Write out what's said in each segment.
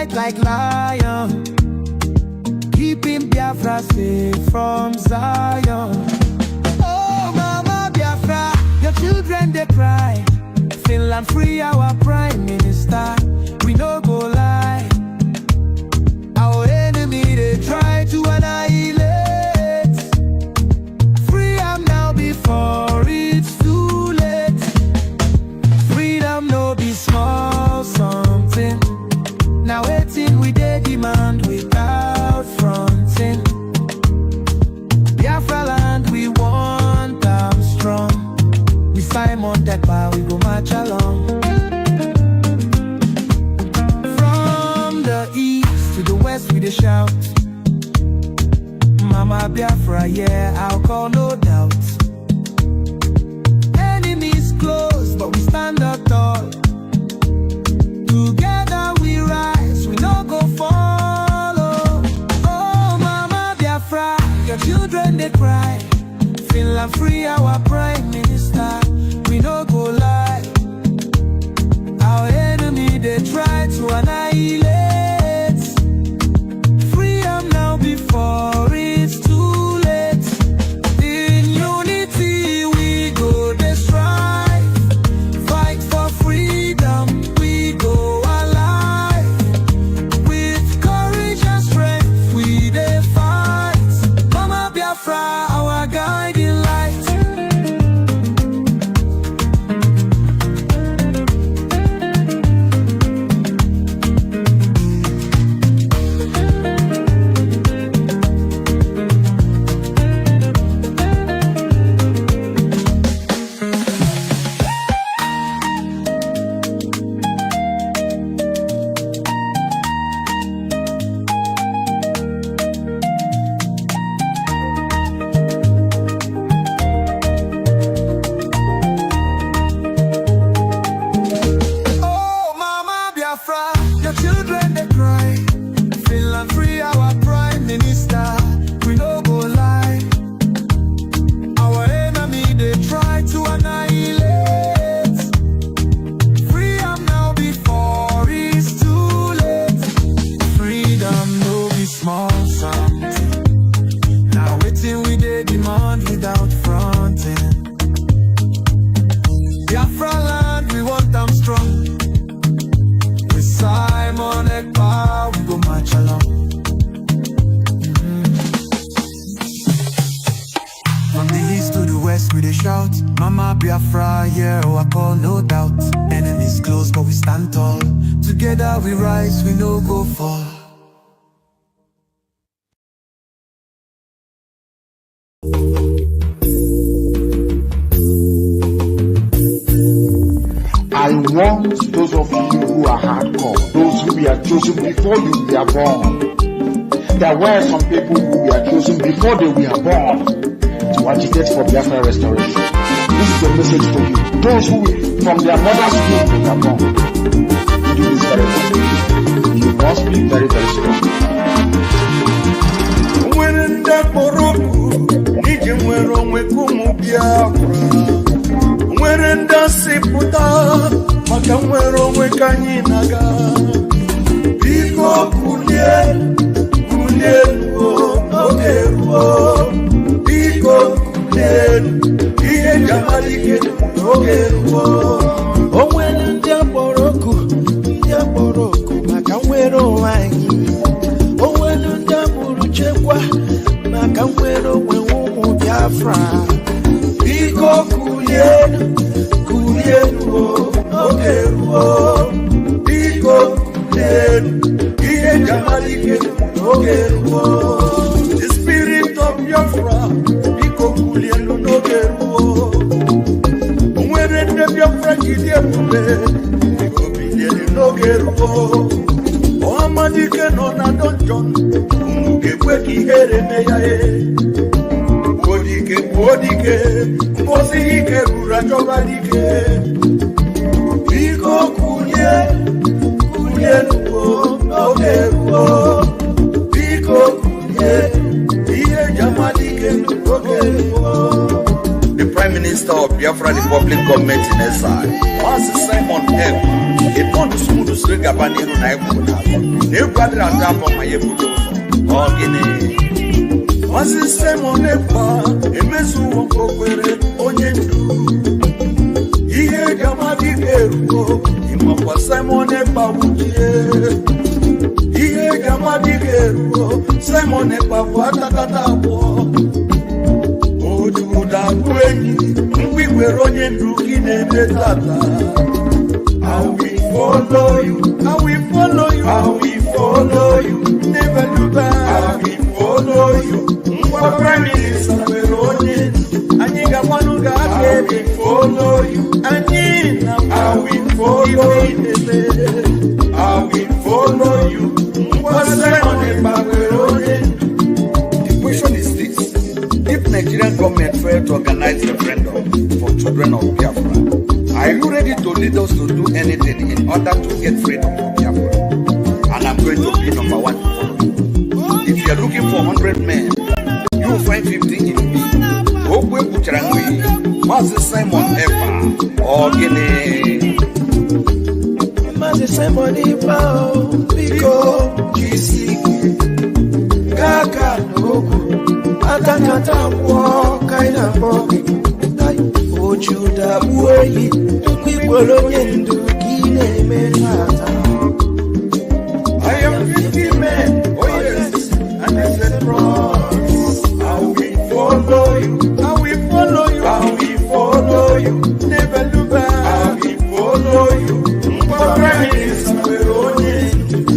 fight like lion, keeping Biafra safe from Zion. Oh, Mama Biafra, your children they cry. Finland free our prime minister. We no go lie. Our enemy they try to annihilate. Free am now before it's too late. Freedom no be small something. Now waiting we dey demand without fronting. Biafra land we want am strong. We Simon that bar we go march along. From the east to the west we dey shout. Mama Biafra, yeah, I'll call no doubt. Enemies close, but we stand up tall. Together we rise, we no go follow. Oh, Mama Biafra, your children they cry. Finland free our prime minister. We no go lie. Our enemy they try to annihilate. Freedom now before it's too late. In unity we go dey strive. Fight for freedom, we go alive. With courage and strength we dey fight. Mama Biafra, our guiding light. Oh, Mama Biafra, your children they cry. Finland free our prime minister. We no go lie. Our enemy they try to annihilate. Freedom now before it's too late. Freedom no be small something. Now waiting we dey demand without fronting. Biafra land we want them strong. With Simon Ekpa we go march along. From the east to the west we dey shout. Mama Biafra, yeah, oh, I call no doubt. Enemies close but we stand tall. Together we rise, we no go fall. I want those of you who are hardcore, those who were chosen before you were born. There were some people who were chosen before they were born to agitate for Biafra restoration. This is a message for you. Those who from their mother's womb were born. You do this very well. You must be very, very strong. When that Moroku, Nijim were on with Biafra. When that Siputa, Makam were on with Kaninaga. Biko Kulien, Ogeruo. Biko Kulien, Ie Jamalike, Ogeruo. Oh, when that Moroku, Makam were on Wangi. Oh, when that Muruchekwa, Makam were on Biafra. Biko Kulien, Ogeruo. Biko Kulien, Ie Jamalike, Ogeruo. The spirit of Biafra, Biko Kulien, Ogeruo. When the Biafra Gideon, Biko Kulien, Ogeruo. O Amadike no na donjon, Mukebweki Heremeyae. Odike, Ngozi ike rura jobalike. Biko Kulien, Ogeruo. Biko Kulien, Ie Jamalike, Ogeruo. The Prime Minister of Biafra Republic Government in exile, Master Simon M. on smooth swing up and in I would no brother and down on my evolution. Or Guinea. Was the same on a bar, a mesu of Onyendu. Iye Gamadi Gero, Imam was Simon Epa Wukie. Iye Gamadi Gero, Simon Epa Watatabo. Oh, to that way, we were Onyendu in the Tata. I will follow you, I will follow you, I will follow you, never look back. I will follow you, what Prime Minister will own it. I need a one who got I will follow you, I will follow you, I will follow you, what's that on it? The question is this: if Nigerian government failed to organize a referendum for children of Biafra, are you ready to lead us to do anything in order to get freedom from Biafra? And I'm going to be number one to follow you. If you are looking for 100 men, you will find 50 in me. Okwe Bucharangui, Master Simon Epa, or Guinea. Master Simon Epa, Pico, GC, Kaka, Noku, Atakata, Kaina, Boki. Ojuda buoyi, Kwibolo Yendu, Kine Menata. I am 50 men, oh yes, and I said, Bros, I will follow you, I will follow you, I will follow you, never look back, I will follow you. For Prime Minister,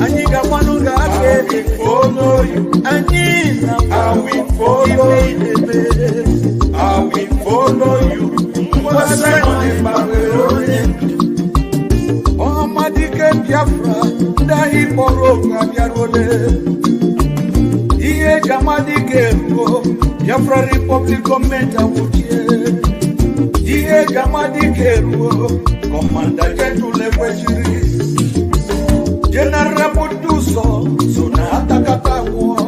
I need a one who got I will follow you, I will follow you, I will follow you. Oh, Madike Biafra, Dahi Poroka Biarole. Iye Jamadike, Biafra Republic Government Awutie. Iye Jamadike, Commander General Lewejiri. General Buduso, Sona Atakata War.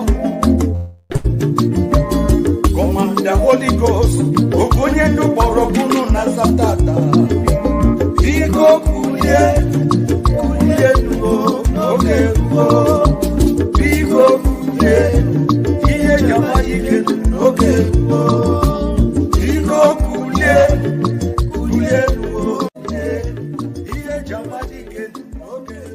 Commander Holy Ghost, Okonyendu Borokunu Nazatata. Iko Kuye, okay, Iko Kuye, Iye Jamadike, okay, Iko Kuye, Iye Jamadike, okay.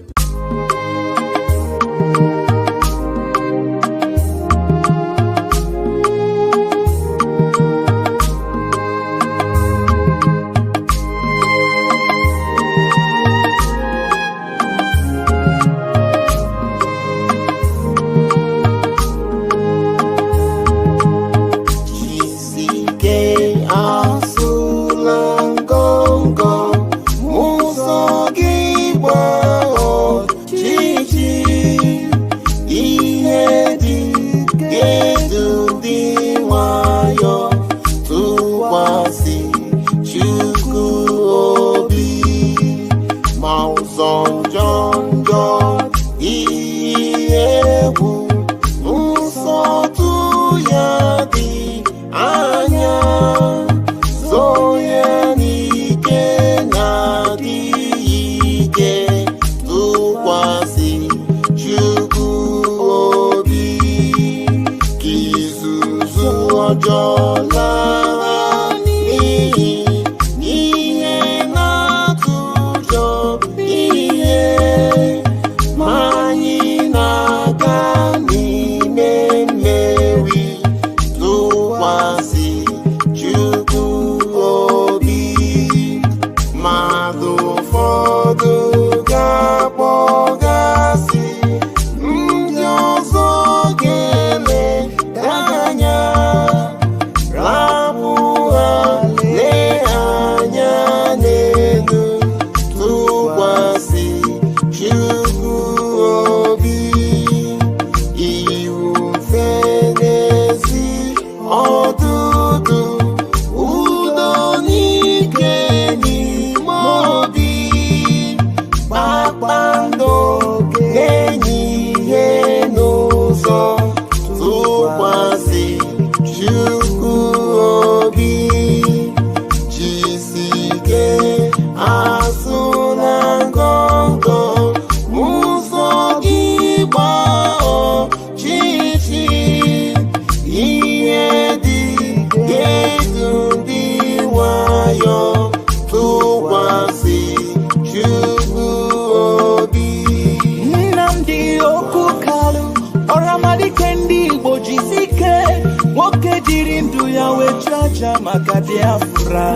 jiri ndụ ya wee chọcha maka Biafra.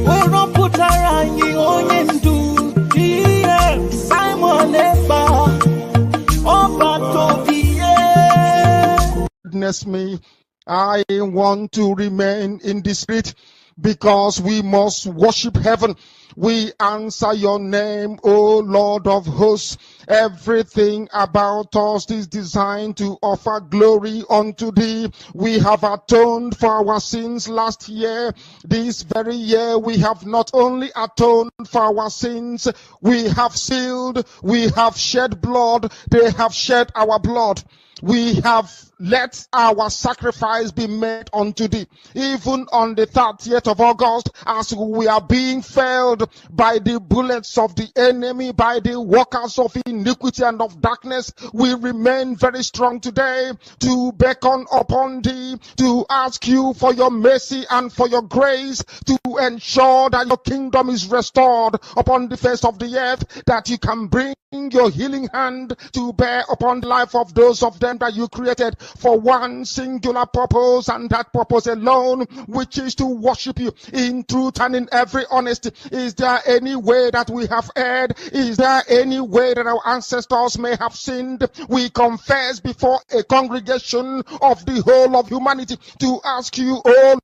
Werọpụtara anyị onye ndu Simon Ekpa Ọbatobiye. Witness me, I want to remain in the spirit because we must worship heaven. We answer your name, O Lord of hosts. Everything about us is designed to offer glory unto thee. We have atoned for our sins last year. This very year we have not only atoned for our sins, we have sealed, we have shed blood, they have shed our blood. We have let our sacrifice be made unto thee. Even on the 30th of August, as we are being felled by the bullets of the enemy, by the workers of iniquity and of darkness, we remain very strong today to beckon upon thee, to ask you for your mercy and for your grace, to ensure that your kingdom is restored upon the face of the earth, that you can bring your healing hand to bear upon the life of those of them that you created for one singular purpose, and that purpose alone, which is to worship you in truth and in every honesty. Is there any way that we have erred? Is there any way that our ancestors may have sinned? We confess before a congregation of the whole of humanity to ask you, oh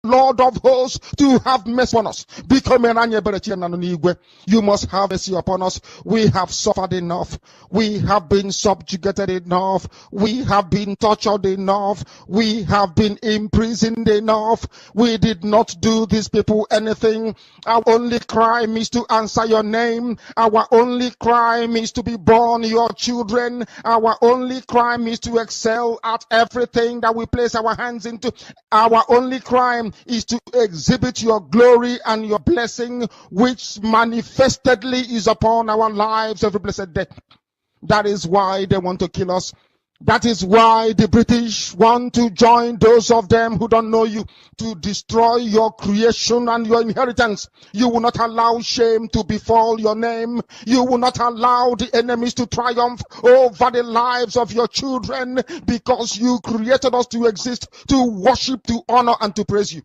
Lord of hosts, to have mercy on us. You must have mercy upon us. We have suffered enough. We have been subjugated enough. We have been tortured enough. We have been imprisoned enough. We did not do these people anything. Our only crime is to answer your name. Our only crime is to be born your children. Our only crime is to excel at everything that we place our hands into. Our only crime is to exhibit your glory and your blessing, which manifestedly is upon our lives every blessed day. That is why they want to kill us. That is why the British want to join those of them who don't know you to destroy your creation and your inheritance. You will not allow shame to befall your name. You will not allow the enemies to triumph over the lives of your children, because you created us to exist, to worship, to honor, and to praise you.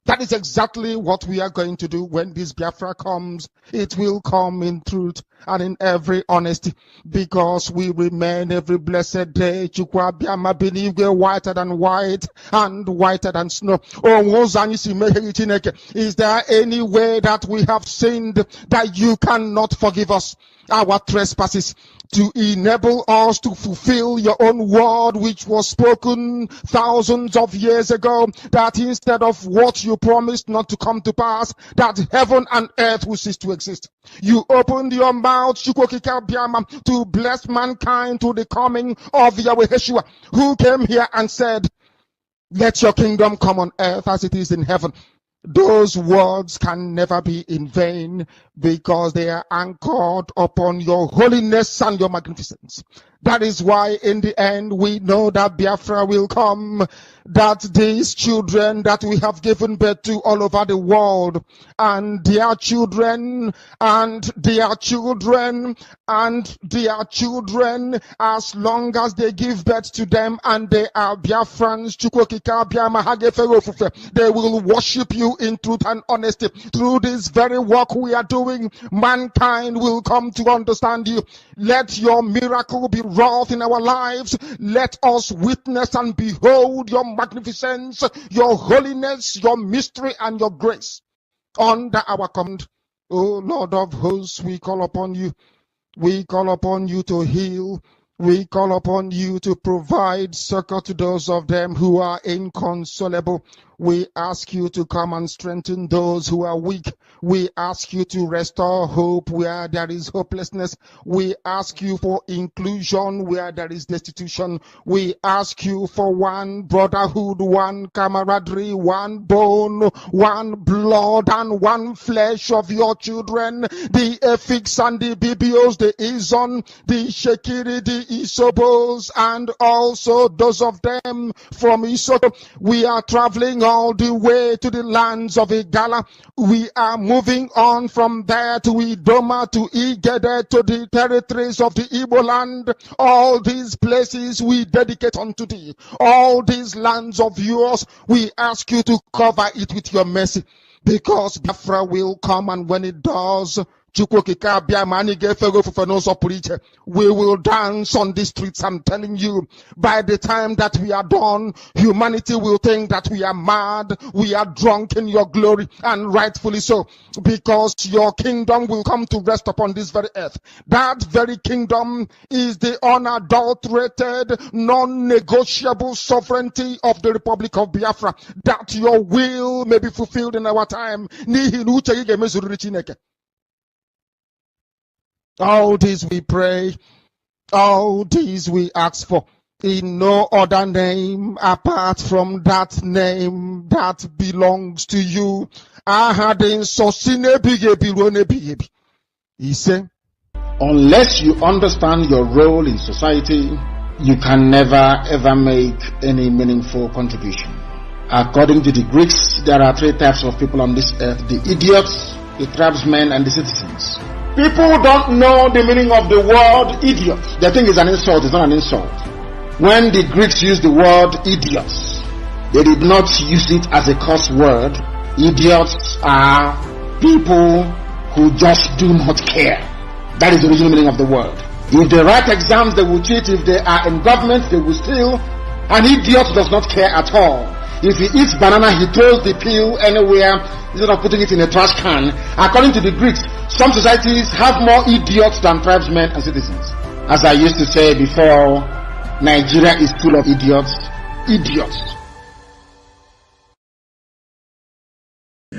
That is exactly what we are going to do when this Biafra comes. It will come in truth and in every honesty, because we remain every blessed day whiter than white and whiter than snow. Is there any way that we have sinned that you cannot forgive us our trespasses, to enable us to fulfill your own word, which was spoken thousands of years ago, that instead of what you promised not to come to pass, that heaven and earth will cease to exist? You opened your mouth to bless mankind to the coming of Yahweh Yeshua, who came here and said, let your kingdom come on earth as it is in heaven. Those words can never be in vain, because they are anchored upon your holiness and your magnificence. That is why in the end we know that Biafra will come, that these children that we have given birth to all over the world, and their children, and their children, and their children, as long as they give birth to them and they are Biafrans, they will worship you in truth and honesty. Through this very work we are doing, mankind will come to understand you. Let your miracle be wrought in our lives. Let us witness and behold your magnificence, your holiness, your mystery, and your grace under our command. O Lord of hosts, we call upon you. We call upon you to heal. We call upon you to provide succor to those of them who are inconsolable. We ask you to come and strengthen those who are weak. We ask you to restore hope where there is hopelessness. We ask you for inclusion where there is destitution. We ask you for one brotherhood, one camaraderie, one bone, one blood, and one flesh of your children. The Efiks and the Bibios, the Izon, the Shekiri, the Isobos, and also those of them from Isoto. We are traveling all the way to the lands of Igala. We are moving on from there to Idoma, to Igede, to the territories of the Igbo land. All these places we dedicate unto thee. All these lands of yours, we ask you to cover it with your mercy, because Biafra will come, and when it does, we will dance on the streets. I'm telling you, by the time that we are done, humanity will think that we are mad, we are drunk in your glory, and rightfully so, because your kingdom will come to rest upon this very earth. That very kingdom is the unadulterated, non-negotiable sovereignty of the Republic of Biafra, that your will may be fulfilled in our time. All this we pray, all this we ask for, in no other name apart from that name that belongs to you. He said, Unless you understand your role in society, you can never ever make any meaningful contribution. According to the Greeks, there are three types of people on this earth: the idiots, the tribesmen, and the citizens. People don't know the meaning of the word idiot. They think it's an insult. It's not an insult. When the Greeks used the word idiots, they did not use it as a curse word. Idiots are people who just do not care. That is the original meaning of the word. If they write exams, they will cheat. If they are in government, they will steal. An idiot does not care at all. If he eats banana, he throws the peel anywhere instead of putting it in a trash can. According to the Greeks, some societies have more idiots than tribesmen and citizens. As I used to say before, Nigeria is full of idiots. Idiots.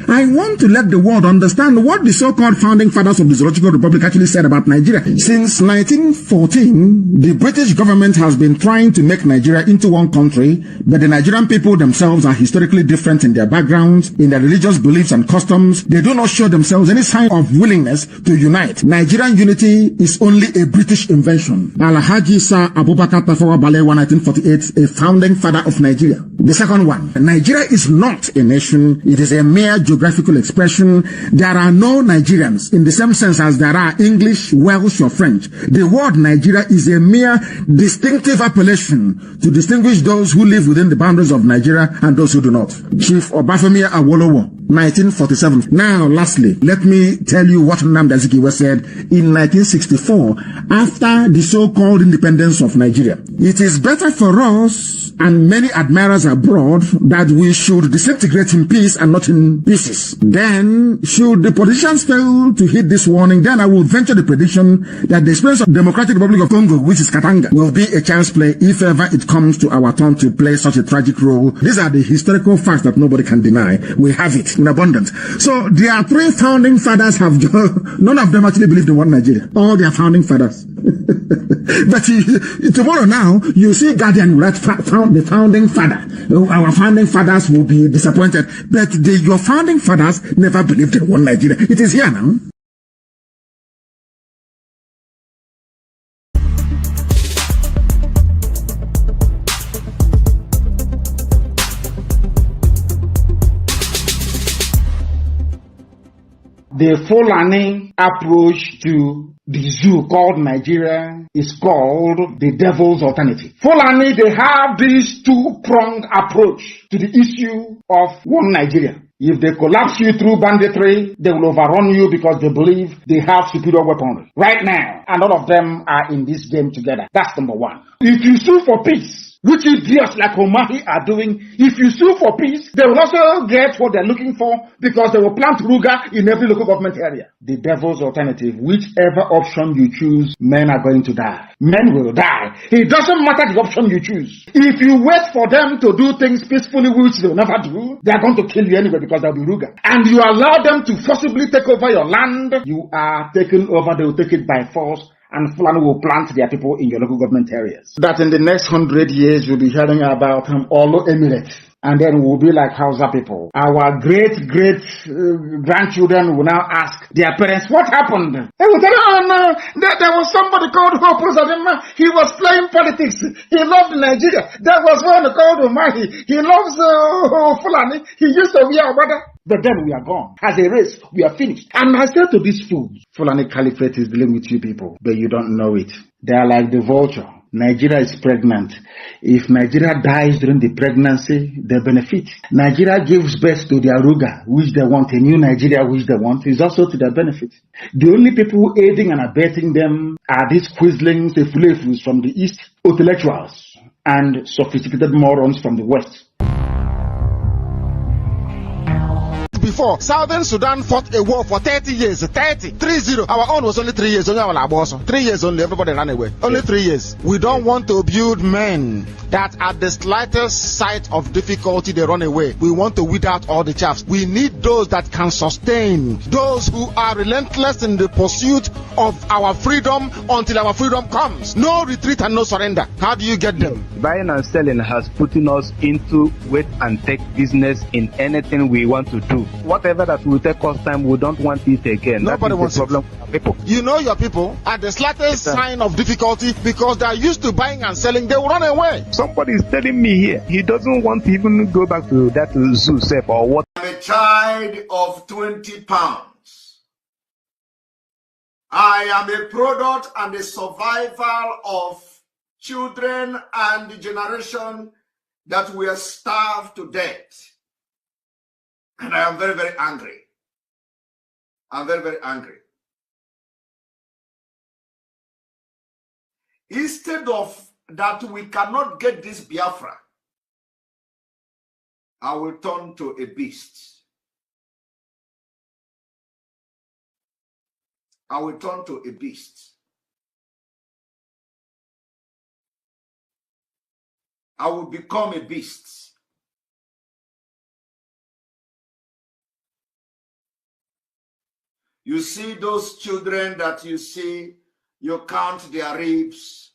I want to let the world understand what the so-called founding fathers of the Zoological Republic actually said about Nigeria. Since 1914, the British government has been trying to make Nigeria into one country, but the Nigerian people themselves are historically different in their backgrounds, in their religious beliefs and customs. They do not show themselves any sign of willingness to unite. Nigerian unity is only a British invention. Alhaji Sir Abubakar Tafawa Balewa, 1948, a founding father of Nigeria. The second one, Nigeria is not a nation. It is a mere geographical expression. There are no Nigerians in the same sense as there are English, Welsh, or French. The word Nigeria is a mere distinctive appellation to distinguish those who live within the boundaries of Nigeria and those who do not. Chief Obafemi Awolowo, 1947. Now, lastly, let me tell you what Nnamdi Azikiwe said in 1964 after the so-called independence of Nigeria. It is better for us and many admirers abroad that we should disintegrate in peace and not in pieces. Then, should the politicians fail to hit this warning, then I will venture the prediction that the experience of the Democratic Republic of Congo, which is Katanga, will be a chance play if ever it comes to our turn to play such a tragic role. These are the historical facts that nobody can deny. We have it in abundance. So, their three founding fathers have, none of them actually believed in one Nigeria. All their founding fathers. But tomorrow now, you see Guardian write the founding father. Our founding fathers will be disappointed. But your founding fathers never believed in one Nigeria. It is here now. The Fulani approach to the zoo called Nigeria is called the devil's alternative. Fulani, they have this two-pronged approach to the issue of one Nigeria. If they collapse you through banditry, they will overrun you because they believe they have superior weaponry. Right now, and all of them are in this game together. That's number one. If you sue for peace, which idiots like Omahi are doing, if you sue for peace, they will also get what they're looking for because they will plant Ruga in every local government area. The devil's alternative, whichever option you choose, men are going to die. Men will die. It doesn't matter the option you choose. If you wait for them to do things peacefully, which they will never do, they are going to kill you anyway because they'll be Ruga. And you allow them to forcibly take over your land, you are taken over, they will take it by force. And Fulani will plant their people in your local government areas. That in the next 100 years, you'll be hearing about Olo Emirates. And then we'll be like Hausa people. Our great grandchildren will now ask their parents, what happened? They will tell, oh no, there was somebody called Hope. He was playing politics. He loved Nigeria. There was one called Umahi. He loves Fulani. He used to be our brother. But then we are gone. As a race, we are finished. And I said to these fools, Fulani Caliphate is dealing with you people, but you don't know it. They are like the vulture. Nigeria is pregnant. If Nigeria dies during the pregnancy, they benefit. Nigeria gives birth to their Ruga, which they want, a new Nigeria which they want, is also to their benefit. The only people aiding and abetting them are these quislings, the fulefus from the east, intellectuals, and sophisticated morons from the west. Before, Southern Sudan fought a war for 30 years. 30. Our own was only 3 years. Only our boss. 3 years only. Everybody ran away. Only 3 years. We don't want to build men that at the slightest sight of difficulty, they run away. We want to weed out all the chaffs. We need those that can sustain. Those who are relentless in the pursuit of our freedom until our freedom comes. No retreat and no surrender. How do you get them? Buying and selling has put us into wait and take business in anything we want to do. Whatever that will take us time, we don't want it again. Nobody wants the problem for people. You know your people, at the slightest sign of difficulty, because they are used to buying and selling, they will run away. Somebody is telling me here, he doesn't want to even go back to that zoo safe or what. I'm a child of 20 pounds. I am a product and a survival of children and the generation that were starved to death. And I am very, very angry. I'm very, very angry. Instead of that we cannot get this Biafra, I will turn to a beast. I will turn to a beast. I will become a beast. You see those children that you see, you count their ribs.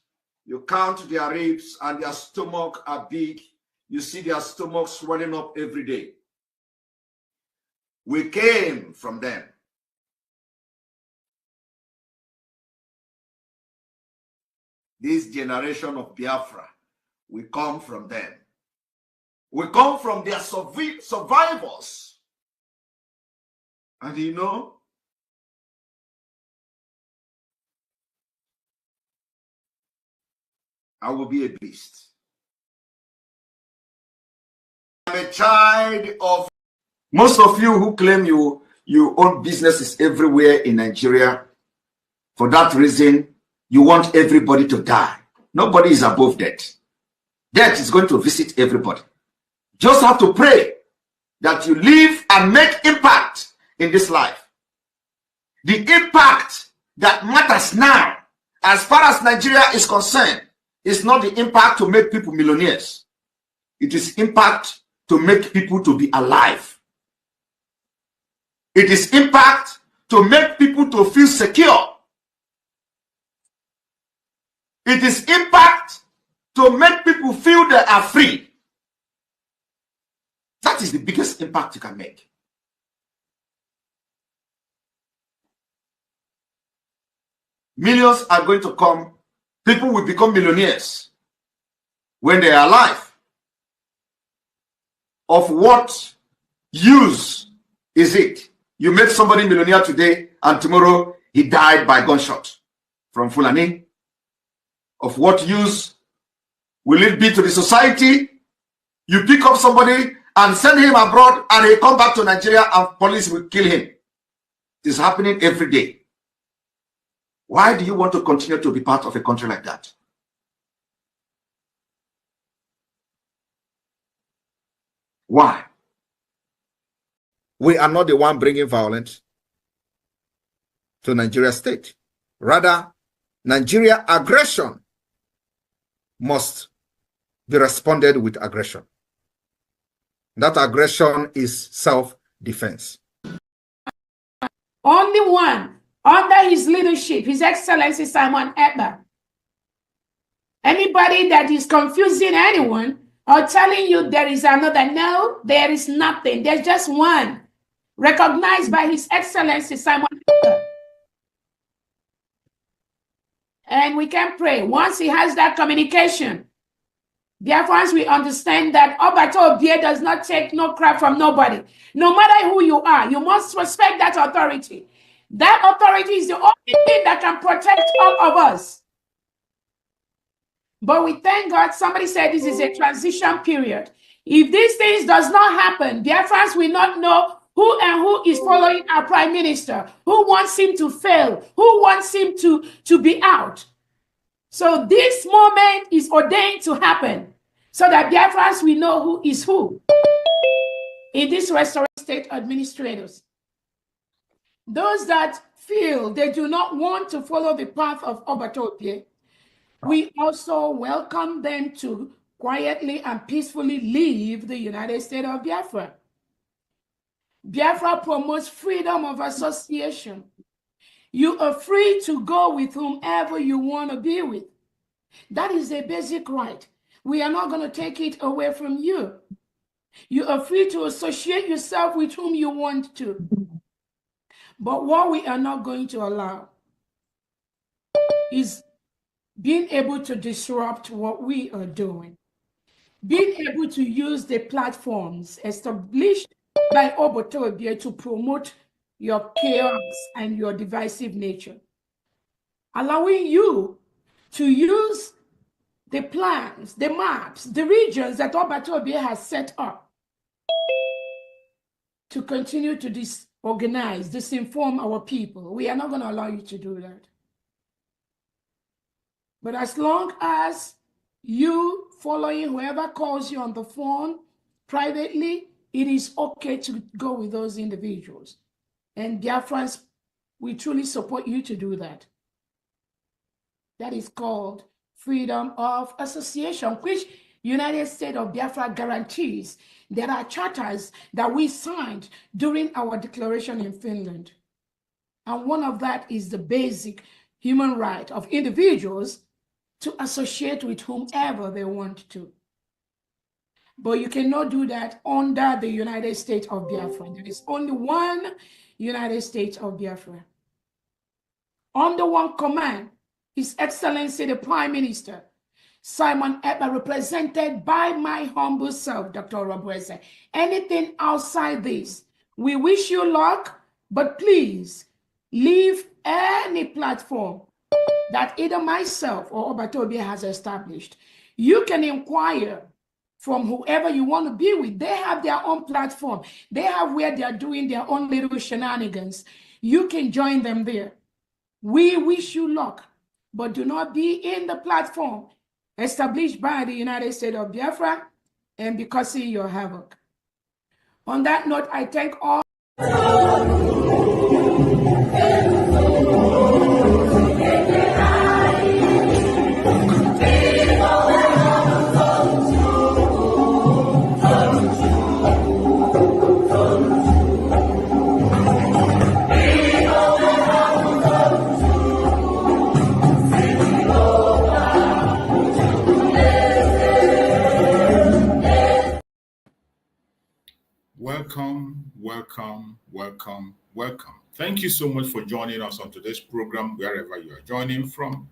You count their ribs and their stomach are big. You see their stomach swelling up every day. We came from them. This generation of Biafra, we come from them. We come from their survivors. And you know, I will be a beast. I'm a child of... Most of you who claim you own businesses everywhere in Nigeria, for that reason, you want everybody to die. Nobody is above death. Death is going to visit everybody. Just have to pray that you live and make impact in this life. The impact that matters now, as far as Nigeria is concerned, is not the impact to make people millionaires. It is impact to make people to be alive. It is impact to make people to feel secure. It is impact to make people feel they are free. That is the biggest impact you can make. Millions are going to come. People will become millionaires when they are alive. Of what use is it? You make somebody millionaire today and tomorrow he died by gunshot from Fulani. Of what use will it be to the society? You pick up somebody and send him abroad and he come back to Nigeria and police will kill him. It is happening every day. Why do you want to continue to be part of a country like that? Why? We are not the one bringing violence to Nigeria state. Rather, Nigeria aggression must be responded with aggression. That aggression is self-defense. Only one, under his leadership, His Excellency Simon Ekpa. Anybody that is confusing anyone or telling you there is another. No, there is nothing. There's just one, recognized by His Excellency Simon. And we can pray. Once he has that communication, Biafrans, we understand that Obatobie does not take no crap from nobody. No matter who you are, you must respect that authority. That authority is the only thing that can protect all of us. But we thank God, somebody said this is a transition period. If these things does not happen, Biafrans will not know who is following our prime minister, who wants him to fail, who wants him to be out. So this moment is ordained to happen so that Biafrans will know who is who in this restoration state administrators. Those that feel they do not want to follow the path of Obatobie, we also welcome them to quietly and peacefully leave the United States of Biafra. Biafra promotes freedom of association. You are free to go with whomever you want to be with. That is a basic right. We are not going to take it away from you. You are free to associate yourself with whom you want to. But what we are not going to allow is being able to disrupt what we are doing. Being able to use the platforms established by Obatobie to promote your chaos and your divisive nature. Allowing you to use the plans, the maps, the regions that Obatobie has set up to continue to disorganize, disinform our people. We are not going to allow you to do that. But as long as you following whoever calls you on the phone privately, it is okay to go with those individuals. And Biafrans, we truly support you to do that. That is called freedom of association, which United States of Biafra guarantees. There are charters that we signed during our declaration in Finland. And one of that is the basic human right of individuals to associate with whomever they want to. But you cannot do that under the United States of Biafra. There is only one United States of Biafra. Under one command, His Excellency the Prime Minister, Simon Ekpa, represented by my humble self, Dr. Orabueze. Anything outside this, we wish you luck, but please leave any platform that either myself or Obatobie has established. You can inquire from whoever you want to be with. They have their own platform. They have where they are doing their own little shenanigans. You can join them there. We wish you luck, but do not be in the platform established by the United States of Biafra and be causing your havoc. On that note, I thank all. Welcome, welcome, welcome, welcome. Thank you so much for joining us on today's program, wherever you are joining from.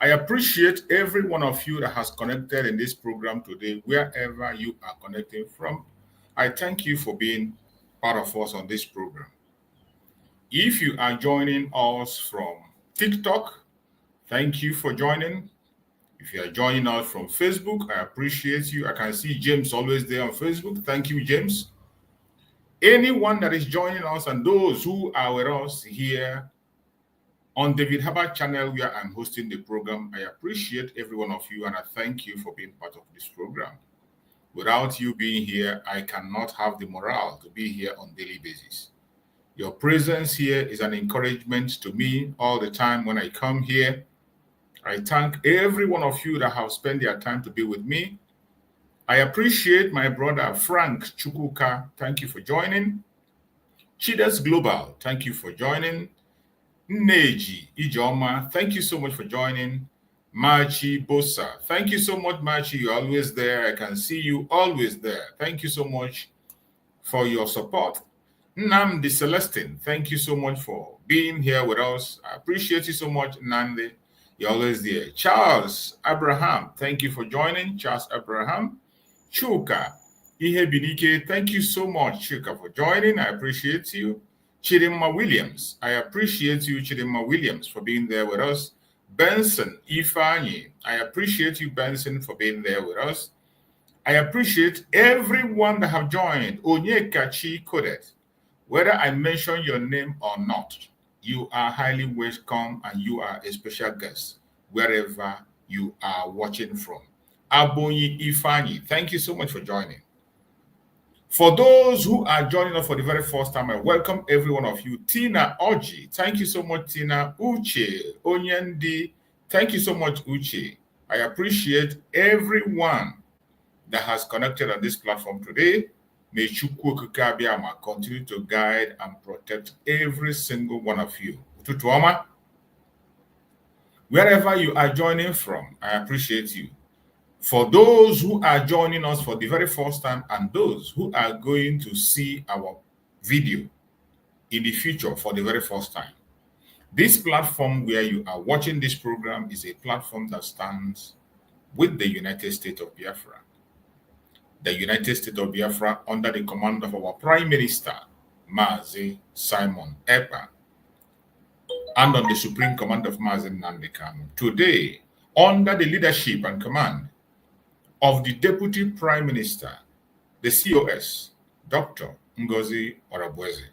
I appreciate every one of you that has connected in this program today, wherever you are connecting from. I thank you for being part of us on this program. If you are joining us from TikTok, thank you for joining. If you are joining us from Facebook, I appreciate you. I can see James always there on Facebook. Thank you, James. Anyone that is joining us and those who are with us here on David Herbert channel where I'm hosting the program, I appreciate every one of you and I thank you for being part of this program. Without you being here, I cannot have the morale to be here on a daily basis. Your presence here is an encouragement to me all the time when I come here. I thank every one of you that have spent their time to be with me. I appreciate my brother Frank Chukwuka. Thank you for joining. Chidas Global, thank you for joining. Neji Ijoma, thank you so much for joining. Machi Bosa. Thank you so much, Machi. You're always there. I can see you always there. Thank you so much for your support. Namdi Celestine, thank you so much for being here with us. I appreciate you so much, Nandi. You're always there. Charles Abraham, thank you for joining. Charles Abraham. Chuka Ihebinike, thank you so much, Chuka, for joining. I appreciate you. Chidimma Williams, I appreciate you, Chidimma Williams, for being there with us. Benson Ifani, I appreciate you, Benson, for being there with us. I appreciate everyone that have joined. Onyekachi Kodet, whether I mention your name or not, you are highly welcome and you are a special guest wherever you are watching from. Abonyi Ifani, thank you so much for joining. For those who are joining us for the very first time, I welcome every one of you. Tina Oji, thank you so much, Tina. Uche Onyendi, thank you so much, Uche. I appreciate everyone that has connected on this platform today. May Chukwu Okike continue to guide and protect every single one of you. Tutuoma, wherever you are joining from, I appreciate you. For those who are joining us for the very first time and those who are going to see our video in the future for the very first time, this platform where you are watching this program is a platform that stands with the United States of Biafra. The United States of Biafra under the command of our Prime Minister, Mazi Simon Ekpa, and on the Supreme Command of Mazi Nnamdi Kanu. Today, under the leadership and command of the Deputy Prime Minister, the COS, Dr. Ngozi Orabueze.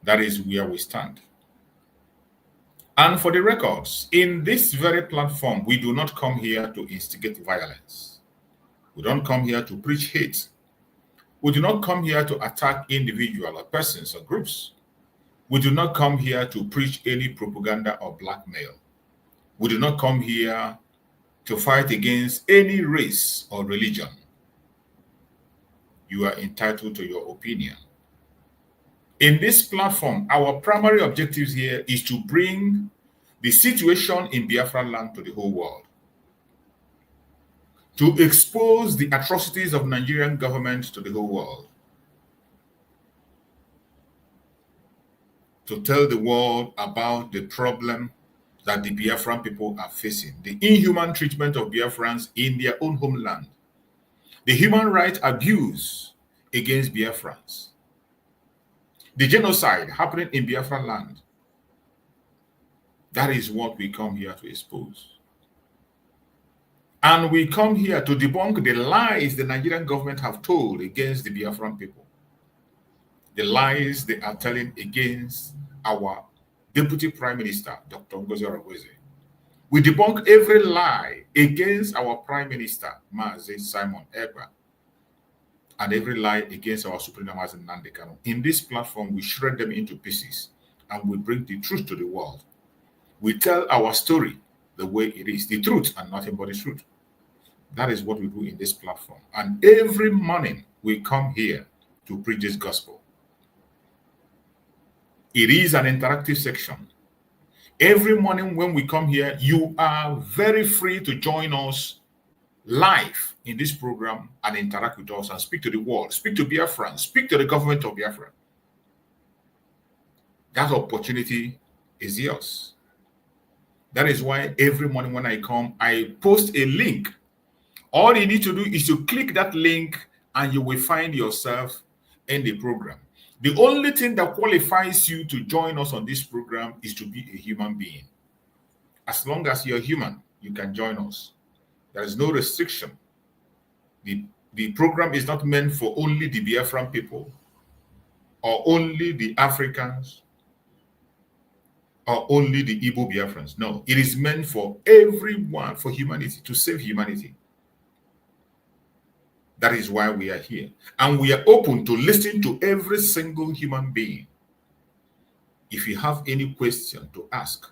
That is where we stand. And for the records, in this very platform, we do not come here to instigate violence. We don't come here to preach hate. We do not come here to attack individual or persons or groups. We do not come here to preach any propaganda or blackmail. We do not come here to fight against any race or religion. You are entitled to your opinion. In this platform, our primary objectives here is to bring the situation in Biafra land to the whole world, to expose the atrocities of Nigerian government to the whole world, to tell the world about the problem that the Biafran people are facing, the inhuman treatment of Biafrans in their own homeland, the human rights abuse against Biafrans, the genocide happening in Biafran land. That is what we come here to expose. And we come here to debunk the lies the Nigerian government have told against the Biafran people, the lies they are telling against our Deputy Prime Minister, Dr. Ngozi Orabueze. We debunk every lie against our Prime Minister, Mazi Simon Ekpa, and every lie against our Supreme Mazi Nnamdi Kanu. In this platform, we shred them into pieces and we bring the truth to the world. We tell our story the way it is, the truth and nothing but the truth. That is what we do in this platform. And every morning we come here to preach this gospel. It is an interactive section. Every morning when we come here, you are very free to join us live in this program and interact with us and speak to the world, speak to Biafrans, speak to the government of Biafra. That opportunity is yours. That is why every morning when I come, I post a link. All you need to do is to click that link and you will find yourself in the program. The only thing that qualifies you to join us on this program is to be a human being. As long as you're human, you can join us. There is no restriction. The program is not meant for only the Biafran people or only the Africans or only the Igbo Biafrans. No, it is meant for everyone, for humanity, to save humanity. That is why we are here. And we are open to listen to every single human being. If you have any question to ask,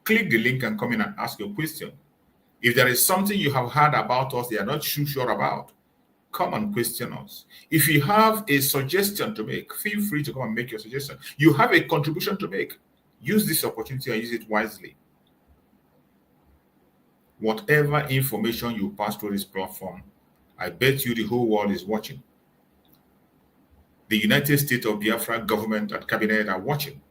click the link and come in and ask your question. If there is something you have heard about us, they are not too sure about, come and question us. If you have a suggestion to make, feel free to come and make your suggestion. You have a contribution to make, use this opportunity and use it wisely. whatever information you pass through this platform, I bet you the whole world is watching. The United States of Biafra government and cabinet are watching.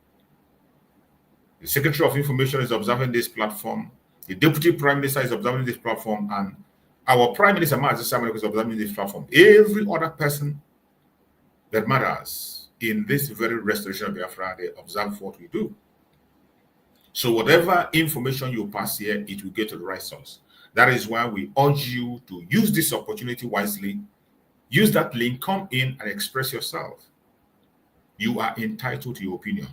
The Secretary of Information is observing this platform. The Deputy Prime Minister is observing this platform, and our Prime Minister is observing this platform. Every other person that matters in this very restoration of Biafra, they observe what we do. So whatever information you pass here, it will get to the right source. That is why we urge you to use this opportunity wisely. Use that link, come in and express yourself. You are entitled to your opinion.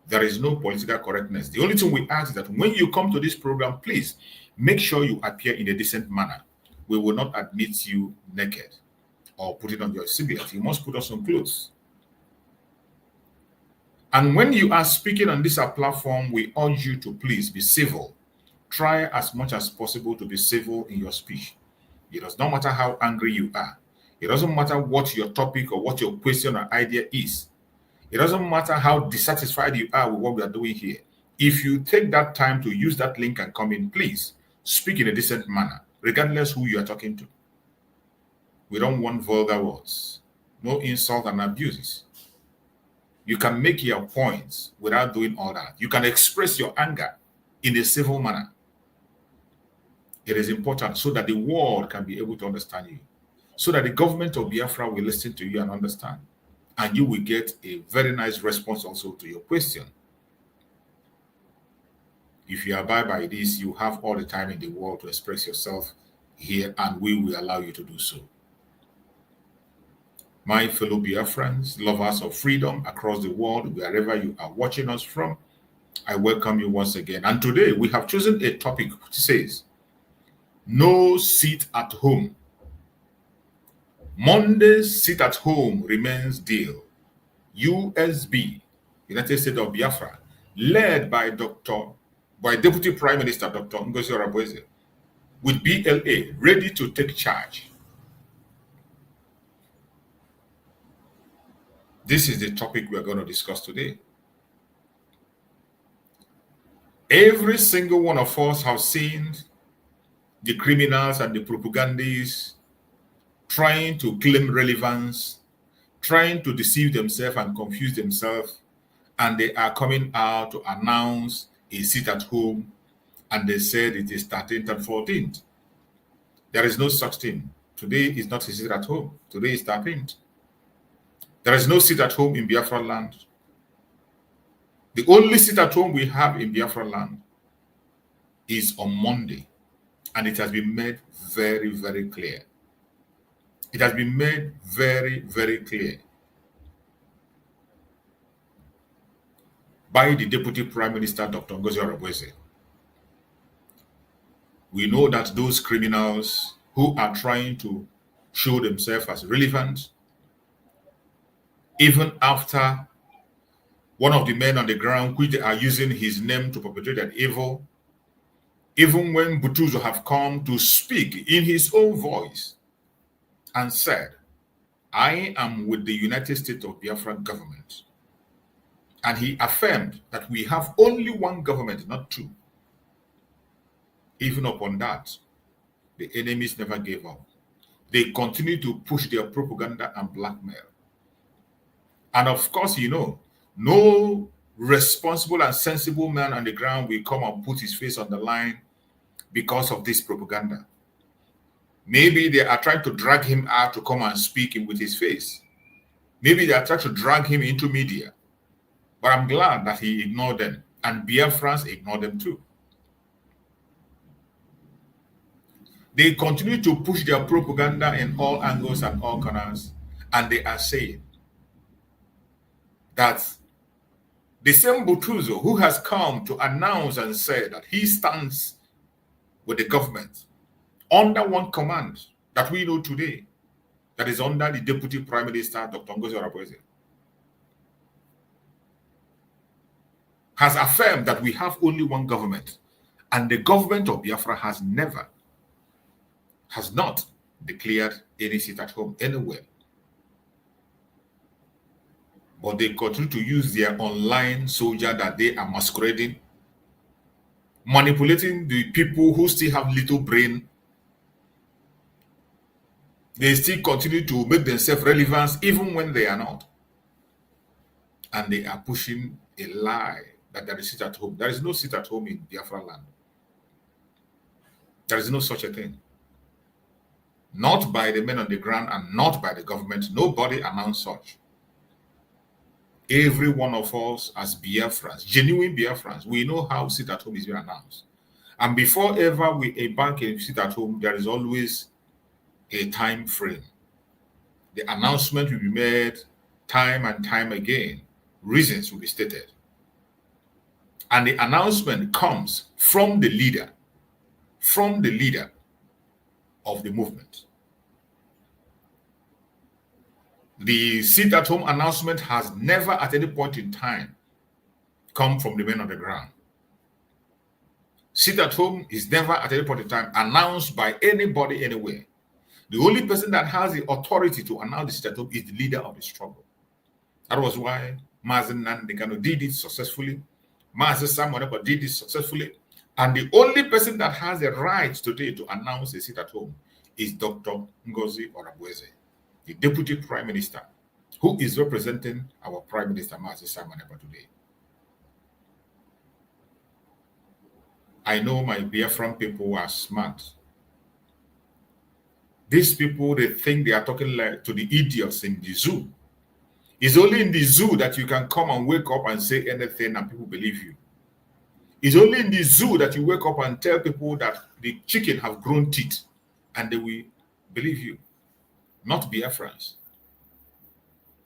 There is no political correctness. The only thing we ask is that when you come to this program, please make sure you appear in a decent manner. We will not admit you naked or put it on your singlet. You must put on some clothes. And when you are speaking on this platform, we urge you to please be civil. Try as much as possible to be civil in your speech. It does not matter how angry you are. It doesn't matter what your topic or what your question or idea is. It doesn't matter how dissatisfied you are with what we are doing here. If you take that time to use that link and come in, please speak in a decent manner, regardless who you are talking to. We don't want vulgar words, no insult and abuses. You can make your points without doing all that. You can express your anger in a civil manner. It is important so that the world can be able to understand you, so that the government of Biafra will listen to you and understand. And you will get a very nice response also to your question. If you abide by this, you have all the time in the world to express yourself here, and we will allow you to do so. My fellow Biafrans, lovers of freedom across the world, wherever you are watching us from, I welcome you once again. And today we have chosen a topic which says, no seat at home. Monday's sit at home remains deal. USB, United States of Biafra, led by Deputy Prime Minister Dr. Ngozi Orabueze, with BLA ready to take charge. This is the topic we are going to discuss today. Every single one of us have seen the criminals and the propagandists trying to claim relevance, trying to deceive themselves and confuse themselves, and they are coming out to announce a sit at home, and they said it is 13th and 14th. There is no such thing. Today is not a sit at home. Today is 13th. There is no sit at home in Biafra land. The only sit at home we have in Biafra land is on Monday, and it has been made very, very clear. It has been made very, very clear by the Deputy Prime Minister, Dr. Ngozi Orabueze. We know that those criminals who are trying to show themselves as relevant, even after one of the men on the ground, which they are using his name to perpetrate an evil, even when Butuzo have come to speak in his own voice and said, I am with the United States of Biafra government. And he affirmed that we have only one government, not two. Even upon that, the enemies never gave up. They continue to push their propaganda and blackmail. And of course, you know, no responsible and sensible man on the ground will come and put his face on the line because of this propaganda. Maybe they are trying to drag him out to come and speak with his face. Maybe they are trying to drag him into media. But I'm glad that he ignored them, and Biafrans ignored them too. They continue to push their propaganda in all angles and all corners, and they are saying that the same Butuzo who has come to announce and say that he stands with the government under one command that we know today, that is under the Deputy Prime Minister, Dr. Ngozi Orabueze, has affirmed that we have only one government, and the government of Biafra has not declared any sit at home anywhere. But they continue to use their online soldier that they are masquerading manipulating the people who still have little brain. They still continue to make themselves relevant even when they are not. And they are pushing a lie that there is sit at home. There is no sit at home in Biafra land. There is no such a thing. Not by the men on the ground and not by the government. Nobody announced such. Every one of us as Biafrans, genuine Biafrans, we know how sit at home is being announced. And before ever we embark in sit at home, there is always a time frame. The announcement will be made time and time again. Reasons will be stated. And the announcement comes from the leader of the movement. The sit-at-home announcement has never at any point in time come from the men on the ground. Sit-at-home is never at any point in time announced by anybody anywhere. The only person that has the authority to announce the sit-at-home is the leader of the struggle. That was why Mazen Nandekano did it successfully. Mazen Samuel did it successfully. And the only person that has the right today to announce a sit-at-home is Dr. Ngozi Orabueze, the Deputy Prime Minister, who is representing our Prime Minister, Mazen Samuel today. I know my Biafran people are smart. These people, they think they are talking like to the idiots in the zoo. It's only in the zoo that you can come and wake up and say anything and people believe you. It's only in the zoo that you wake up and tell people that the chicken have grown teeth and they will believe you. Not Biafrans.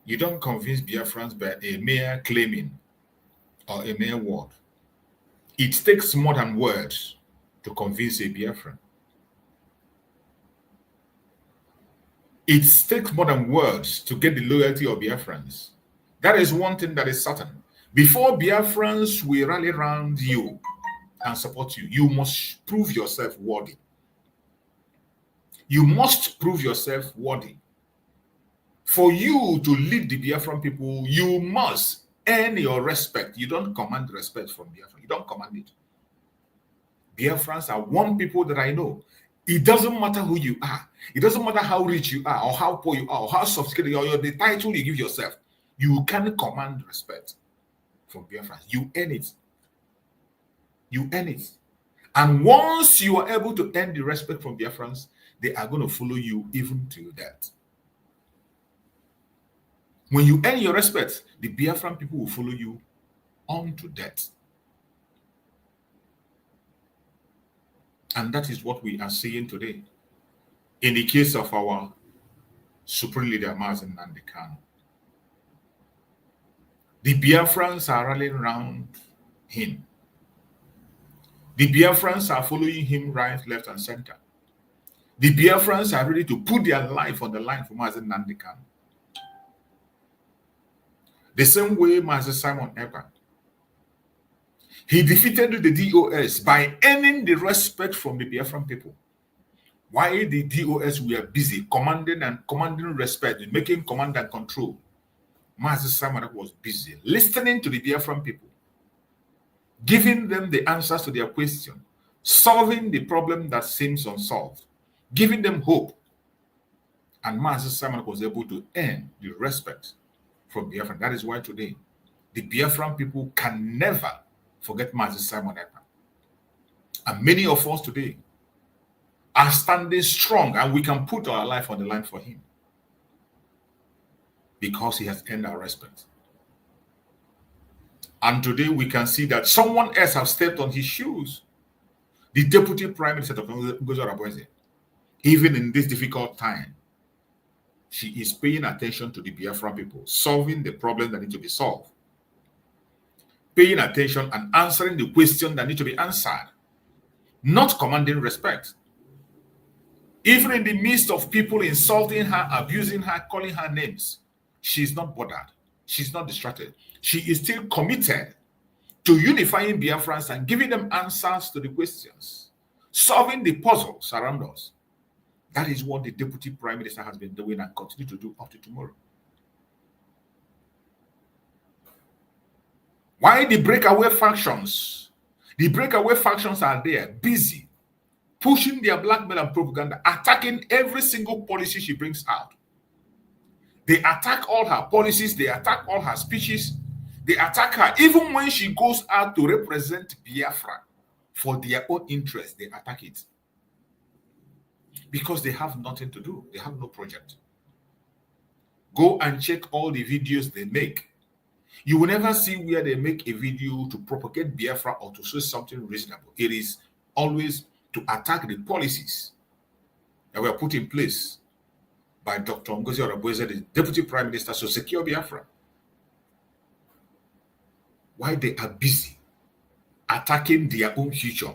You don't convince Biafrans by a mere claiming or a mere word. It takes more than words to convince a Biafran. It takes more than words to get the loyalty of Biafrans. That is one thing that is certain. Before Biafrans will rally around you and support you, you must prove yourself worthy. You must prove yourself worthy. For you to lead the Biafran people, you must earn your respect. You don't command respect from Biafra. You don't command it. Biafrans are one people that I know. It doesn't matter who you are. It doesn't matter how rich you are or how poor you are or how sophisticated you are or the title you give yourself. You can command respect from Biafrans. You earn it. You earn it. And once you are able to earn the respect from Biafrans, they are going to follow you even to death. When you earn your respect, the Biafran people will follow you on to death. And that is what we are seeing today. In the case of our supreme leader, Mazen Nandekano, the Biafrans are rallying around him. The Biafrans are following him right, left, and center. The Biafrans are ready to put their life on the line for Mazen Nandekano. The same way Mazen Simon Ekpa. He defeated the DOS by earning the respect from the Biafran people. While the DOS were busy commanding respect, making command and control, Mazen Simon was busy listening to the Biafran people, giving them the answers to their question, solving the problem that seems unsolved, giving them hope. And Mazen Simon was able to earn the respect from Biafran. That is why today, the Biafran people can never forget Mazen Simon Ekpa. And many of us today are standing strong and we can put our life on the line for him because he has earned our respect. And today we can see that someone else has stepped on his shoes. The Deputy Prime Minister of NgoziOrabueze, even in this difficult time, she is paying attention to the Biafran people, solving the problems that need to be solved, paying attention and answering the questions that need to be answered, not commanding respect. Even in the midst of people insulting her, abusing her, calling her names, she's not bothered. She's not distracted. She is still committed to unifying Biafrans and giving them answers to the questions, solving the puzzles around us. That is what the Deputy Prime Minister has been doing and continue to do up to tomorrow. Why the breakaway factions The breakaway factions are there, busy, pushing their blackmail and propaganda, attacking every single policy she brings out. They attack all her policies, they attack all her speeches, they attack her. Even when she goes out to represent Biafra for their own interest, they attack it. Because they have nothing to do, they have no project. Go and check all the videos they make. You will never see where they make a video to propagate Biafra or to say something reasonable. It is always to attack the policies that were put in place by Dr. NgoziOrabueze, the Deputy Prime Minister, to secure Biafra. Why they are busy attacking their own future,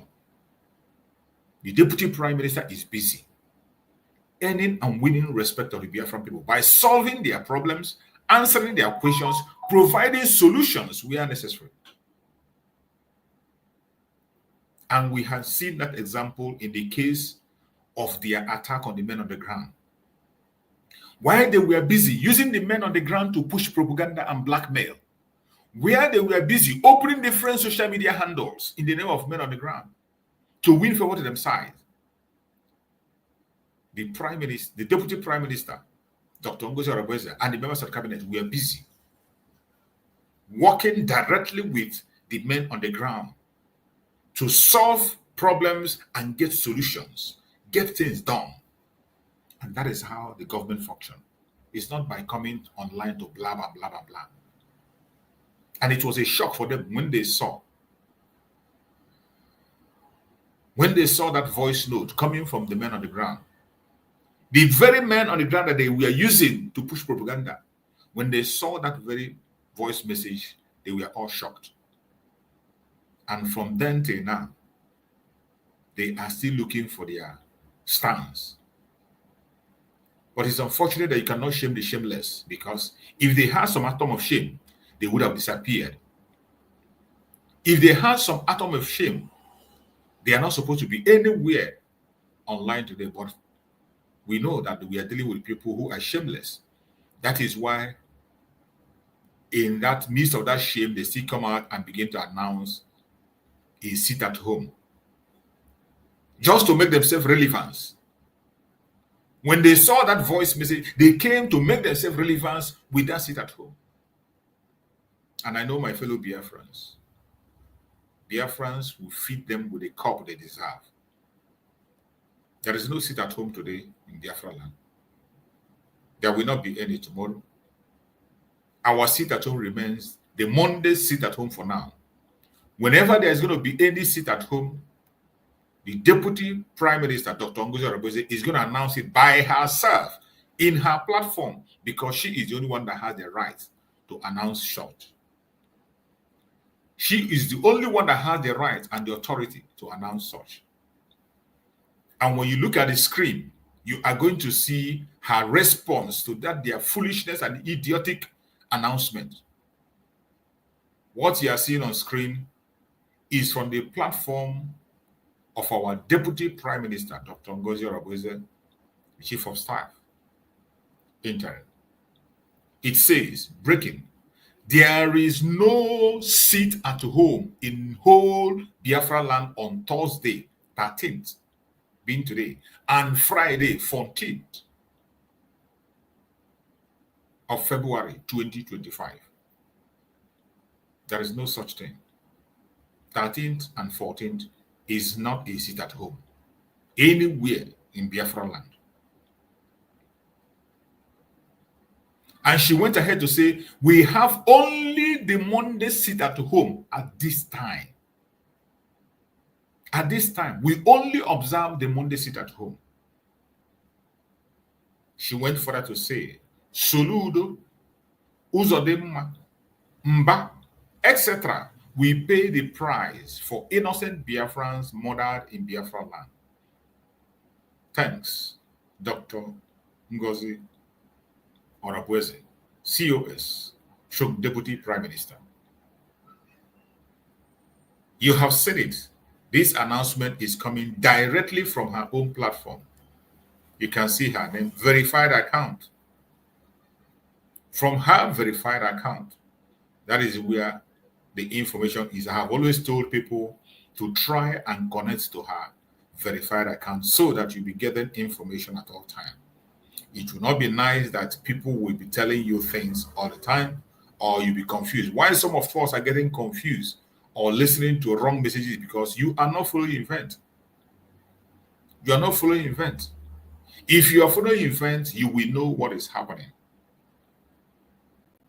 the Deputy Prime Minister is busy earning and winning respect of the Biafran people by solving their problems, answering their questions, providing solutions where necessary. And we have seen that example in the case of their attack on the men on the ground. While they were busy using the men on the ground to push propaganda and blackmail, where they were busy opening different social media handles in the name of men on the ground to win favor to themselves, the Prime Minister, the Deputy Prime Minister, Dr. NgoziOrabueze, and the members of the cabinet were busy working directly with the men on the ground to solve problems and get solutions, get things done. And that is how the government functions. It's not by coming online to blah, blah, blah, blah, blah. And it was a shock for them when they saw that voice note coming from the men on the ground. The very men on the ground that they were using to push propaganda, when they saw that very voice message, they were all shocked. And from then till now, they are still looking for their stance. But it's unfortunate that you cannot shame the shameless, because if they had some atom of shame, they would have disappeared. If they had some atom of shame, they are not supposed to be anywhere online today. But we know that we are dealing with people who are shameless. That is why in that midst of that shame, they still come out and begin to announce a sit at home, just to make themselves relevant. When they saw that voice message, they came to make themselves relevant with that sit at home. And I know my fellow Biafrans will feed them with the cup they deserve. There is no sit at home today in Biafra land. There will not be any tomorrow. Our sit at home remains the Monday sit at home for now. Whenever there is going to be any sit at home, the Deputy Prime Minister, Dr. NgoziOrabueze, is going to announce it by herself in her platform, because she is the only one that has the right to announce such. She is the only one that has the right and the authority to announce such. And when you look at the screen, you are going to see her response to that, their foolishness and idiotic announcement. What you are seeing on screen is from the platform of our Deputy Prime Minister, Dr. NgoziOrabueze, Chief of Staff, Interim. It says, breaking, there is no sit at home in whole Biafra land on Thursday, 13th, being today, and Friday, 14th of February, 2025. There is no such thing. 13th and 14th is not a sit at home anywhere in Biafra land. And she went ahead to say, we have only the Monday sit at home at this time. At this time, we only observe the Monday sit at home. She went further to say, Soludo, Uzodema, Mba, etc. We pay the price for innocent Biafrans murdered in Biafra land. Thanks, Dr. NgoziOrabueze, COS, Deputy Prime Minister. You have seen it. This announcement is coming directly from her own platform. You can see her name, verified account. From her verified account, that is where the information is. I have always told people to try and connect to her verified account so that you'll be getting information at all times. It will not be nice that people will be telling you things all the time, or you'll be confused. Why some of us are getting confused or listening to wrong messages? Because you are not following events. You are not following events. If you are following events, you will know what is happening.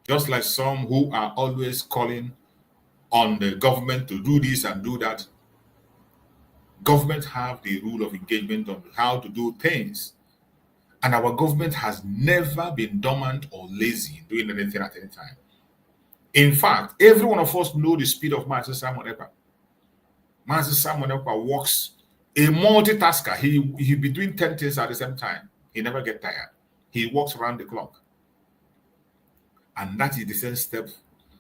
Just like some who are always calling on the government to do this and do that. Government have the rule of engagement on how to do things. And our government has never been dormant or lazy in doing anything at any time. In fact, every one of us know the speed of Master Simon Ekpa. Master Simon Ekpa works a multitasker. He be doing 10 things at the same time. He never get tired. He works around the clock. And that is the same step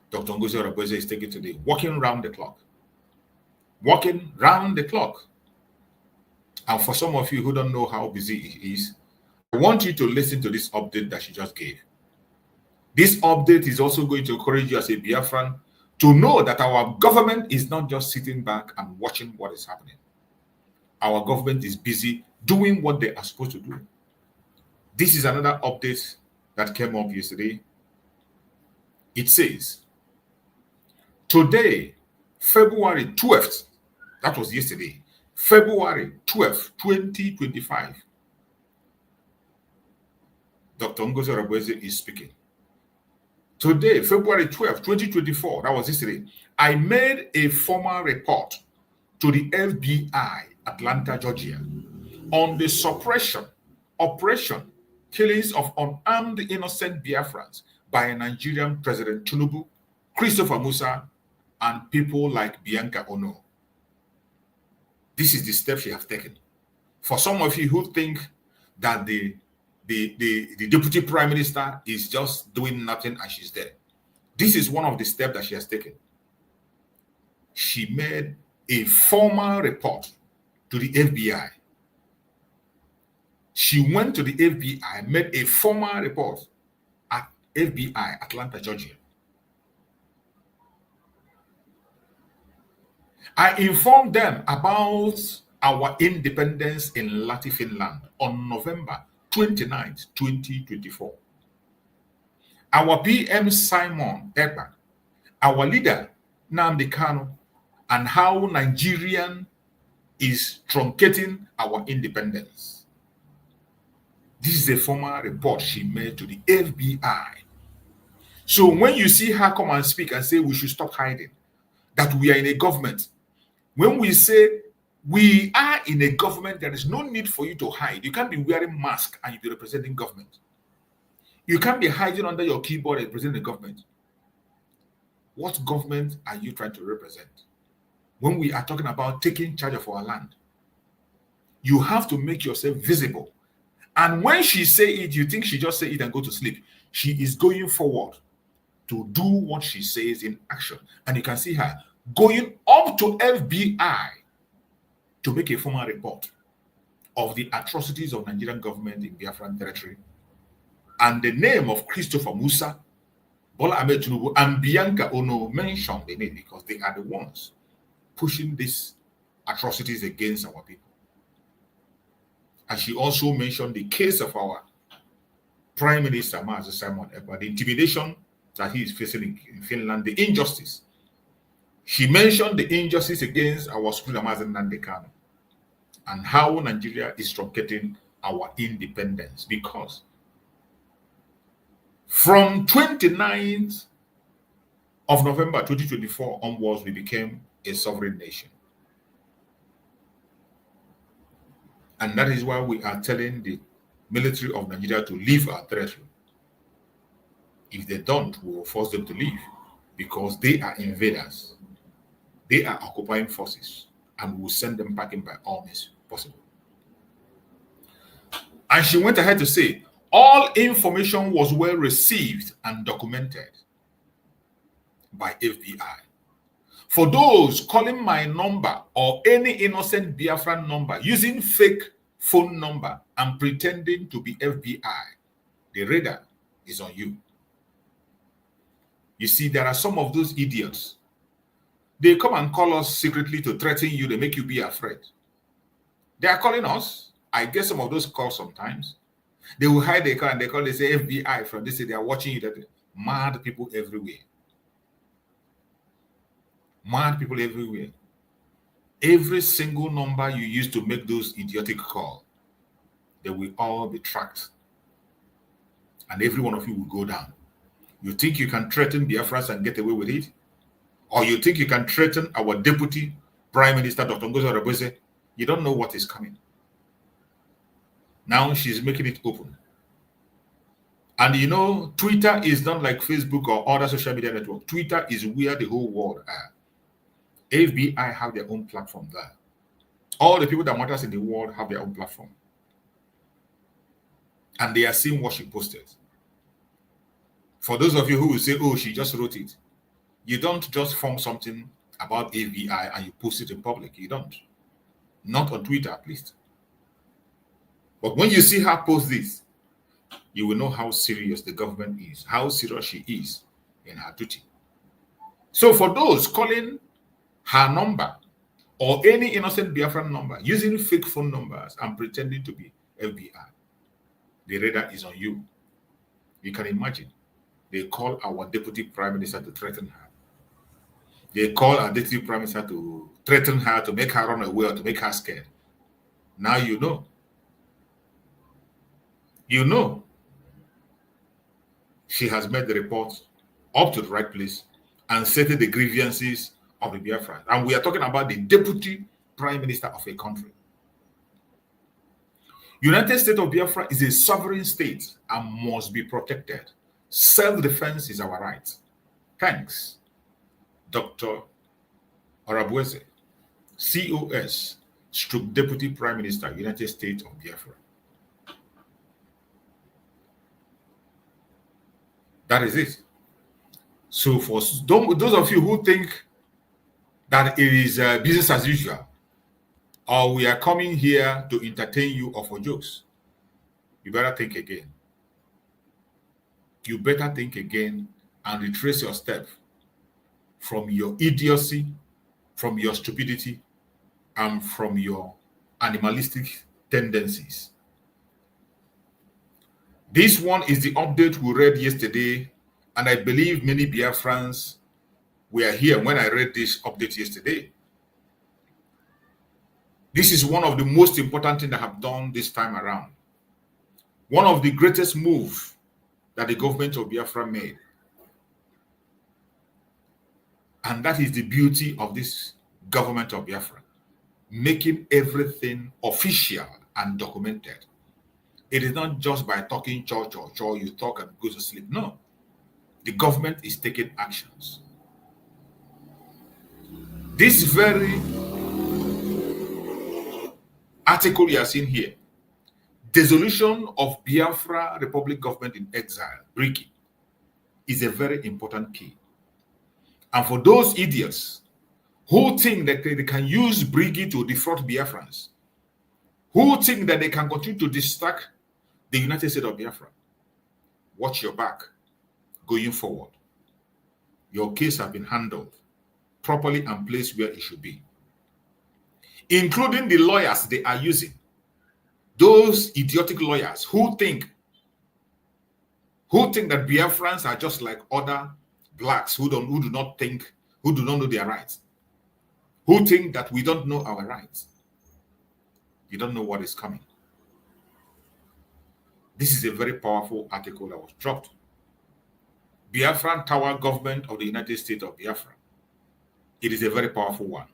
Dr. NgoziOrabueze is taking today. Working round the clock. Working round the clock. And for some of you who don't know how busy he is, I want you to listen to this update that she just gave. This update is also going to encourage you as a Biafran to know that our government is not just sitting back and watching what is happening. Our government is busy doing what they are supposed to do. This is another update that came up yesterday. It says, today, February 12th, that was yesterday, February 12th, 2025, Dr. NgoziOrabueze is speaking. Today, February 12th, 2024, that was yesterday, I made a formal report to the FBI, Atlanta, Georgia, on the suppression, operation, killings of unarmed innocent Biafrans by Nigerian President Tinubu, Christopher Musa, and people like Bianca Ono. This is the step she has taken. For some of you who think that the deputy prime minister is just doing nothing and she's there, this is one of the steps that she has taken. She made a formal report to the FBI. She went to the FBI, made a formal report at FBI, Atlanta, Georgia. I informed them about our independence in Lati, Finland on November 29th, 2024. Our PM Simon Ekpa, our leader Nnamdi Kanu, and how Nigerian is truncating our independence. This is a formal report she made to the FBI. So when you see her come and speak and say we should stop hiding, that we are in a government, when we say we are in a government, there is no need for you to hide. You can't be wearing mask and you be representing government. You can't be hiding under your keyboard and representing the government. What government are you trying to represent? When we are talking about taking charge of our land, you have to make yourself visible. And when she say it, you think she just say it and go to sleep. She is going forward to do what she says in action. And you can see her going up to FBI to make a formal report of the atrocities of Nigerian government in Biafran territory. And the name of Christopher Musa, Bola Ahmed Tinubu, and Bianca Ono mentioned in it because they are the ones pushing these atrocities against our people. And she also mentioned the case of our Prime Minister, Master Simon Ekpa, the intimidation that he is facing in Finland, the injustice. She mentioned the injustice against our Supreme Master Nnamdi Kanu and how Nigeria is truncating our independence, because from 29th of November 2024 onwards, we became a sovereign nation. And that is why we are telling the military of Nigeria to leave our territory. If they don't, we will force them to leave because they are invaders. They are occupying forces, and we will send them packing by all means possible. And she went ahead to say, all information was well received and documented by FBI. For those calling my number or any innocent Biafran number using fake phone number and pretending to be FBI, the radar is on you. You see, there are some of those idiots They come and call us secretly to threaten you. They make you be afraid. They are calling us. I get some of those calls sometimes. They will hide their car and they say FBI from this. They are watching you. That mad people everywhere. Mad people everywhere. Every single number you use to make those idiotic calls, they will all be tracked. And every one of you will go down. You think you can threaten Biafrans and get away with it? Or you think you can threaten our Deputy Prime Minister, Dr. NgoziOrabueze? You don't know what is coming. Now she's making it open. And you know, Twitter is not like Facebook or other social media network. Twitter is where the whole world are. FBI have their own platform there. All the people that matters in the world have their own platform. And they are seeing what she posted. For those of you who will say, oh, she just wrote it. You don't just form something about FBI and you post it in public. You don't. Not on Twitter, at least. But when you see her post this, you will know how serious the government is, how serious she is in her duty. So for those calling her number or any innocent Biafran number using fake phone numbers and pretending to be FBI, the radar is on you. You can imagine. They call our Deputy Prime Minister to threaten her. They call our Deputy Prime Minister to threaten her, to make her run away or to make her scared. Now you know. You know. She has made the report up to the right place and stated the grievances of the Biafrans. And we are talking about the Deputy Prime Minister of a country. United States of Biafra is a sovereign state and must be protected. Self-defense is our right. Thanks, Dr. Orabueze, COS, Deputy Prime Minister, United States of Biafra. That is it. So for those of you who think that it is business as usual, or we are coming here to entertain you or for jokes, you better think again. You better think again and retrace your steps from your idiocy, from your stupidity, and from your animalistic tendencies. This one is the update we read yesterday, and I believe many Biafrans were here when I read this update yesterday. This is one of the most important things I have done this time around. One of the greatest moves that the government of Biafra made. And that is the beauty of this government of Biafra, making everything official and documented. It is not just by talking church or you talk and go to sleep. No. The government is taking actions. This very article you are seeing here, Dissolution of Biafra Republic Government in Exile, BRGIE, is a very important key. And for those idiots who think that they can use BRGIE to defraud Biafrans, who think that they can continue to distract the United States of Biafra, watch your back going forward. Your case has been handled properly and placed where it should be, including the lawyers they are using. Those idiotic lawyers who think that Biafrans are just like other blacks who do not know their rights, who think that we don't know our rights. You don't know what is coming. This is a very powerful article that was dropped. Biafran Tower Government of the United States of Biafra. It is a very powerful one.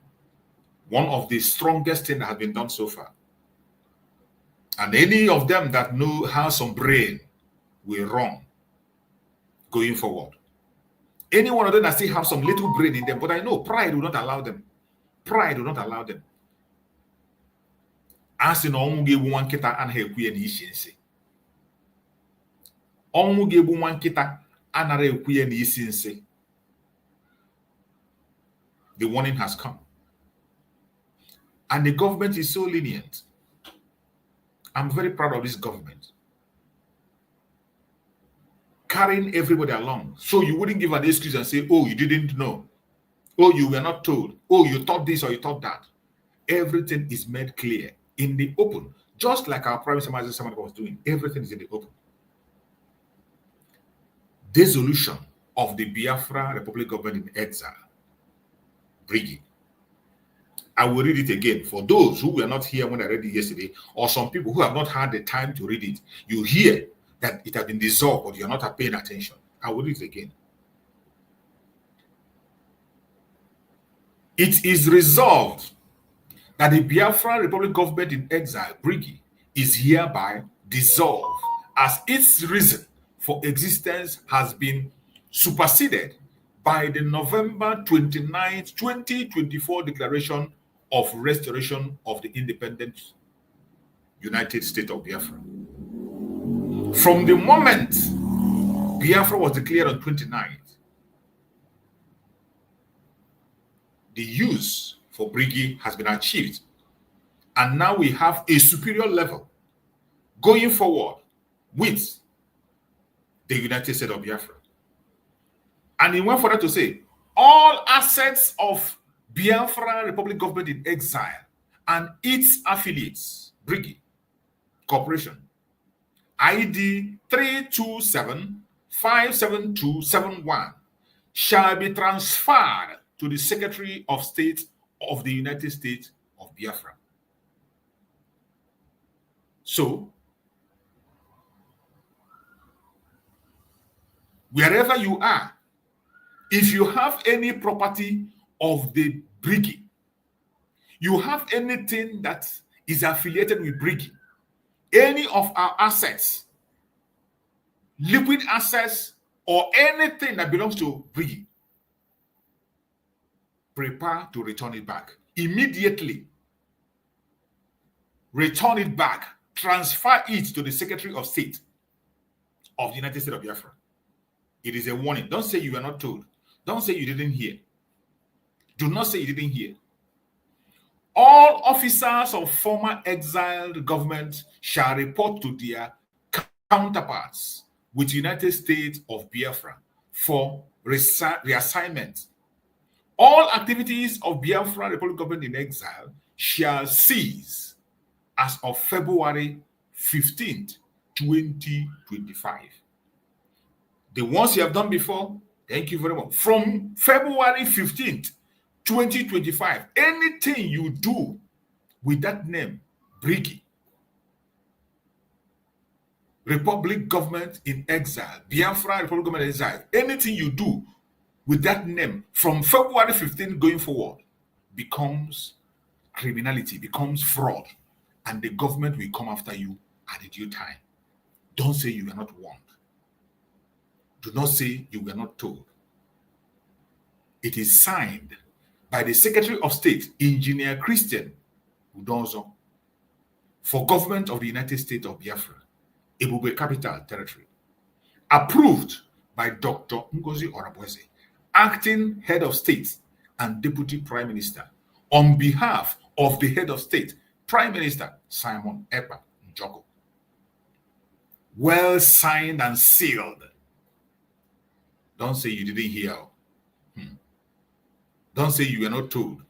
One of the strongest things that has been done so far. And any of them that know how some brain will run going forward. Any one of them that still have some little brain in them, but I know pride will not allow them. Pride will not allow them. As in one kita and help the warning has come. And the government is so lenient. I'm very proud of this government. Carrying everybody along. So you wouldn't give an excuse and say, oh, you didn't know. Oh, you were not told. Oh, you thought this or you thought that. Everything is made clear in the open, just like our private somebody was doing. Everything is in the open. Dissolution of the Biafra Republic Government in Exile, BRGIE. I will read it again for those who were not here when I read it yesterday, or some people who have not had the time to read it. You hear that it has been dissolved, but you're not paying attention. I will read it again. It is resolved that the Biafra Republic Government in Exile, BRGIE, is hereby dissolved as its reason for existence has been superseded by the November 29, 2024 Declaration of Restoration of the Independent United States of Biafra. From the moment Biafra was declared on 29th, the use for BRGIE has been achieved, and now we have a superior level going forward with the United States of Biafra. And he went further to say, all assets of Biafra Republic Government in Exile and its affiliates, BRGIE Corporation, ID 327-57271, shall be transferred to the Secretary of State of the United States of Biafra. So, wherever you are, if you have any property of the BRGIE, you have anything that is affiliated with BRGIE, any of our assets, liquid assets, or anything that belongs to BRGIE, prepare to return it back. Immediately, return it back. Transfer it to the Secretary of State of the United States of Biafra. It is a warning. Don't say you were not told. Don't say you didn't hear. Do not say you didn't hear. All officers of former exiled government shall report to their counterparts with United States of Biafra for reassignment. All activities of Biafra Republic Government in Exile shall cease as of February 15th, 2025. The ones you have done before, thank you very much. From February 15th, 2025, anything you do with that name, BRGIE, Republic Government in Exile, Biafra Republic Government in Exile, anything you do with that name from February 15th going forward becomes criminality, becomes fraud, and the government will come after you at the due time. Don't say you were not warned. Do not say you were not told. It is signed by the Secretary of State, Engineer Christian Udonzo, for Government of the United States of Biafra, Ebube Capital Territory, approved by Dr. Ngozi Orabueze, Acting Head of State and Deputy Prime Minister, on behalf of the Head of State, Prime Minister Simon Ekpa Njoko. Well signed and sealed. Don't say you didn't hear. Don't say you were not told.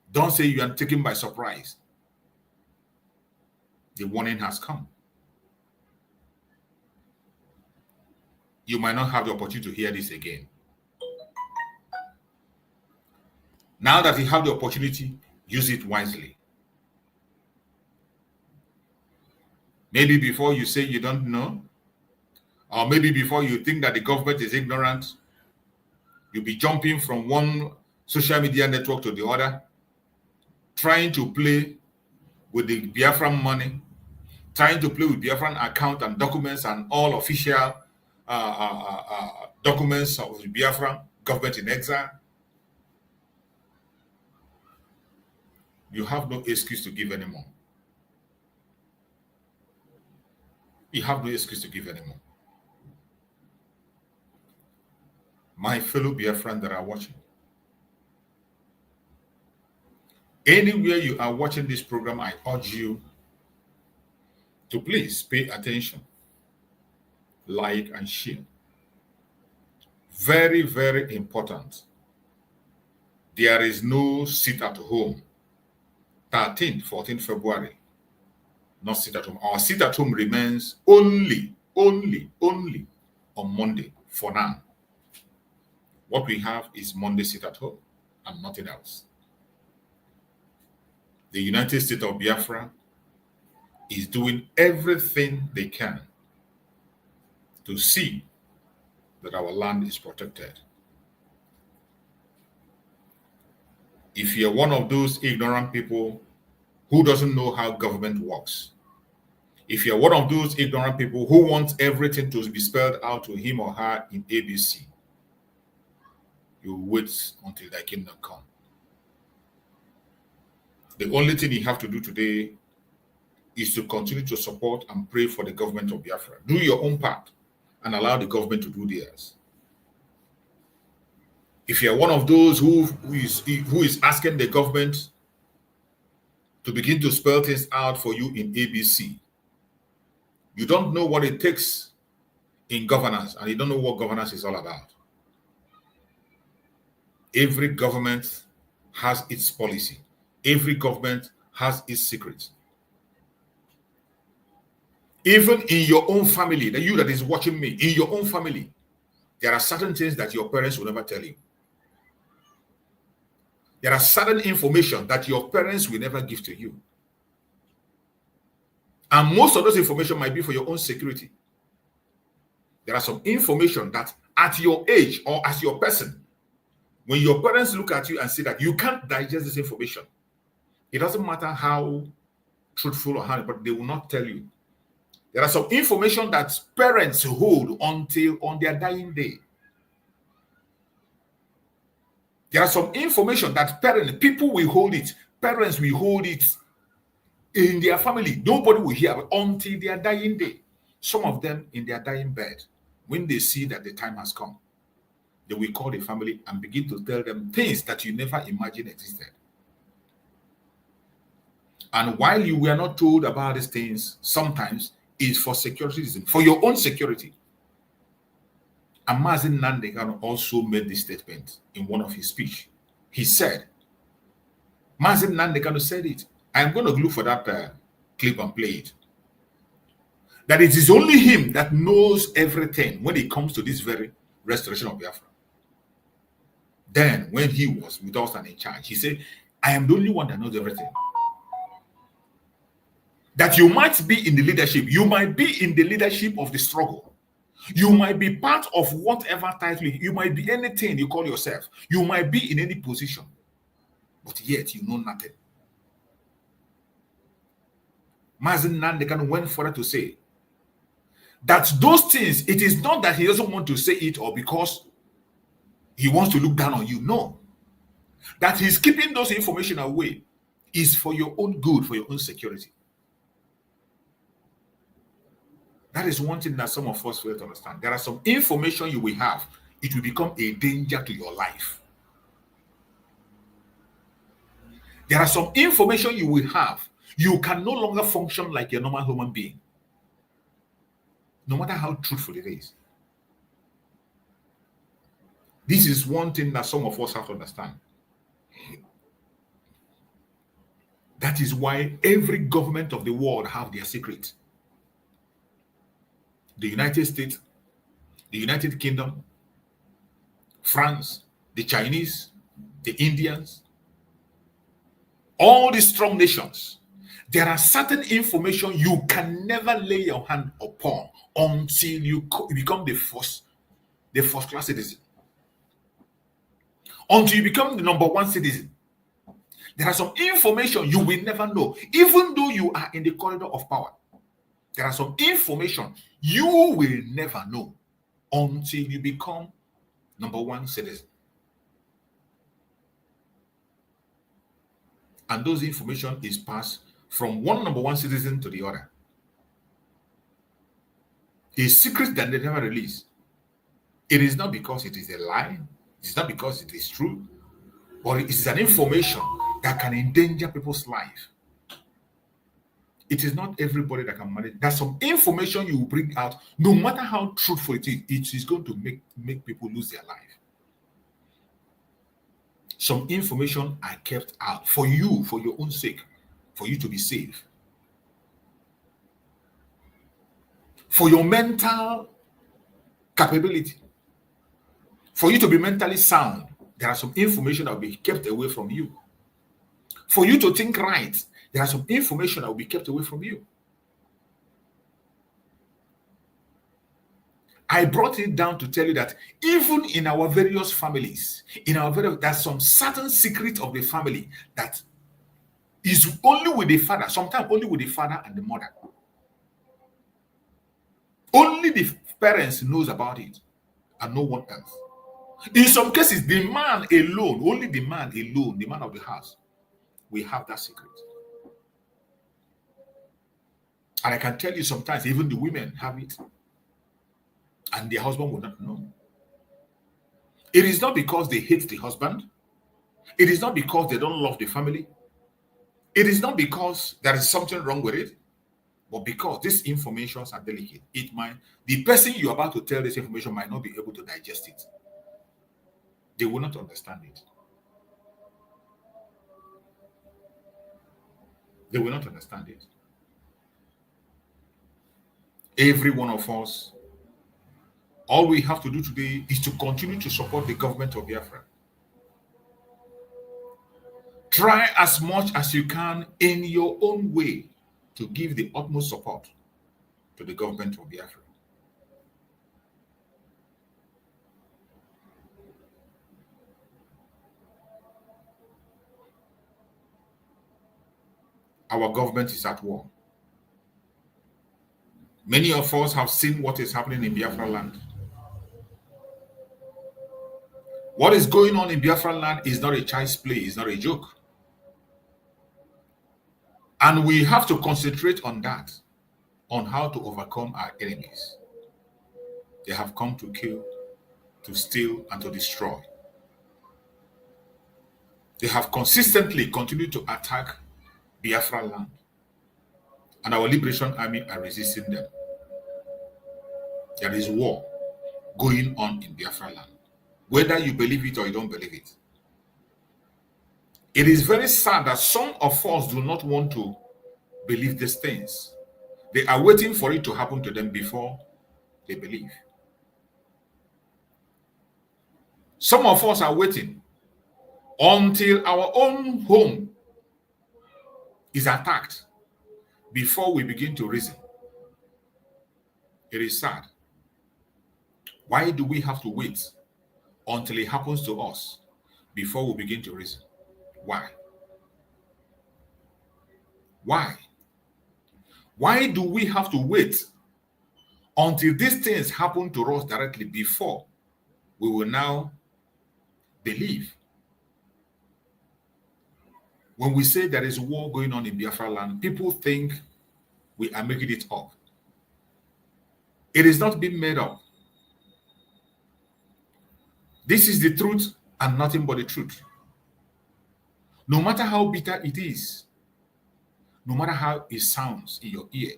Don't say you are taken by surprise. The warning has come. You might not have the opportunity to hear this again. Now that you have the opportunity, use it wisely. Maybe before you say you don't know, or maybe before you think that the government is ignorant, you'll be jumping from one social media network to the other, trying to play with the Biafran money, trying to play with Biafran account and documents and all official documents of the Biafran government in exile. You have no excuse to give anymore. You have no excuse to give anymore. My fellow Biafran that are watching, anywhere you are watching this program, I urge you to please pay attention, like and share. Very, very important there is no sit at home. 13th, 14th February, not sit at home. Our sit at home remains only on Monday for now. What we have is Monday sit at home and nothing else. The United States of Biafra is doing everything they can to see that our land is protected. If you're one of those ignorant people who doesn't know how government works, if you're one of those ignorant people who wants everything to be spelled out to him or her in ABC, you wait until thy kingdom come. The only thing you have to do today is to continue to support and pray for the government of Biafra. Do your own part and allow the government to do theirs. If you're one of those who is asking the government to begin to spell things out for you in ABC, you don't know what it takes in governance, and you don't know what governance is all about. Every government has its policy. Every government has its secrets. Even in your own family, you that is watching me, in your own family, there are certain things that your parents will never tell you. There are certain information that your parents will never give to you. And most of those information might be for your own security. There are some information that at your age or as your person, when your parents look at you and see that you can't digest this information, it doesn't matter how truthful or how, but they will not tell you. There are some information that parents hold until on their dying day. There are some information that people will hold it, parents will hold it in their family. Nobody will hear until their dying day. Some of them in their dying bed, when they see that the time has come, they will call the family and begin to tell them things that you never imagined existed. And while you were not told about these things, sometimes it's for security reasons, for your own security. And Mazi Nnamdi also made this statement in one of his speech. He said, Mazi Nnamdi said it. I am going to look for that clip and play it. That it is only him that knows everything when it comes to this very restoration of Biafra. Then, when he was with us and in charge, he said, I am the only one that knows everything. That you might be in the leadership, you might be in the leadership of the struggle. You might be part of whatever title, you might be anything you call yourself. You might be in any position, but yet you know nothing. Mazi Nnamdi went further to say that those things, it is not that he doesn't want to say it or because he wants to look down on you. No. That he's keeping those information away is for your own good, for your own security. That is one thing that some of us fail to understand. There are some information you will have. It will become a danger to your life. There are some information you will have. You can no longer function like a normal human being. No matter how truthful it is. This is one thing that some of us have to understand. That is why every government of the world have their secrets. The United States, the United Kingdom, France, the Chinese, the Indians, all these strong nations, there are certain information you can never lay your hand upon until you become the first class citizen. Until you become the number one citizen. There are some information you will never know, even though you are in the corridor of power. There are some information you will never know until you become number one citizen. And those information is passed from one number one citizen to the other. A secret that they never release. It is not because it is a lie. It is not because it is true. But it is an information that can endanger people's life. It is not everybody that can manage. There's some information you will bring out, no matter how truthful it is going to make people lose their life. some information are kept out for you, for your own sake, for you to be safe. For your mental capability, for you to be mentally sound, there are some information that will be kept away from you. For you to think right, there are some information that will be kept away from you. I brought it down to tell you that even in our various families, there's some certain secret of the family that is only with the father, sometimes only with the father and the mother. Only the parents knows about it and no one else. In some cases, the man alone, only the man alone, the man of the house, will have that secret. And I can tell you sometimes even the women have it. And the husband will not know. It is not because they hate the husband. It is not because they don't love the family. It is not because there is something wrong with it, but because these informations are delicate. The person you're about to tell this information might not be able to digest it. They will not understand it. They will not understand it. Every one of us, all we have to do today is to continue to support the government of Biafra. Try as much as you can in your own way to give the utmost support to the government of Biafra. Our government is at war. Many of us have seen what is happening in Biafra land. What is going on in Biafra land is not a child's play, it's not a joke. And we have to concentrate on that, on how to overcome our enemies. They have come to kill, to steal, and to destroy. They have consistently continued to attack Biafra land. And our Liberation Army are resisting them. There is war going on in Biafra land, whether you believe it or you don't believe it. It is very sad that some of us do not want to believe these things. They are waiting for it to happen to them before they believe. Some of us are waiting until our own home is attacked before we begin to reason. It is sad. Why do we have to wait until it happens to us before we begin to reason? Why? Why? Why do we have to wait until these things happen to us directly before we will now believe? When we say there is war going on in Biafra land, people think we are making it up. It is not being made up. This is the truth and nothing but the truth. No matter how bitter it is, no matter how it sounds in your ear,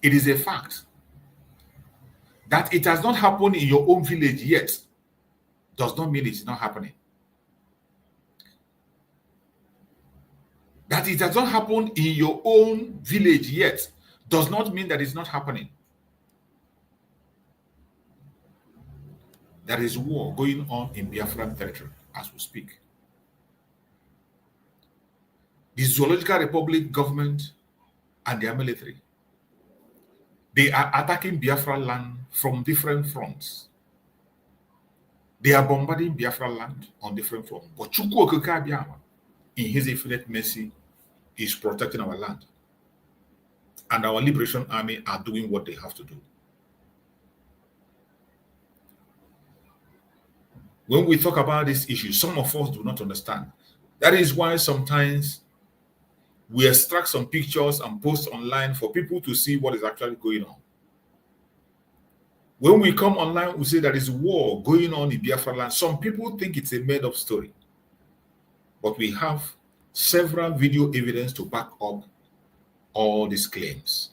it is a fact that it has not happened in your own village yet does not mean it's not happening. That it has not happened in your own village yet does not mean that it's not happening. There is war going on in Biafran territory as we speak. The Zoological Republic government and their military, they are attacking Biafra land from different fronts. They are bombarding Biafra land on different fronts. But Chukwu Okike Abiama, in his infinite mercy, is protecting our land. And our Liberation Army are doing what they have to do. When we talk about this issue, some of us do not understand. That is why sometimes we extract some pictures and post online for people to see what is actually going on. When we come online, we say there is war going on in Biafra land. Some people think it's a made-up story. But we have several video evidence to back up all these claims.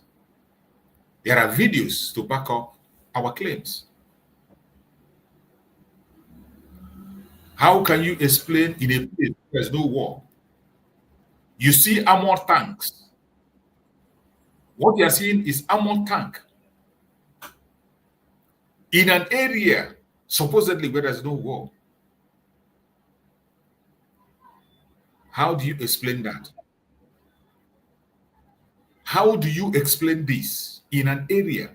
There are videos to back up our claims. How can you explain in a place where there's no war? You see armored tanks. What you are seeing is armored tank in an area supposedly where there's no war. How do you explain that? How do you explain this in an area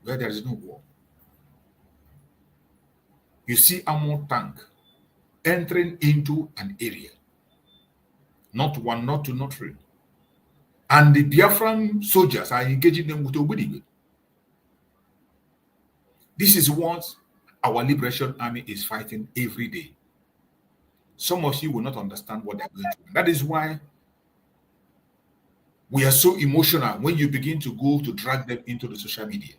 where there is no war? You see armored tank entering into an area. Not one, not two, not three. And the Biafran soldiers are engaging them with Obudigwe. This is what our liberation army is fighting every day. Some of you will not understand what they're going through. That is why we are so emotional when you begin to go to drag them into the social media.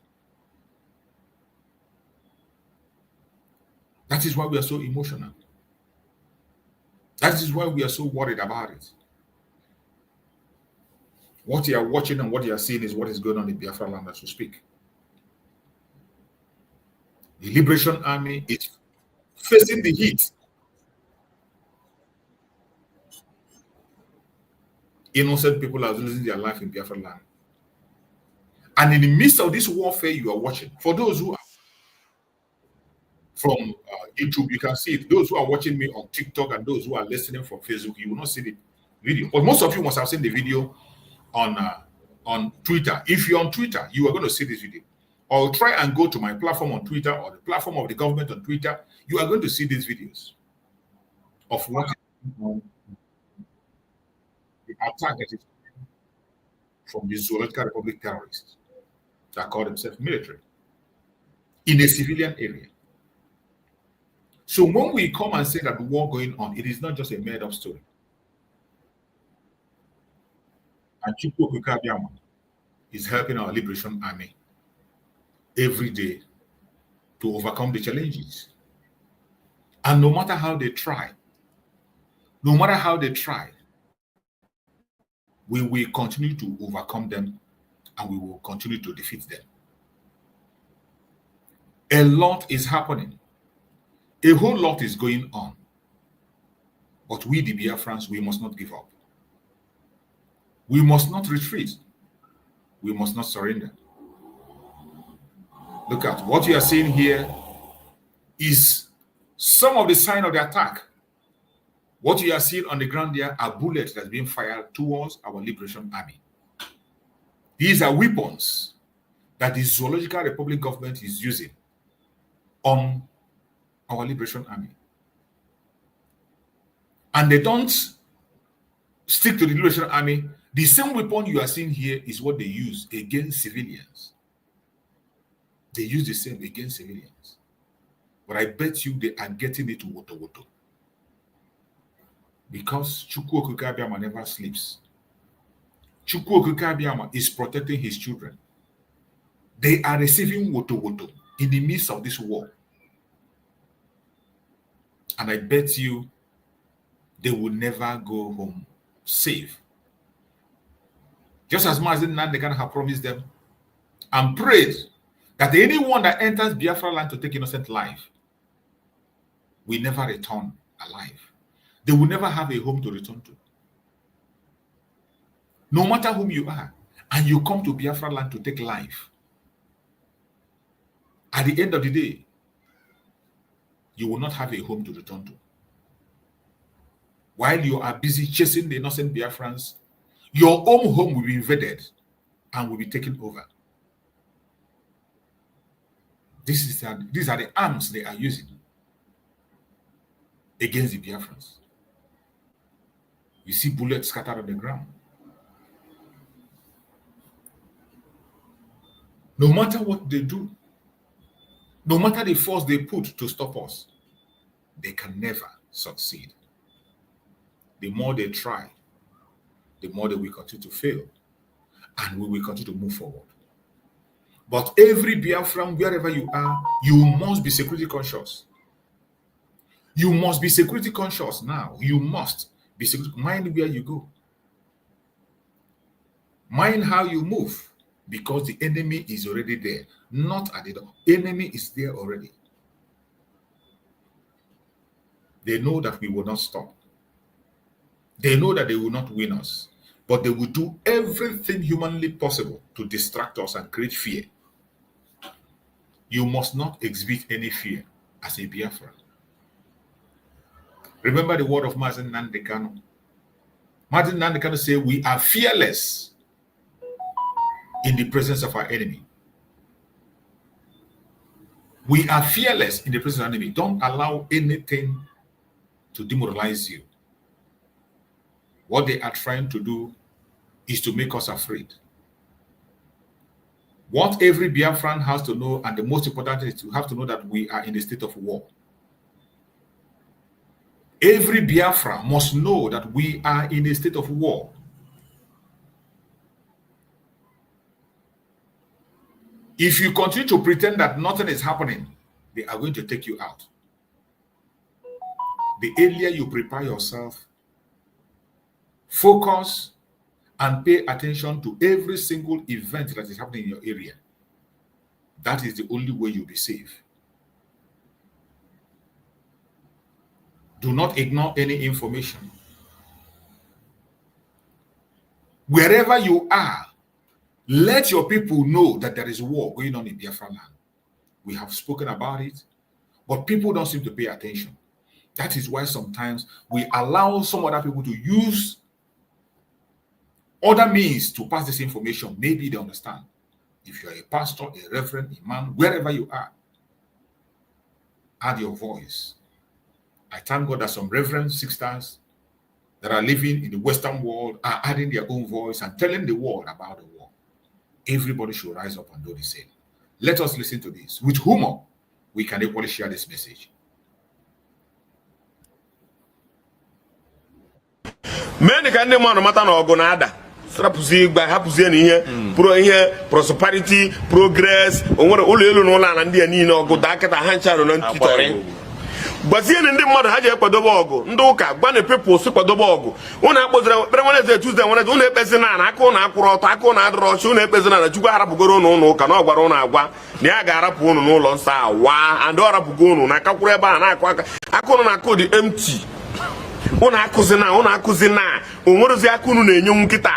That is why we are so emotional. That is why we are so worried about it. What you are watching and what you are seeing is what is going on in Biafra land as we speak. The Liberation Army is facing the heat. Innocent people are losing their life in Biafra land. And in the midst of this warfare you are watching, for those who are from YouTube, you can see it. Those who are watching me on TikTok and those who are listening from Facebook, you will not see the video. But most of you must have seen the video on Twitter. If you're on Twitter, you are going to see this video. Or try and go to my platform on Twitter or the platform of the government on Twitter. You are going to see these videos of what the attack that is from the Zoological Republic terrorists that call themselves military in a civilian area. So when we come and say that war going on, it is not just a made-up story. And Chukwu Okike Abiama is helping our Liberation Army every day to overcome the challenges. And no matter how they try, we will continue to overcome them and we will continue to defeat them. A lot is happening. A whole lot is going on. But we, the Biafrans, we must not give up. We must not retreat. We must not surrender. Look at what you are seeing here is some of the sign of the attack. What you are seeing on the ground there are bullets that's being fired towards our Liberation Army. These are weapons that the Zoological Republic government is using on our Liberation Army. And they don't stick to the Liberation Army. The same weapon you are seeing here is what they use against civilians. They use the same against civilians. But I bet you they are getting it to woto. Because Chukwu Okike Abiama never sleeps. Chukwu Okike Abiama is protecting his children. They are receiving woto in the midst of this war. And I bet you they will never go home safe. Just as Mazen Nandekan have promised them and prayed that anyone that enters Biafra land to take innocent life will never return alive. They will never have a home to return to. No matter whom you are, and you come to Biafra land to take life, at the end of the day, you will not have a home to return to. While you are busy chasing the innocent Biafrans, your own home will be invaded and will be taken over. These are the arms they are using against the Biafrans. You see bullets scattered on the ground. No matter what they do, no matter the force they put to stop us, they can never succeed. The more they try, the more they will continue to fail, and we will continue to move forward. But every Biafran, wherever you are, you must be security conscious. You must be security conscious now. You must be security. Mind where you go. Mind how you move, because the enemy is already there. Not at the door. Enemy is there already. They know that we will not stop. They know that they will not win us, but they will do everything humanly possible to distract us and create fear. You must not exhibit any fear as a Biafran. Remember the word of Mazen Nandekano. Mazen Nandekano said, we are fearless in the presence of our enemy. We are fearless in the presence of our enemy. Don't allow anything to demoralize you. What they are trying to do is to make us afraid. What every Biafran has to know, and the most important is to have to know that we are in a state of war. Every Biafra must know that we are in a state of war. If you continue to pretend that nothing is happening, they are going to take you out. The earlier you prepare yourself, focus and pay attention to every single event that is happening in your area. That is the only way you'll be safe. Do not ignore any information. Wherever you are, let your people know that there is war going on in Biafra land. We have spoken about it, but people don't seem to pay attention. That is why sometimes we allow some other people to use other means to pass this information. Maybe they understand. If you're a pastor, a reverend, a man, wherever you are, add your voice. I thank God that some reverend sisters that are living in the Western world are adding their own voice and telling the world about the war. Everybody should rise up and do the same. Let us listen to this. With humor, we can equally share this message. Many can demand matter no gonada. Strapuzi by hapuzi here, prosperity, progress, or what all no land and the Nino go dark at a hancha on Titoring. But in the mother had a Padobogo, Ndoka, Bunny people, Super Dobogo. One was the Tuesday when I don't have Pesana, I can't Akona, Roshune Pesana, Jugarapugoro, no, cannot Barona, Niagara Puno, no Lonsa, Wa, and Dora Pugono, Nakakureba, and Akona could empty. Una kuzina, umorozi akunu nenyum kita.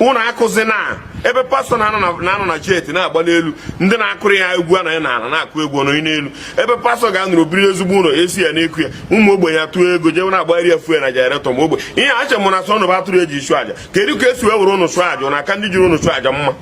Una kuzina, ebe pastor na jet na agbalelu, ndị na-akụrụ ya egwu na na-akụ egwu no inelu. Ebe pastor ga nuru biri ezugbo no esi ya na-ekwu ya. Ụmụ ogbenye atụ ego je na agbari efu na generator mo ogbe. Ihe ache mụ na so no batụrụ eji isu aja. Kedu ka esi wewuru no su aja na aka ndị juru no su aja mma.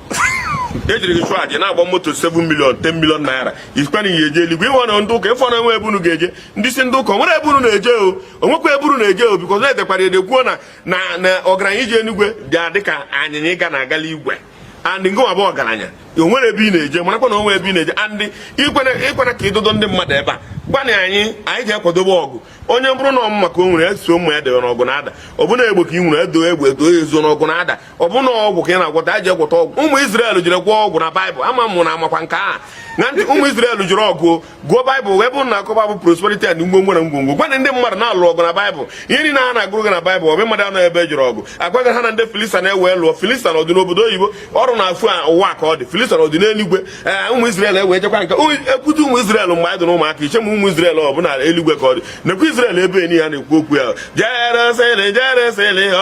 Ejiri isu aja na agba moto 7 million 10 million naira. Ispani yeje ligwe wona ndu ka ifo na nwe ebunu geje. Ndị si ndu ka nwere ebunu na-eje o. Onwekwa ebunu na-eje o because na edekwara edekwu na ọgaranya ije enugwe ga dịka anyịnya ga na agala igwe. And ngo abo ọgaranya. Onwere ebi na-eje marakwa na onwe ebi na-eje and ikwana ka idodo ndị mmadụ ebe a. Gbani anyị je kwadobe ọgụ. Onye mbụrụ na ọmụ maka onwere eso ụmụ ya dewe n'ọgụ na ada. Ọbụna egbe ka ị nwere edo ezo n'ọgụ na ada. Ọbụna ọgwụ ka ị na-agwọta aje gwọta ọgwụ. Ụmụ Israel jiri gwọ ọgwụ na Bible. Ama mụ na amakwa nke a. Na ndị ụmụ Israel jiri ọgụ gụọ Bible wee bụ na akọba bụ prosperity and ngwongwo na ngwongwo. Gbani ndị mmadụ na-alụ ọgụ na Bible. Ihe niile ha na-agụrụ gị na Bible ọbụ mmadụ anọ ebe jiri ọgụ. Agwaghị ha na ndị Filistia na-ewe lụọ. Filistia n'ọdị n'obodo oyibo ọrụ na-afụ ụwa ka ọ dị. Filistia n'ọdị n'eluigwe. Ụmụ Israel ewe jekwa nke ekwutu ụmụ Israel mgbe anyị dị n'ụmụaka iche ma ụmụ Israel ọ bụ na eluigwe ka ọ dị. Nekwa Israel ebe ni ha na-ekwu okwu ya. Jerusalem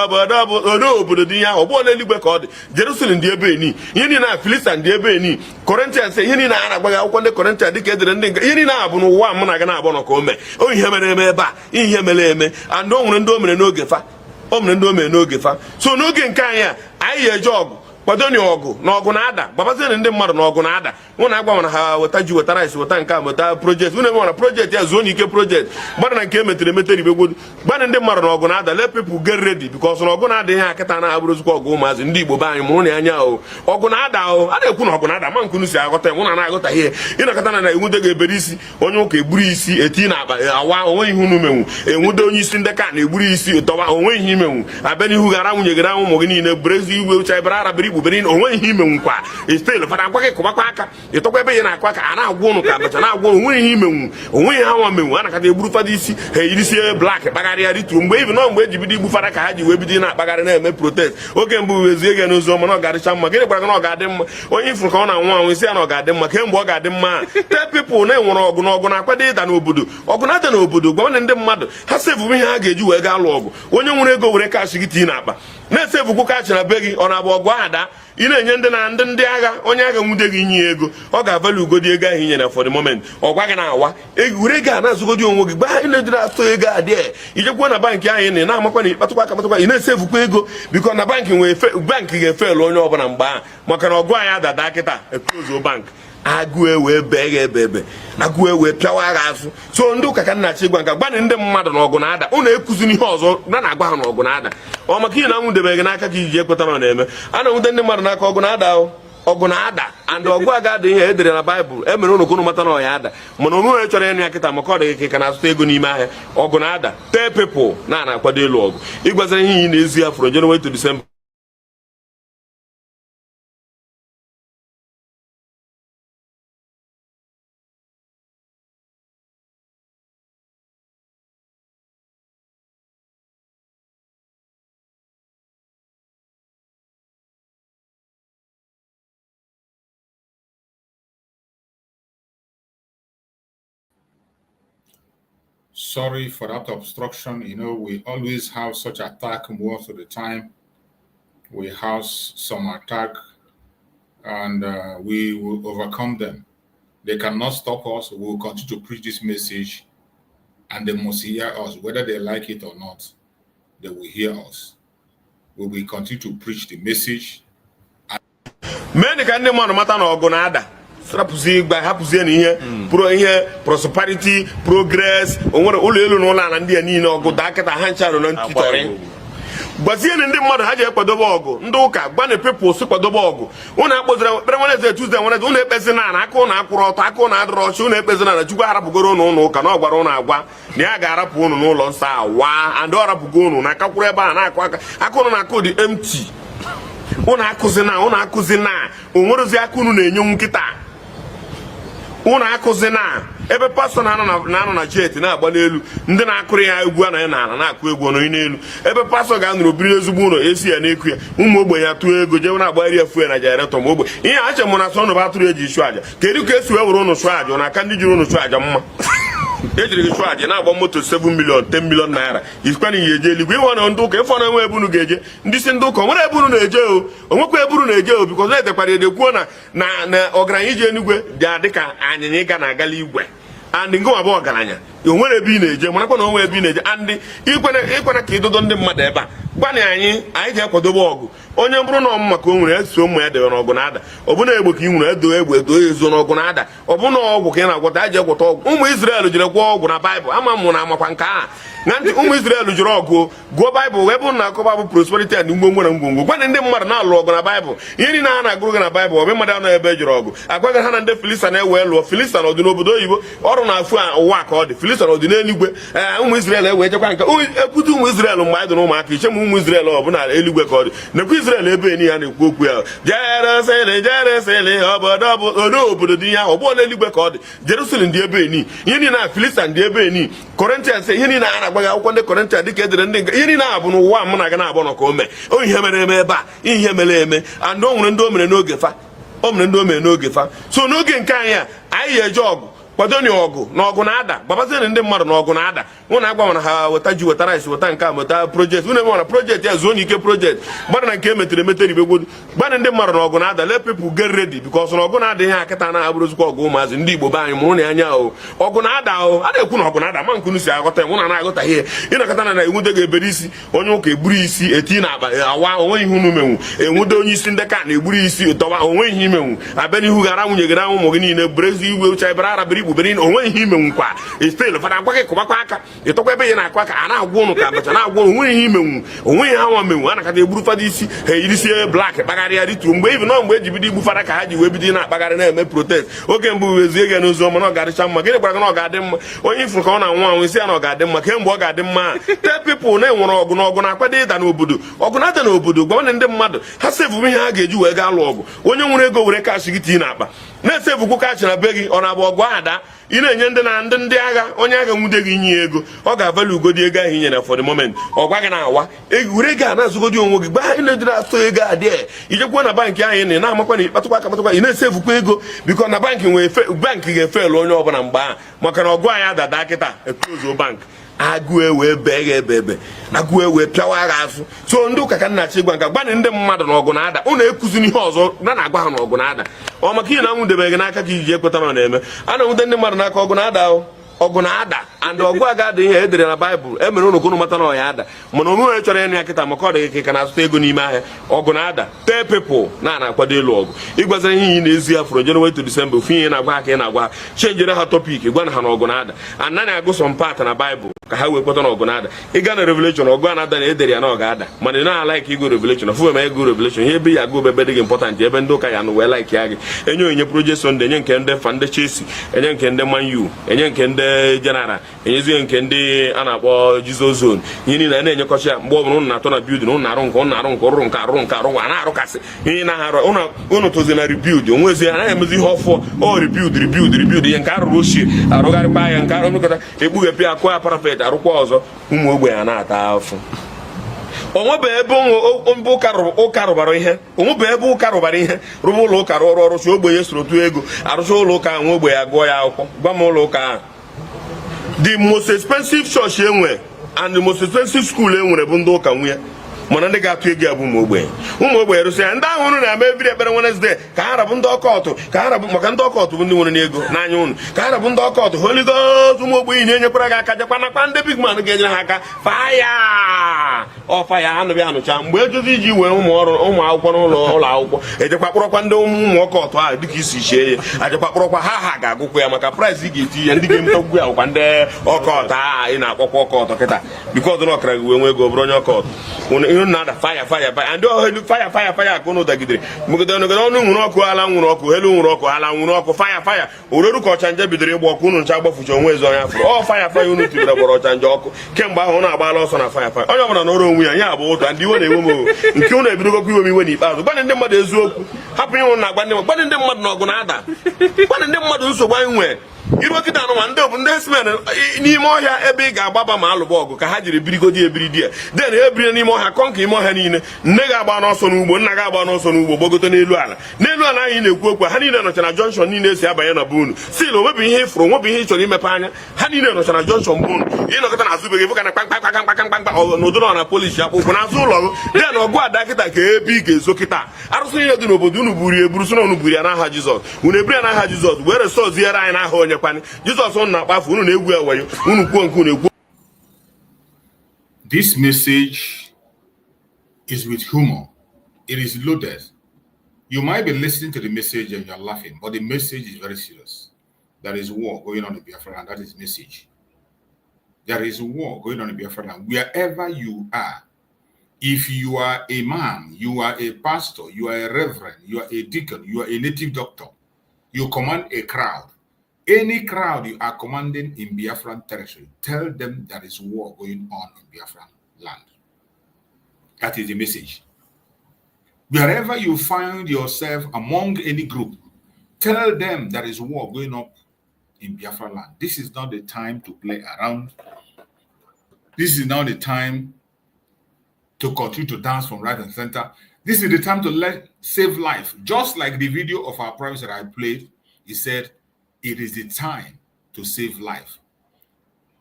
obodo dị ya ọ bụ n'eluigwe ka ọ dị. Jerusalem dị ebe ni. Ihe niile na Filistia dị ebe ni. Corinthians ihe niile a na-agbaghị akwụkwọ ndị Corinthians dịka edere ndị nke ihe niile abụ n'ụwa m na-aga na-agbọ nọ ka o mee. O ihe mere eme ebe a, ihe mere eme and o nwere ndị o mere n'oge fa. O mere ndị o mere n'oge fa. So n'oge nke anyị eje ọgụ kwadoni ọgụ na ọgụ na-ada gbabazeni ndị mmadụ na ọgụ na-ada mụ na agwa mana ha weta ji weta rice weta nke a weta project unu eme na project ya zuo n'ike project gbana na nke emetere emetere ibegwodu gbana ndị mmadụ na ọgụ na-ada let people get ready because na ọgụ na-ada ihe akịta na-abụrụzikwa ọgụ ụmụazị ndị Igbo be anyị mụrụ na anya o ọgụ na-ada o a na-ekwu na ọgụ na-ada ma nkunu si aghọta mụ na na-aghọta ihe ịnọkọta na enwude ga-ebere isi onye ụka egburu isi eti na akpa awa onwe ihe unu menwu enwude onye isi ndeka na egburu isi tọwa onwe ihe imenwu abịa n'ihu gara nwunye gara ụmụ gị niile brezi igwe ucha ibara arabiri igbubere onwe ihe imenwukwa istel fada akwa gị kụbakwa aka ịtọkwa ebe ya na-akwa ka a na-agwa ụnụ ka abacha na-agwa ụnụ onwe ihe imenwu onwe ihe ha menwu a nakata egburu fada isi ha irisie blak kpagharịa rituo mgbe ibi nọ mgbe eji bido igbu fada ka ha ji wee bido na-akpagharị na-eme protest oge mbụ wezie gị n'ụzọ ọma na ọ ga-adịcha mma gịnị gwara gị na ọ ga-adị mma onye ifuru ka ọ na-anwụ anwụ isi ya na ọ ga-adị mma kemgbe ọ ga-adị mma tell people na-enwere ọgụ na ọgụ na-akwado ịda n'obodo ọgụ na-ada n'obodo gwa ndị mmadụ ha sevu ihe ha ga-eji wee gaa lụọ ọgụ onye nwere ego were kash gị tii n'akpa na-esevukwu kash na be gị ọ na-abụ ọgụ ada ị na-enye ndị agha onye agha nwude gị inye ego ọ ga-avali ugodi ego ahụ inyere for the moment ọ gwa gị na-awa were ego a na-azụgodi onwe gị gba ị na-ejiri atụ ego a dị ijekwa na bankị ahụ ị na-amakwa na ịkpatakwa aka kpatakwa ị na-esevukwa ego biko na bankị ga-efelu onye ọbụla mgbe ahụ maka na ọgụ anyị adada kịta eklozuo bankị agụ ewe bee gị ebe agụ ewe pịawa agha azụ so ndị ụka ka nna-achị gwa nka gbanị ndị mmadụ na ọgụ na-ada ụnụ ekụziri ihe ọzọ na-agwa ha na ọgụ na-ada ọ maka ihe na nwụdebe gị n'aka ka iji ekweta na na-eme a na-enwute ndị mmadụ n'aka ọgụ na-ada ọgụ na-ada and ọgụ a ga-ada ihe edere na baịbụl emere ụnụ kụnụ mata na ọya ada mana onwe chọrọ ịnụ ya kịta maka ọ dị ka na-azụta ego n'ime ahịa ọgụ na-ada tell people na-akwado ịlụ ọgụ ịgwazara ihe ị na-ezi ya from January to December. Sorry for that obstruction. You know, we always have such attack most of the time. We have some attack and we will overcome them. They cannot stop us. We will continue to preach this message and they must hear us. Whether they like it or not, they will hear us. We will continue to preach the message. Many can matter no gonada. Hapụzie igba hapụzie na ihe prosperity progress onwere ụlọ elu na ụlọ ala ndị a niile ọgụ dakịta ha ncharụ na nkịtọrị gbazie ndị mmadụ ha ji ekwadobe ọgụ ndị ụka gbana peoples kwadobe ọgụ ụnụ akpọzira ekpere Wednesday Tuesday Wednesday ụnụ ekpezina na aka ụnụ akwụrụ ọtọ aka ụnụ adịrọ ọchị ụnụ ekpezina na Chukwu arapụgoro ụnụ ụka na ọ gwara ụnụ agwa na ya ga-arapụ ụnụ n'ụlọ nsọ awa and ọ rapụgo ụnụ na aka kwụrụ ebe a na-akụ aka ụnụ na-akụ dị empty ụnụ akụzi na onwerozi aka ụnụ na-enye nkịta ụnụ akụzi na ebe pastọ na-anọ na jet na-agba n'elu ndị na-akụrụ ya egwu anaghị n'ala na-akụ egwu ọnọ n'elu ebe pastọ ga-anụrụ obiri ezigbo ụlọ esi ya na-ekwu ya ụmụ ogbenye atụ ego jewe na-agbagharị ya fuel na jeneretọ ma ogbe ihe a chere mụ na sọ ụnụ atụrụ eji chụọ aja kedu ka esi wee were ụnụ chụọ aja na aka ndị jiri ụnụ chụọ aja mma ejiri gị chụọ aja na-agba moto 7 million 10 million naira isikwana ihe eje eluigwe ịwa na ndị ụka ịfọ na enwe ebe unu ga-eje ndị si ndị ụka onwere ebe unu na-eje o onwekwa ebe unu na-eje o bikọz edekwara edekwuo na ọgaranya ije enugwe dị ka anyịnya ịga na agala igwe andị ngị nwabụ ọgaranya onwere ebe ị na-eje marakwa na onwe ebe ị na-eje andị ịkwana ka ịdodo ndị mmadụ ebe a gbanị anyị ji akwadobe ọgụ onye bụrụ na ọmụ maka o nwere eso ụmụ ya debe n'ọgụ na-ada ọbụna egbe ka ị nwere edo ezo n'ọgụ na-ada ọbụna ọgwụ ka ị na-agwọta a ji egwọta ọgwụ ụmụ Izrel jiri gwọọ ọgwụ na baịbụl ama mụ na amakwa nke a na ndị ụmụ Izrel jiri ọgụ gụọ baịbụl wee bụrụ na akọba bụ prosperity and ngwongwo na ngwongwo gwana ndị mmadụ na-alụ ọgụ na baịbụl ihe niile ha na-agụrụ gị na baịbụl ọbụ mmadụ anọ ebe jiri ọgụ agwaghị ha na ndị Filistia na-ewe lụọ Filistia na ọdị n'obodo oyibo ọrụ na-afụ ụwa ka ọ dị Filistia na ọdị n'eluigwe ụmụ Izrel ewee chekwa nke ekwute ụmụ Izrel mgbe anyị dị n'ụmụaka iche ma ụmụ Izrel ọ bụ na eluigwe ka ọ dị nekwa Izrel ebe ni ya na-ekwu okwu ya Jerusalem obodo dị ihe ahụ ọ bụ n'eluigwe ka ọ dị Jerusalem dị ebe ni ihe niile na Filistia dị ebe ni Corinthians ihe niile a na-agbaghị akwụkwọ ndị Corinthians dịka edere ndị ihe niile a bụ n'ụwa mụ na ga na-abụ nọ ka o mee o ihe mere eme ebe a ihe mere eme and o nwere ndị o mere n'oge fa so n'oge nke anyị ga-eje ọgụ kwado ni ọgụ na ọgụ na-ada gbabazie ndị mmadụ na ọgụ na-ada ụnụ agwa mana ha weta ji weta rice weta nke a weta projekti ụnụ enwere projekti ya zuo n'ike projekti gbana na nke emetere emetere ibegwodu gbana ndị mmadụ na ọgụ na-ada let people get ready because na ọgụ na-ada ihe akịta na-abụrụzikwa ọgụ ụmụazị ndị Igbo be anyị mụrụ na anya o ọgụ na-ada o a na-ekwu na ọgụ na-ada ma nkunu si aghọta ya mụ na na-aghọta ihe ịnakọta na enwude ga-ebere isi onye ụka egburu isi eti na akpa awa onwe ihe unu menwu enwude onye isi ndị ka na-egburu isi tọwa onwe ihe imenwu abịa n'ihu gara nwunye gara ụmụ gị niile berezi igwe uche bara arabiri ikpubere onwe ihe ime nkwa istel fada agwa gị kụbakwa aka ịtọkwa ebe ya na-akwa ka a na-agwa ụnụ ka abacha na-agwa ụnụ onwe ihe imenwu onwe ihe ha nwa menwu a nakata egburu fada isi ha eyirisie blak kpagharịa rituo mgbe ibi nọ mgbe eji bido igbu fada ka ha ji wee bido na-akpagharị na-eme protest oge mbụ wezie gị n'ozi ọma na ọ ga-adịcha mma gịnị gwara gị na ọ ga-adị mma onye ifuru ka ọ na-anwụ anwụ isi ya na ọ ga-adị mma kemgbe ọ ga-adị mma tell people na enwere ọgụ na ọgụ na-akwado ịda n'obodo ọgụ na-ada n'obodo gwa ndị mmadụ ha sevu ihe ha ga-eji wee gaa lụọ ọgụ onye nwere ego were kash gị tii n'akpa na-esevukwu kaachị na be gị ọ na-abụ ọgụ ada ị na-enye ndị agha onye agha nwude gị inye ego ọ ga-avalu ugodi ego ahụ inyere for the moment ọ gwa gị na-awa were ego a na-azụgodi onwe gị gbaa ị na-edere atụ ego adị ijekwa na bankị ahụ ị na-amakwa na ịkpatụkwa aka kpatakwa ị na-esevukwa ego biko na bankị ga-efelu onye ọbụla mgbe ahụ maka na ọgụ anyị adada kịta eklozuo bankị agụ ewe bee ebe agụ ewe pịawa agha azụ so ndị ụka ka nna-achị gwa nka gbanị ndị mmadụ na ọgụ na-ada ụnụ ekuzini ihe ọzọ na-agwa ha na ọgụ na-ada ọ maka ihe na-anwụdebe gị n'aka ka iji ekweta na na-eme a na-enwude ndị mmadụ n'aka ọgụ na-ada ọgụ na-ada and ọgụ aga ada ihe edere na baịbụl emere ụnụ kụnụ mata na ọya ada mana onwe onye chọrọ ịnụ ya kịta maka ọ dị gị ka na-azụta ego n'ime ahịa ọgụ na-ada tee pepụl na-akwado elu ọgụ ịgwazara ihe ị na-ezi ya from January to December ofu ihe na-agwa ha ka ị na-agwa ha chenjere ha topik gwa na ha na ọgụ na-ada anaghị agụ sọ mpat na baịbụl ka ha wee kweta na ọgụ na-ada ịga na revelation ọgụ a na-ada na edere ya na ọ ga-ada mana ị na-alaik ịgụ revelation ọfụ eme ego revelation ihe ebe ya agụ ebe dị gị important ebe ndị ụka ya nụ wee laik ya gị enye onyinye project Sunday enye nke ndị fa ndị Chelsea enye nke ndị Man U enye nke ndị General enyezie nke ndị a na-akpọ Jesus Zone ihe niile na-enyekọcha ya mgbe ọbụla ụnụ na-atọ na building ụnụ na-arụ nke rụrụ nke a na-arụkasị ihe na-arụ ụnụ tozi na rebuild onwezi anaghị emezi ihe ọfọ o rebuild ihe nke arụrụ ochie arụgharịkwa ya nke arụmekọta ekpughepụ akụ ya parapet arụkwa ọzọ ụmụ ogbenye na-ata afọ onwebe ebe ụka rụbara ihe rụba ụlọ ụka rụrụ ọrụcha ogbenye soro otu ego arụcha ụlọ ụka nwe ogbenye agụọ ya akwụkwọ gwa m ụlọ ụka ahụ the most expensive church enwe and the most expensive school enwere bụ ndị ụka nwunye mana ndị ga-atụ ego ya bụ ụmụ ogbenye rụsị ya ndị ahụ ụnụ na-eme ebiri ekpere Wednesday ka ha rabụ ndị ọkọtụ maka ndị ọkọtụ bụ ndị nwere n'ego n'anya ụnụ ka ha rabụ ndị ọkọtụ Holy Ghost ụmụ ogbenye na-enyekwara gị aka jakwanakwa ndị big man ga-enyere ha aka faya anụbịa anụcha mgbe ejuzi iji wee ụmụ akwụkwọ n'ụlọ akwụkwọ ejekwa kpọrọkwa ndị ụmụ ọkọtụ ahụ dịka isi chie ya ajekwa kpọrọkwa ha ga-agụkwa ya maka price ị ga-eti ya ndị ga-emeta ụgwọ ya bụkwa ndị ọkọtụ ahụ ị na-akpọkwa ọkọtụ kịta bikọz na ọkara gị wee nwee ego bụrụ onye ọkọtụ ihe na-ada faya ndị ọhelu faya ka ụnụ dagidere megide ọnụ nwụrụ ọkụ ala nwụrụ ọkụ elu nwụrụ ọkụ ala nwụrụ ọkụ faya oreru ka ọchanja bidoro ịgba ọkụ ụnụ ncha gbafucha onwe ezi ọnya fụrụ ọ faya ụnụ tibere gbara ọchanja ọkụ kemgbe ahụ ụnụ agbaala ọsọ na faya onye ọbụla n'ọrụ onwe ya abụ ụtọ ndị iwe na-ewe m nke ụnụ ebidogokwa iwe m iwe n'ikpeazụ gbanị ndị mmadụ eziokwu hapụ ịnwụ na agba gbanị ndị mmadụ na ọgụ na-ada gbanị ndị mmadụ nsogbu anyị nwee iru okịta anụma ndị bụ ndị esmen n'ime ọhịa ebe ị ga-agbaba ma alụba ọgụ ka ha jiri birigodi ebiridi ya den ebiri n'ime ọhịa kọnka ime ọhịa niile nne ga-agba n'ọsọ n'ugbo nna ga-agba n'ọsọ n'ugbo gbogote n'elu ala anyị na-ekwu okwu ha niile nọcha na jọnshọn niile esi abanye na be unu sil onwebụ ihe ịfụrụ onwebụ ihe ị chọrọ imepe anya ha niile nọcha na jọnshọn be unu ịnọkọta na azụbeghị fụka na kpamkpamkpamkpamkpamkpa n'ụdịrọ na polishi akpụkwụ n'azụ ụlọ gị den ọgụ ada kịta ka ebe ị ga-ezo kịta arụsị niile dị n'obodo unu buru eburu so na unu buru ya n'aha Jizọs unu eburu ya n'aha Jizọs wee resọziere anyị n'aha onye kwani Jizọs unu na-akpafu unu na-egwu ewayo unu kwuo nke unu ekwu. This message is with humor. It is loaded. You might be listening to the message and you're laughing, but the message is very serious. There is war going on in Biafra, and that is message. There is war going on in Biafra, and wherever you are, if you are a man, you are a pastor, you are a reverend, you are a deacon, you are a native doctor, you command a crowd. Any crowd you are commanding in Biafran territory, tell them there is war going on in Biafran land. That is the message. Wherever you find yourself among any group, tell them there is war going on in Biafran land. This is not the time to play around. This is not the time to continue to dance from right and center. This is the time to save life. Just like the video of our prime minister I played, he said, it is the time to save life.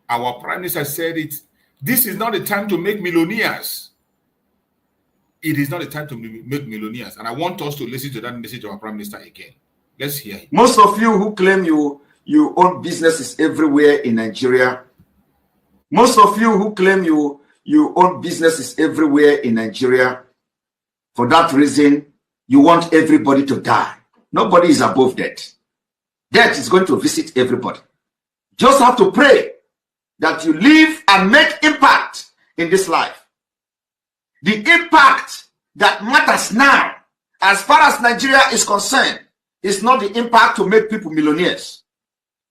Our prime minister said it. This is not the time to make millionaires. It is not the time to make millionaires. And I want us to listen to that message of our prime minister again. Let's hear it. Most of you who claim you own businesses everywhere in Nigeria. Most of you who claim you own businesses everywhere in Nigeria. For that reason, you want everybody to die. Nobody is above that. Death is going to visit everybody. Just have to pray that you live and make impact in this life. The impact that matters now, as far as Nigeria is concerned, is not the impact to make people millionaires.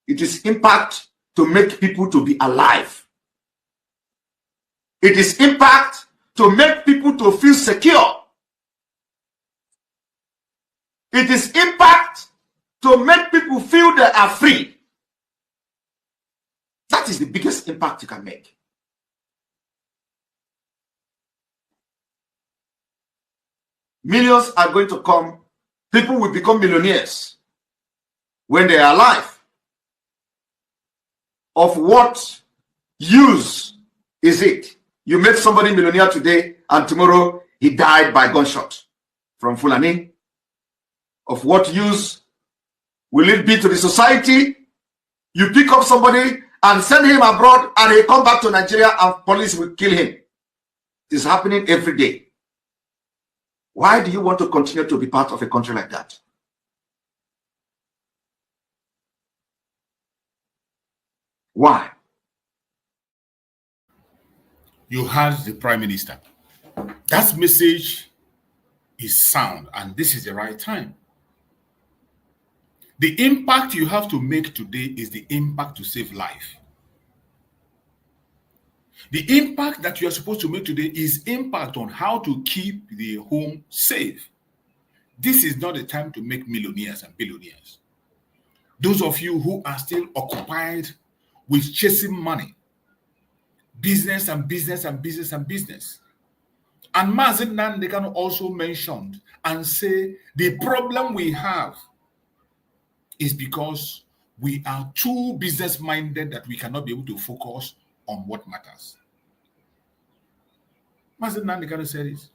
It is impact to make people to be alive. It is impact to make people to feel secure. It is impact to make people feel they are free. That is the biggest impact you can make. Millions are going to come. People will become millionaires when they are alive. Of what use is it? You make somebody millionaire today and tomorrow he died by gunshot from Fulani. Of what use will it be to the society? You pick up somebody and send him abroad and he come back to Nigeria and police will kill him. It is happening every day. Why do you want to continue to be part of a country like that? Why? You heard the Prime Minister. That message is sound, and this is the right time. The impact you have to make today is the impact to save life. The impact that you are supposed to make today is impact on how to keep the home safe. This is not the time to make millionaires and billionaires. Those of you who are still occupied with chasing money, business and business and business and business. And Mazi Nnamdi Kanu also mentioned and say the problem we have is because we are too business-minded that we cannot be able to focus on what matters. Mazi Nnamdi Kanu said this.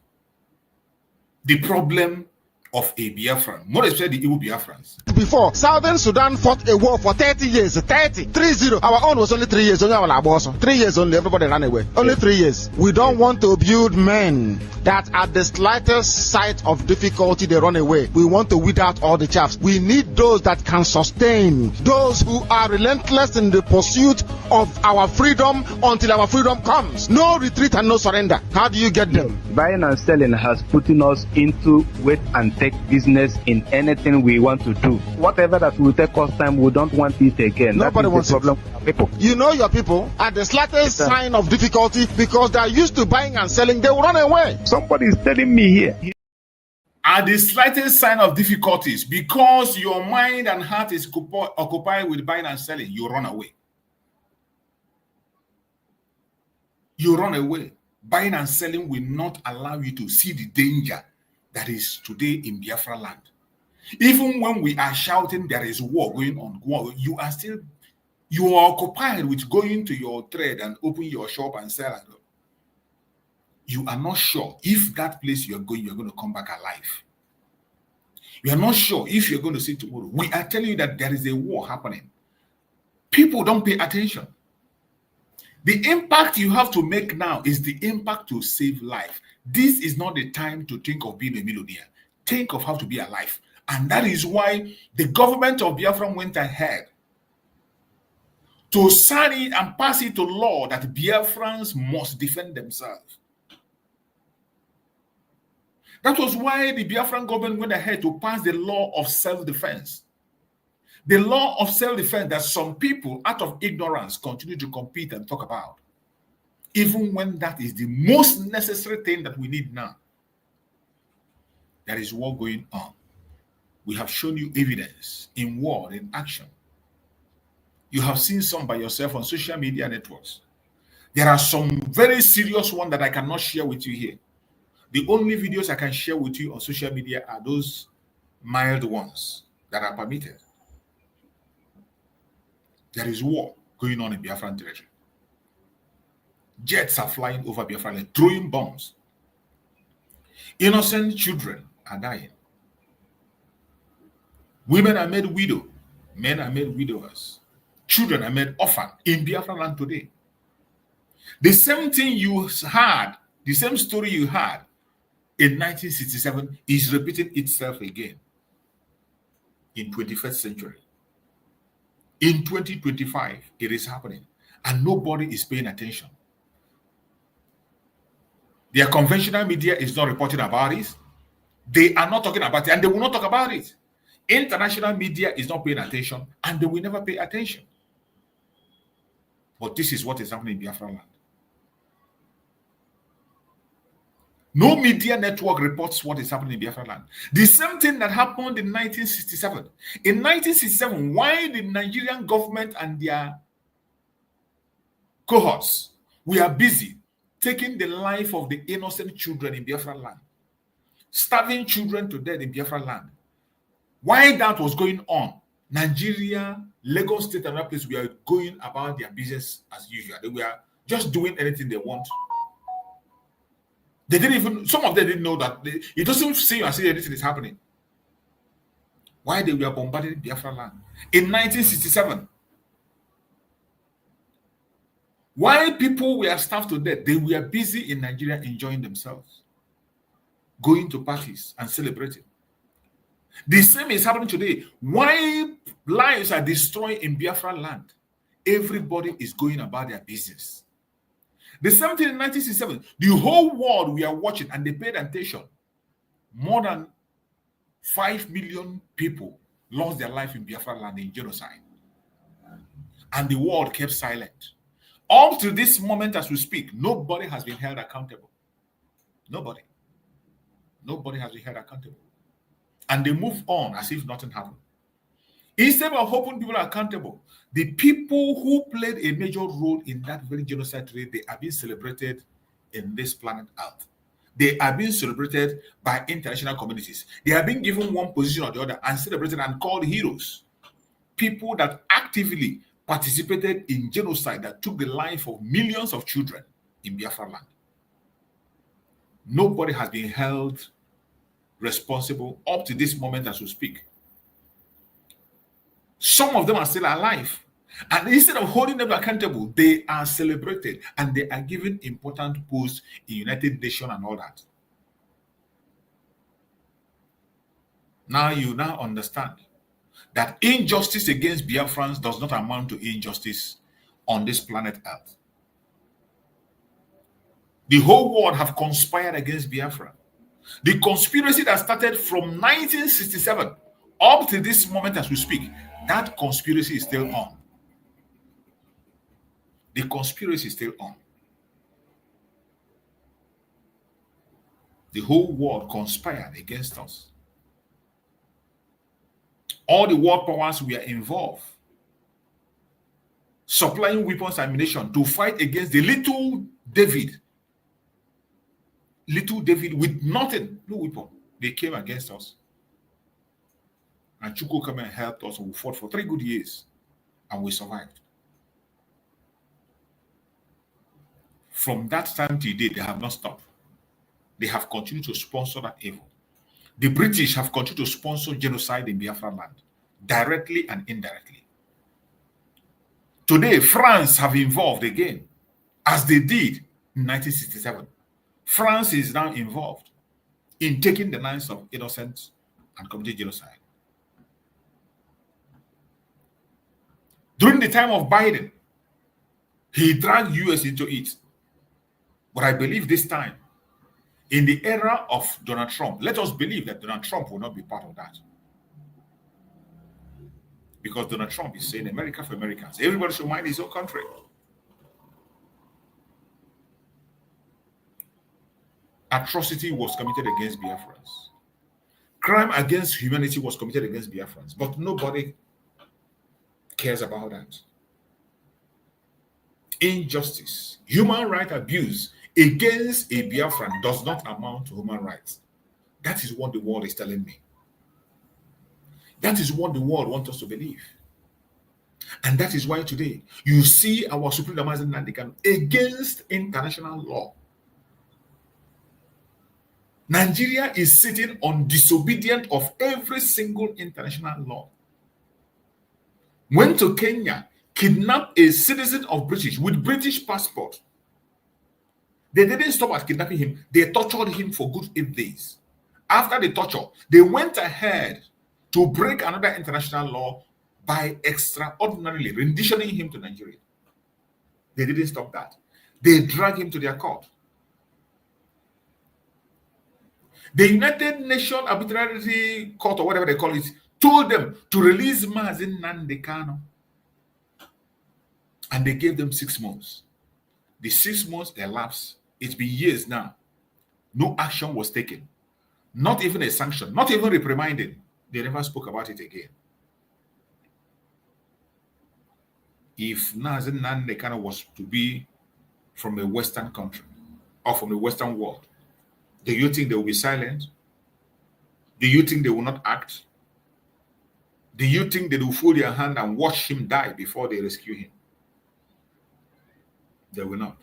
The problem of a Biafran, more especially the Igbo Biafrans. Before, Southern Sudan fought a war for 30 years. 30. Our own was only 3 years. Only our boss. 3 years only. Everybody ran away. Only 3 years. We don't want to build men that at the slightest sight of difficulty, they run away. We want to weed out all the chaffs. We need those that can sustain. Those who are relentless in the pursuit of our freedom until our freedom comes. No retreat and no surrender. How do you get them? Buying and selling has put us into wait and take business in anything we want to do. Whatever that will take us time, we don't want it again. Nobody wants the problem with people. You know your people, at the slightest sign of difficulty, because they are used to buying and selling, they will run away. Somebody is telling me here. At the slightest sign of difficulties, because your mind and heart is occupied with buying and selling, you run away. You run away. Buying and selling will not allow you to see the danger that is today in Biafra land. Even when we are shouting there is war going on, you are occupied with going to your trade and open your shop and sell. You are not sure if that place you're going to come back alive. You are not sure if you're going to see tomorrow. We are telling you that there is a war happening. People don't pay attention. The impact you have to make now is the impact to save life. This is not the time to think of being a millionaire. Think of how to be alive. And that is why the government of Biafra went ahead to sign it and pass it to law that Biafrans must defend themselves. That was why the Biafran government went ahead to pass the law of self-defense. The law of self-defense that some people, out of ignorance, continue to compete and talk about. Even when that is the most necessary thing that we need now. There is war going on. We have shown you evidence in war, in action. You have seen some by yourself on social media networks. There are some very serious ones that I cannot share with you here. The only videos I can share with you on social media are those mild ones that are permitted. There is war going on in Biafran territory. Jets are flying over Biafra land, throwing bombs. Innocent children are dying. Women are made widow. Men are made widowers. Children are made orphan in Biafra land today. The same thing you had, the same story you had in 1967 is repeating itself again in 21st century. In 2025, it is happening, and nobody is paying attention. Their conventional media is not reporting about it. They are not talking about it, and they will not talk about it. International media is not paying attention, and they will never pay attention. But this is what is happening in Biafra land. No media network reports what is happening in Biafra land. The same thing that happened in 1967. In 1967, why the Nigerian government and their cohorts were busy taking the life of the innocent children in Biafra land, starving children to death in Biafra land. Why that was going on, Nigeria, Lagos State, and other places were going about their business as usual. They were just doing anything they want. They didn't even, some of them didn't know that. It doesn't seem as if anything is happening. Why they were bombarding Biafra land in 1967. Why people were starved to death? They were busy in Nigeria enjoying themselves, going to parties and celebrating. The same is happening today. Why lives are destroyed in Biafra land? Everybody is going about their business. The same thing in 1967. The whole world we are watching, and they paid attention. More than 5 million people lost their life in Biafra land in genocide. And the world kept silent. Up to this moment as we speak, nobody has been held accountable. Nobody. Nobody has been held accountable. And they move on as if nothing happened. Instead of holding people accountable, the people who played a major role in that very genocide today, they are being celebrated in this planet Earth. They are being celebrated by international communities. They are being given one position or the other and celebrated and called heroes. People that actively participated in genocide that took the life of millions of children in Biafra land. Nobody has been held responsible up to this moment as we speak. Some of them are still alive. And instead of holding them accountable, they are celebrated and they are given important posts in United Nations and all that. Now you now understand that injustice against Biafrans does not amount to injustice on this planet Earth. The whole world have conspired against Biafra. The conspiracy that started from 1967 up to this moment as we speak, that conspiracy is still on. The conspiracy is still on. The whole world conspired against us. All the world powers were involved, supplying weapons and ammunition to fight against the little David. Little David with nothing, no weapon. They came against us. And Chukwu came and helped us. We fought for 3 good years. And we survived. From that time to today, they have not stopped. They have continued to sponsor that evil. The British have continued to sponsor genocide in Biafra land, directly and indirectly. Today, France have involved again, as they did in 1967. France is now involved in taking the lives of innocents and committing genocide. During the time of Biden, he dragged US into it. But I believe this time, in the era of Donald Trump, let us believe that Donald Trump will not be part of that. Because Donald Trump is saying America for Americans. Everybody should mind his own country. Atrocity was committed against Biafrans. Crime against humanity was committed against Biafrans. But nobody cares about that. Injustice, human rights abuse against a Biafran does not amount to human rights. That is what the world is telling me. That is what the world wants us to believe. And that is why today you see our Supreme Damazin Nandikan against international law. Nigeria is sitting on disobedience of every single international law. Went to Kenya, kidnapped a citizen of British with British passport. They didn't stop at kidnapping him. They tortured him for good 8 days. After the torture, they went ahead to break another international law by extraordinarily renditioning him to Nigeria. They didn't stop that. They dragged him to their court. The United Nations Arbitrary Court, or whatever they call it, told them to release Mazi Nnamdi Kanu. And they gave them 6 months. The 6 months elapsed. It's been years now. No action was taken. Not even a sanction, not even reprimanding. They never spoke about it again. If Mazi Nnamdi Kanu was to be from a Western country or from the Western world, do you think they will be silent? Do you think they will not act? Do you think they will fold their hand and watch him die before they rescue him? They will not.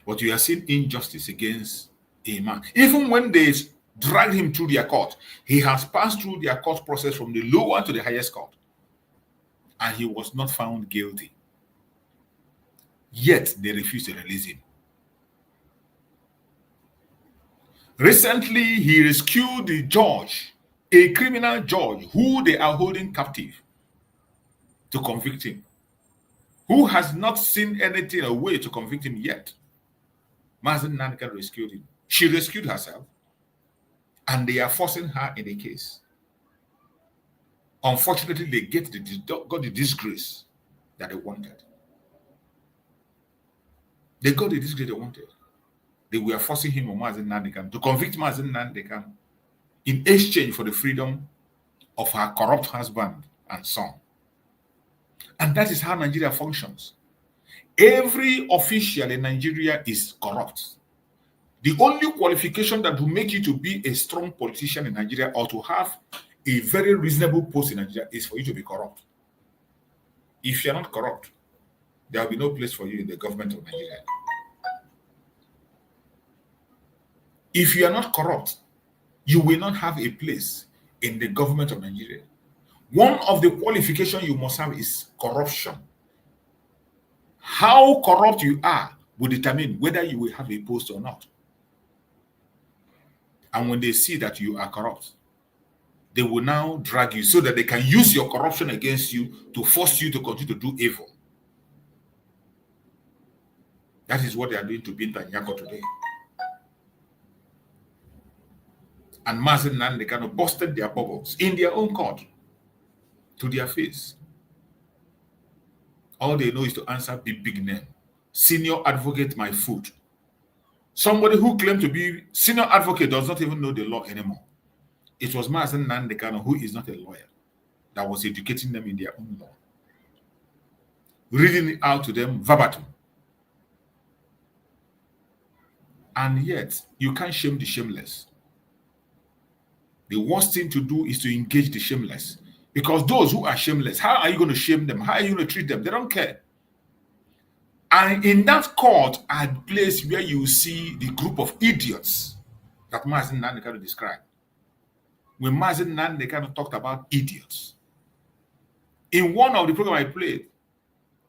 But you are seeing injustice against a man. Even when they dragged him through their court, he has passed through their court process from the lower to the highest court. And he was not found guilty. Yet they refused to release him. Recently, he rescued the judge, a criminal judge who they are holding captive, to convict him, who has not seen anything a way to convict him yet. Mazi Nnamdi Kanu rescued him. She rescued herself, and they are forcing her in the case. Unfortunately, they got the disgrace that they wanted. They got the disgrace they wanted. They were forcing him on Mazi Nnamdi Kanu to convict Mazi Nnamdi Kanu in exchange for the freedom of her corrupt husband and son. And that is how Nigeria functions. Every official in Nigeria is corrupt. The only qualification that will make you to be a strong politician in Nigeria or to have a very reasonable post in Nigeria is for you to be corrupt. If you're not corrupt, there will be no place for you in the government of Nigeria. If you are not corrupt, you will not have a place in the government of Nigeria. One of the qualifications you must have is corruption. How corrupt you are will determine whether you will have a post or not. And when they see that you are corrupt, they will now drag you so that they can use your corruption against you to force you to continue to do evil. That is what they are doing to Binta Nyako today. And Mazi Nnamdi Kanu busted their bubbles in their own court to their face. All they know is to answer big name. Senior advocate, my foot. Somebody who claimed to be senior advocate does not even know the law anymore. It was Mazi Nnamdi Kanu, who is not a lawyer, that was educating them in their own law. Reading it out to them verbatim. And yet, you can't shame the shameless. The worst thing to do is to engage the shameless. Because those who are shameless, how are you going to shame them? How are you going to treat them? They don't care. And in that court are the place where you see the group of idiots that Mazi Nnamdi Kanu described. When Mazi Nnamdi Kanu talked about idiots, in one of the programs I played,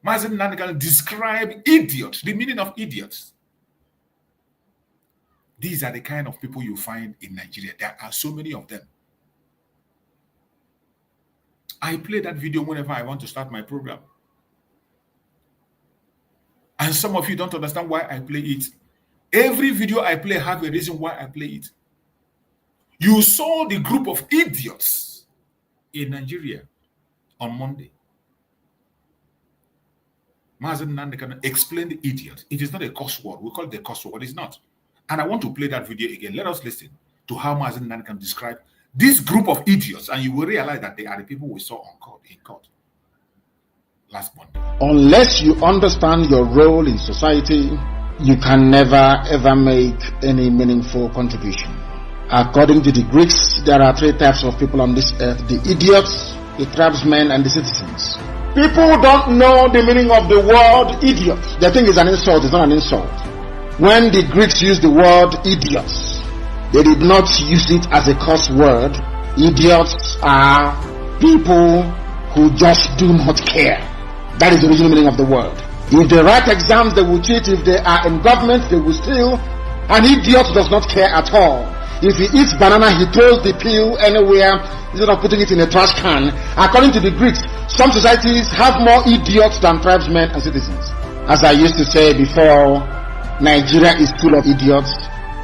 Mazi Nnamdi Kanu described idiot, the meaning of idiots. These are the kind of people you find in Nigeria. There are so many of them. I play that video whenever I want to start my program. And some of you don't understand why I play it. Every video I play has a reason why I play it. You saw the group of idiots in Nigeria on Monday. Mazi Nnamdi Kanu explained the idiot. It is not a curse word. We call it a curse word. It's not. And I want to play that video again. Let us listen to how Mazi Nnamdi Kanu describe this group of idiots, and you will realize that they are the people we saw in court last Monday. Unless you understand your role in society, you can never ever make any meaningful contribution. According to the Greeks, there are 3 types of people on this earth: the idiots, the tribesmen, and the citizens. People don't know the meaning of the word idiot. They think it's an insult. It's not an insult. When the Greeks used the word idiots, they did not use it as a curse word. Idiots are people who just do not care. That is the original meaning of the word. If they write exams, they will cheat. If they are in government, they will steal. An idiot does not care at all. If he eats banana, he throws the peel anywhere instead of putting it in a trash can. According to the Greeks, some societies have more idiots than tribesmen and citizens. As I used to say before, Nigeria is full of idiots.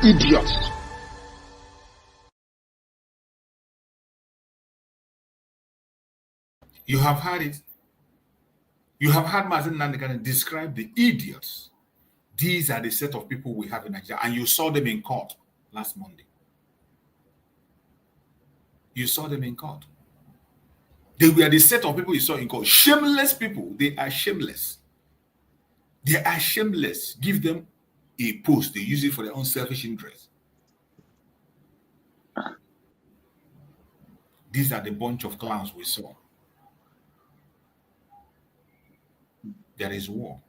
Idiots. You have heard it. You have heard Mazen Nandekan describe the idiots. These are the set of people we have in Nigeria, and you saw them in court last Monday. You saw them in court. They were the set of people you saw in court. Shameless people. They are shameless. They are shameless. Give them a post. They use it for their own selfish interest. These are the bunch of clowns we saw. There is war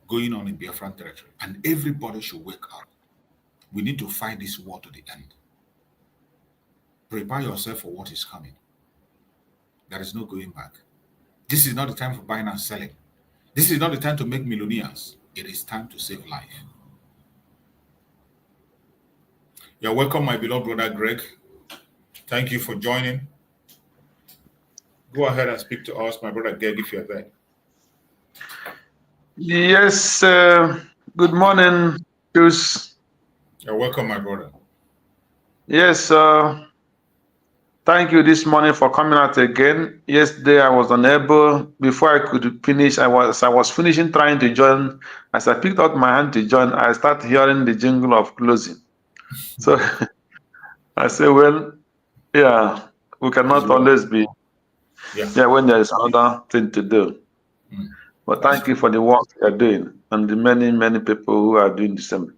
going on in Biafran territory, and everybody should wake up. We need to fight this war to the end. Prepare yourself for what is coming. There is no going back. This is not the time for buying and selling. This is not the time to make millionaires. It is time to save life. You're welcome, my beloved brother Greg. Thank you for joining. Go ahead and speak to us, my brother Greg, if you're there. Yes, good morning, Bruce. You're welcome, my brother. Yes, thank you this morning for coming out again. Yesterday I was unable, before I could finish, I was finishing trying to join. As I picked out my hand to join, I started hearing the jingle of closing. So I said, well, yeah, we cannot always be when there is another thing to do. But thank you for the work you are doing, and the many, many people who are doing the same.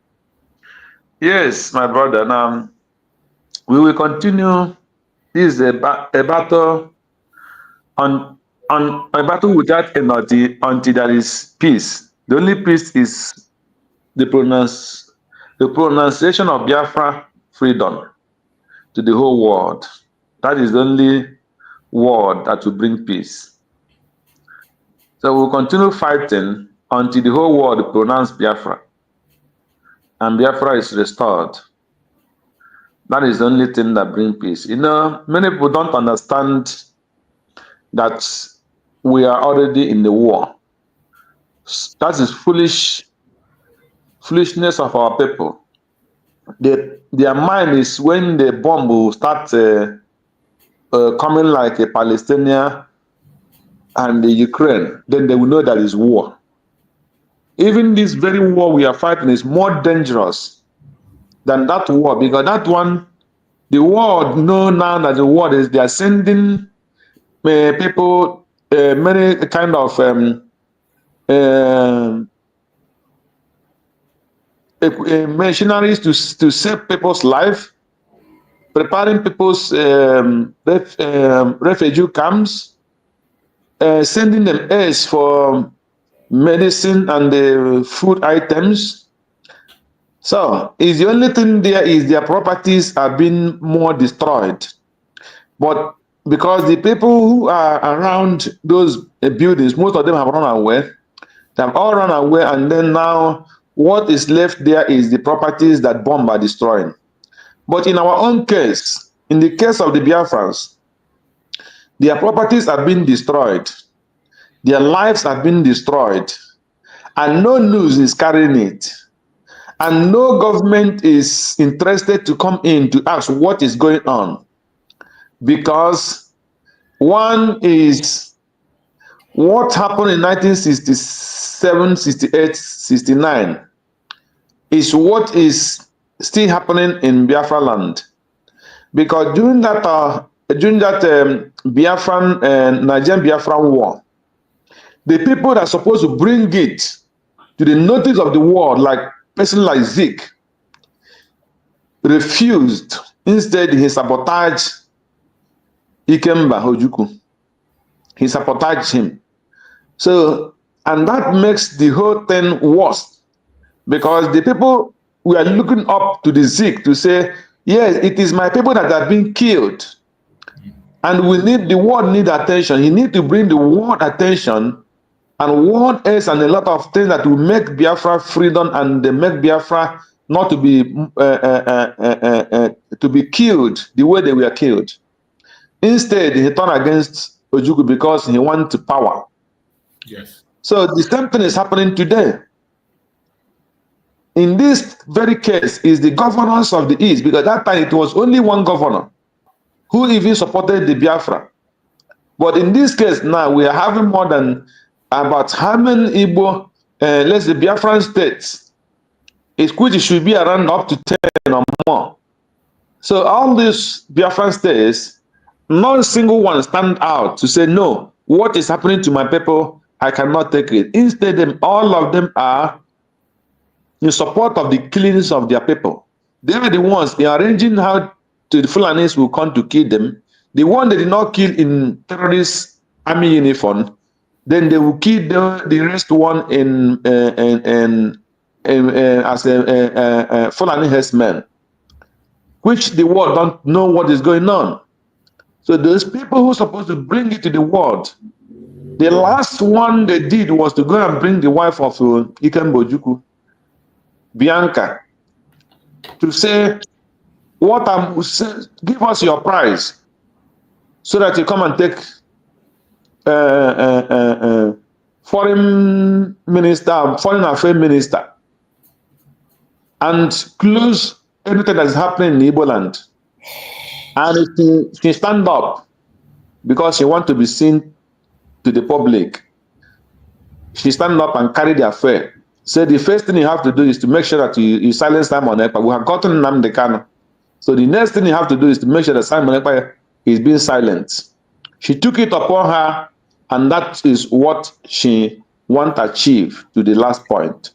Yes, my brother, now we will continue. This is a battle on a battle without energy until there is peace. The only peace is the pronunciation of Biafra freedom to the whole world. That is the only word that will bring peace. So we'll continue fighting until the whole world pronounce Biafra, and Biafra is restored. That is the only thing that brings peace. You know, many people don't understand that we are already in the war. That is foolishness of our people. Their mind is when the bomb will start coming like a Palestinian and the Ukraine, then they will know that is war. Even this very war we are fighting is more dangerous than that war, because that one, the world know now that the world is, they are sending people, many kind of missionaries to save people's life, preparing people's refugee camps, sending them aids for medicine and the food items. So is the only thing there is their properties are being more destroyed. But because the people who are around those buildings, most of them have run away. They have all run away, and then now what is left there is the properties that bomb are destroying. But in our own case, in the case of the Biafrans, their properties have been destroyed. Their lives have been destroyed. And no news is carrying it. And no government is interested to come in to ask what is going on. Because one is what happened in 1967, 68, 69 is what is still happening in Biafra land. Because during that Biafran Nigerian Biafran war, the people that are supposed to bring it to the notice of the world, like person like Zeke, refused. Instead, he sabotaged Ikemba Ojukwu. He sabotaged him. So, and that makes the whole thing worse, because the people were looking up to the Zeke to say, yes, it is my people that have been killed. And we need, the world need attention. He need to bring the world attention, and world aids and a lot of things that will make Biafra freedom and they make Biafra not to be killed the way they were killed. Instead, he turned against Ojukwu because he wanted power. Yes. So the same thing is happening today. In this very case is the governors of the East, because that time it was only one governor who even supported the Biafra. But in this case now, we are having more than about how many Igbo, let's say Biafran states, which should be around up to 10 or more. So all these Biafran states, not a single one stand out to say, no, what is happening to my people, I cannot take it. Instead, all of them are in support of the killings of their people. They are the ones they are arranging how the Fulanis will come to kill them. The one they did not kill in terrorist army uniform, then they will kill the rest one as a Fulani herdsmen, which the world don't know what is going on. So those people who are supposed to bring it to the world, the last one they did was to go and bring the wife of Ikemba Ojukwu, Bianca, to say, give us your prize so that you come and take foreign affairs minister, and close everything that is happening in Igbo land. And she stand up because she want to be seen to the public. She stand up and carry the affair. So the first thing you have to do is to make sure that you silence Simon Ekpa. We have gotten Nnamdi Kanu. So the next thing you have to do is to make sure that Simon Ekpa is being silent. She took it upon her, and that is what she want to achieve to the last point.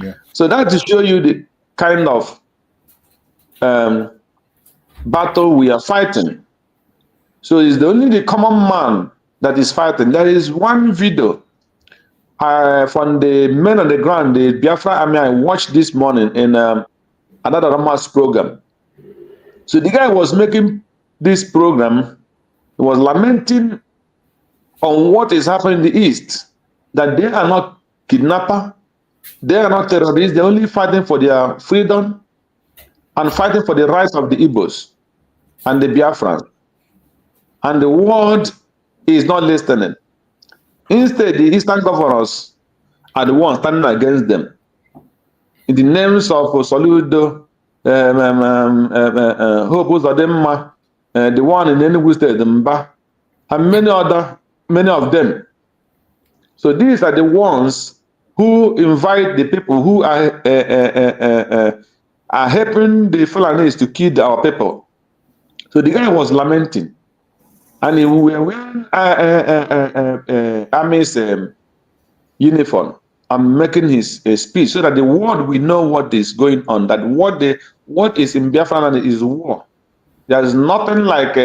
Yeah. So that to show you the kind of battle we are fighting. So it's only the common man that is fighting. There is one video from the men on the ground, the Biafra army, I watched this morning in another Ramas program. So the guy was making this program, he was lamenting on what is happening in the East, that they are not kidnapper, they are not terrorists, they're only fighting for their freedom and fighting for the rights of the Igbos and the Biafrans. And the world is not listening. Instead, the Eastern governors are the ones standing against them. In the names of Soludo, Hope Uzodimma, the one in Enugu State, Mba, and many of them. So these are the ones who invite the people who are helping the Fulanis to kill our people. So the guy was lamenting. And he was wearing army's uniform and making his speech so that the world will know what is going on, that what is in Biafra land is war. There is nothing like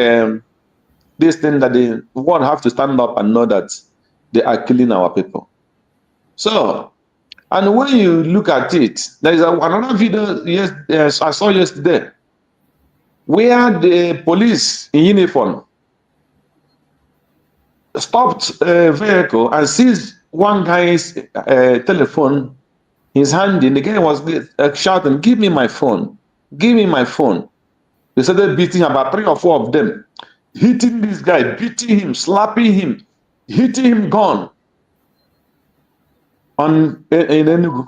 this thing that the world have to stand up and know that they are killing our people. So, and when you look at it, there is another video I saw yesterday where the police in uniform stopped a vehicle and seized one guy's telephone, his hand in. The guy was shouting, "Give me my phone, give me my phone." They started beating about 3 or 4 of them, hitting this guy, beating him, slapping him, hitting him, gone in Enugu.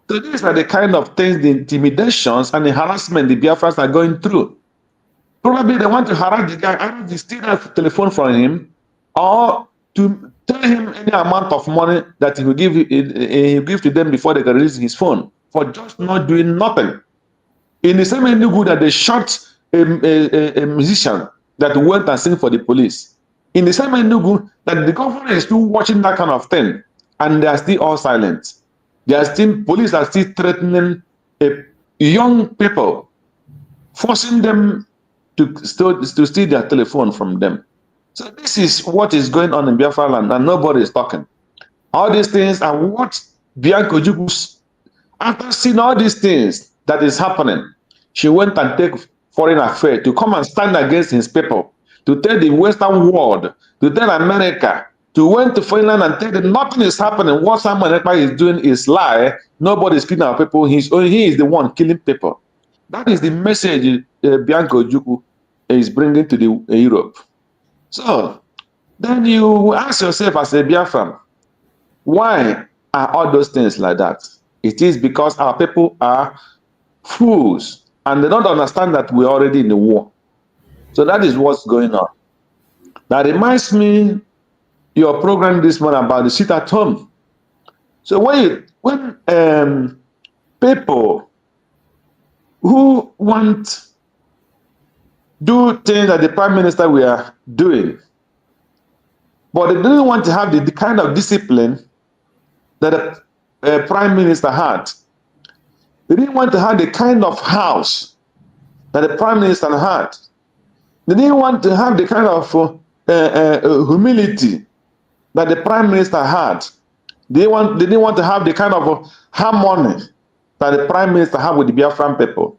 So these are the kind of things, the intimidations and the harassment the Biafrans are going through. Probably they want to harass the guy, either to steal a telephone from him or to tell him any amount of money that he will give to them before they can release his phone for just not doing nothing. In the same Enugu that they shot a musician that went and sang for the police. In the same Enugu that the government is still watching that kind of thing, and they are still all silent. Police are still threatening young people, forcing them to steal their telephone from them. So this is what is going on in Biafra land, and nobody is talking. All these things are what Bianca Ojukwu, after seeing all these things that is happening, she went and take foreign affairs to come and stand against his people, to tell the Western world, to tell America, to went to Finland and tell them nothing is happening. What Simon Ekpa is doing is lie. Nobody is killing our people. He is the one killing people. That is the message Bianco Ojukwu is bringing to the Europe. So then you ask yourself as a Biafran, why are all those things like that? It is because our people are fools and they don't understand that we're already in the war. So that is what's going on. That reminds me your program this morning about the sit at home. So when people who want do things that the Prime Minister we are doing, but they didn't want to have the kind of discipline that the Prime Minister had. They didn't want to have the kind of house that the Prime Minister had. They didn't want to have the kind of humility that the Prime Minister had. They didn't want to have the kind of harmony that the Prime Minister had with the Biafran people.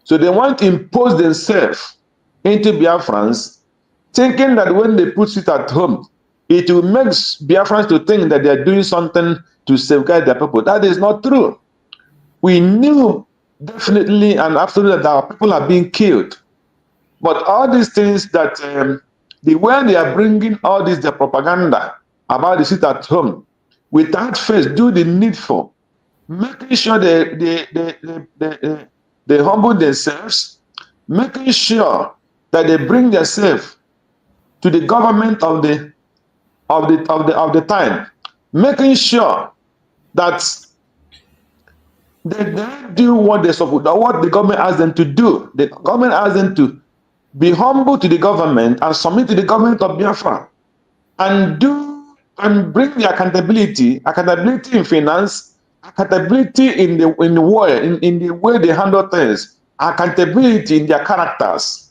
So they want to impose themselves into Biafrans, thinking that when they put it at home, it will make Biafrans to think that they are doing something to safeguard their people. That is not true. We knew definitely and absolutely that our people are being killed. But all these things that the way they are bringing all this their propaganda about the sit at home, without first do the needful, making sure they humble themselves, making sure that they bring themselves to the government of the time, making sure that they do what they support, what the government asks them to do. The government asks them to be humble to the government and submit to the government of Biafra, and bring the accountability in finance, accountability in the way they handle things, accountability in their characters,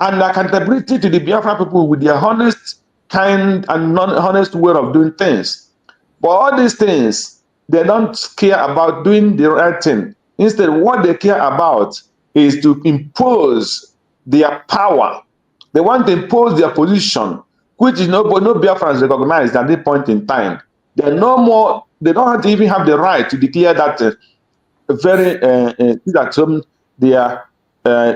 and accountability to the Biafra people with their honest, kind, and non-honest way of doing things. But all these things, they don't care about doing the right thing. Instead, what they care about is to impose their power. They want to impose their position, which is no Biafrans recognized at this point in time. They're no more. They don't even have the right to declare that that they are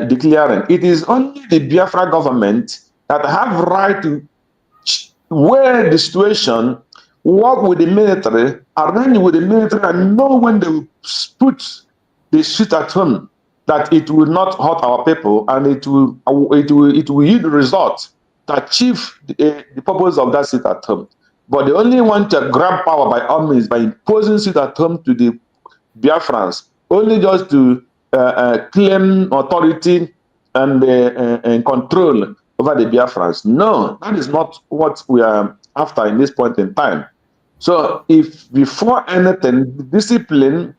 declaring. It is only the Biafra government that have right to weigh the situation, work with the military, arrange with the military, and know when they will put the shit at home, that it will not hurt our people, and it will yield the result to achieve the purpose of that sit at home. But they only want to grab power by all means, by imposing sit at home to the Biafrans, only just to claim authority and control over the Biafrans. No, that is not what we are after in this point in time. So if before anything, discipline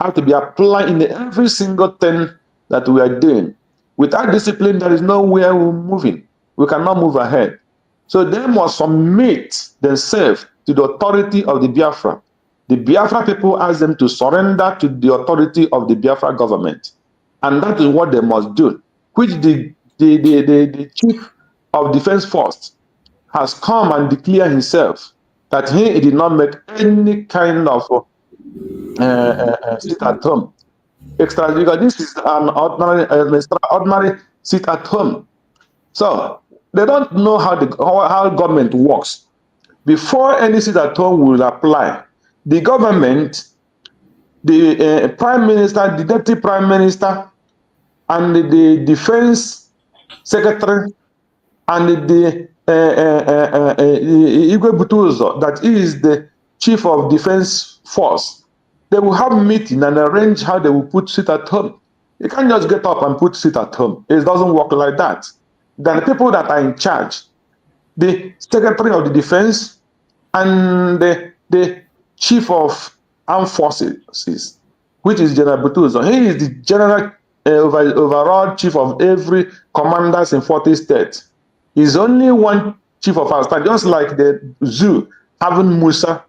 has to be applied in every single thing that we are doing. Without discipline, there is nowhere we're moving. We cannot move ahead. So they must submit themselves to the authority of the Biafra. The Biafra people ask them to surrender to the authority of the Biafra government. And that is what they must do, which the chief of defense force has come and declared himself that he did not make any kind of sit at home. Because this is an extraordinary sit at home. So they don't know how government works. Before any sit at home will apply, the government, the prime minister, the deputy prime minister, and the defense secretary, and the Igwe Butuzo, that is the chief of defense force, they will have a meeting and arrange how they will put sit at home. You can't just get up and put sit at home. It doesn't work like that. Then the people that are in charge, the secretary of the defense and the chief of armed forces, which is General Butuzo. He is the general overall chief of every commanders in 40 states. He's only one chief of our staff, just like the zoo having Musa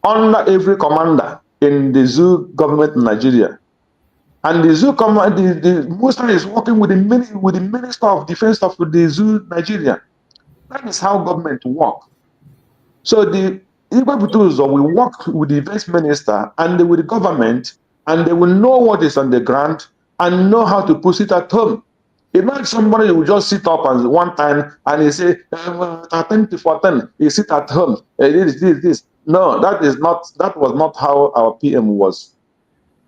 under every commander in the zoo government in Nigeria. And the zoo commander, the Musa is working with the Minister of Defense of the zoo Nigeria. That is how government work. So the Igbo Butuzo will work with the defense minister and with the government, and they will know what is on the ground and know how to push it at home. Imagine somebody will just sit up and one time and he say, 10 for 10, he sit at home, this. No, that was not how our PM was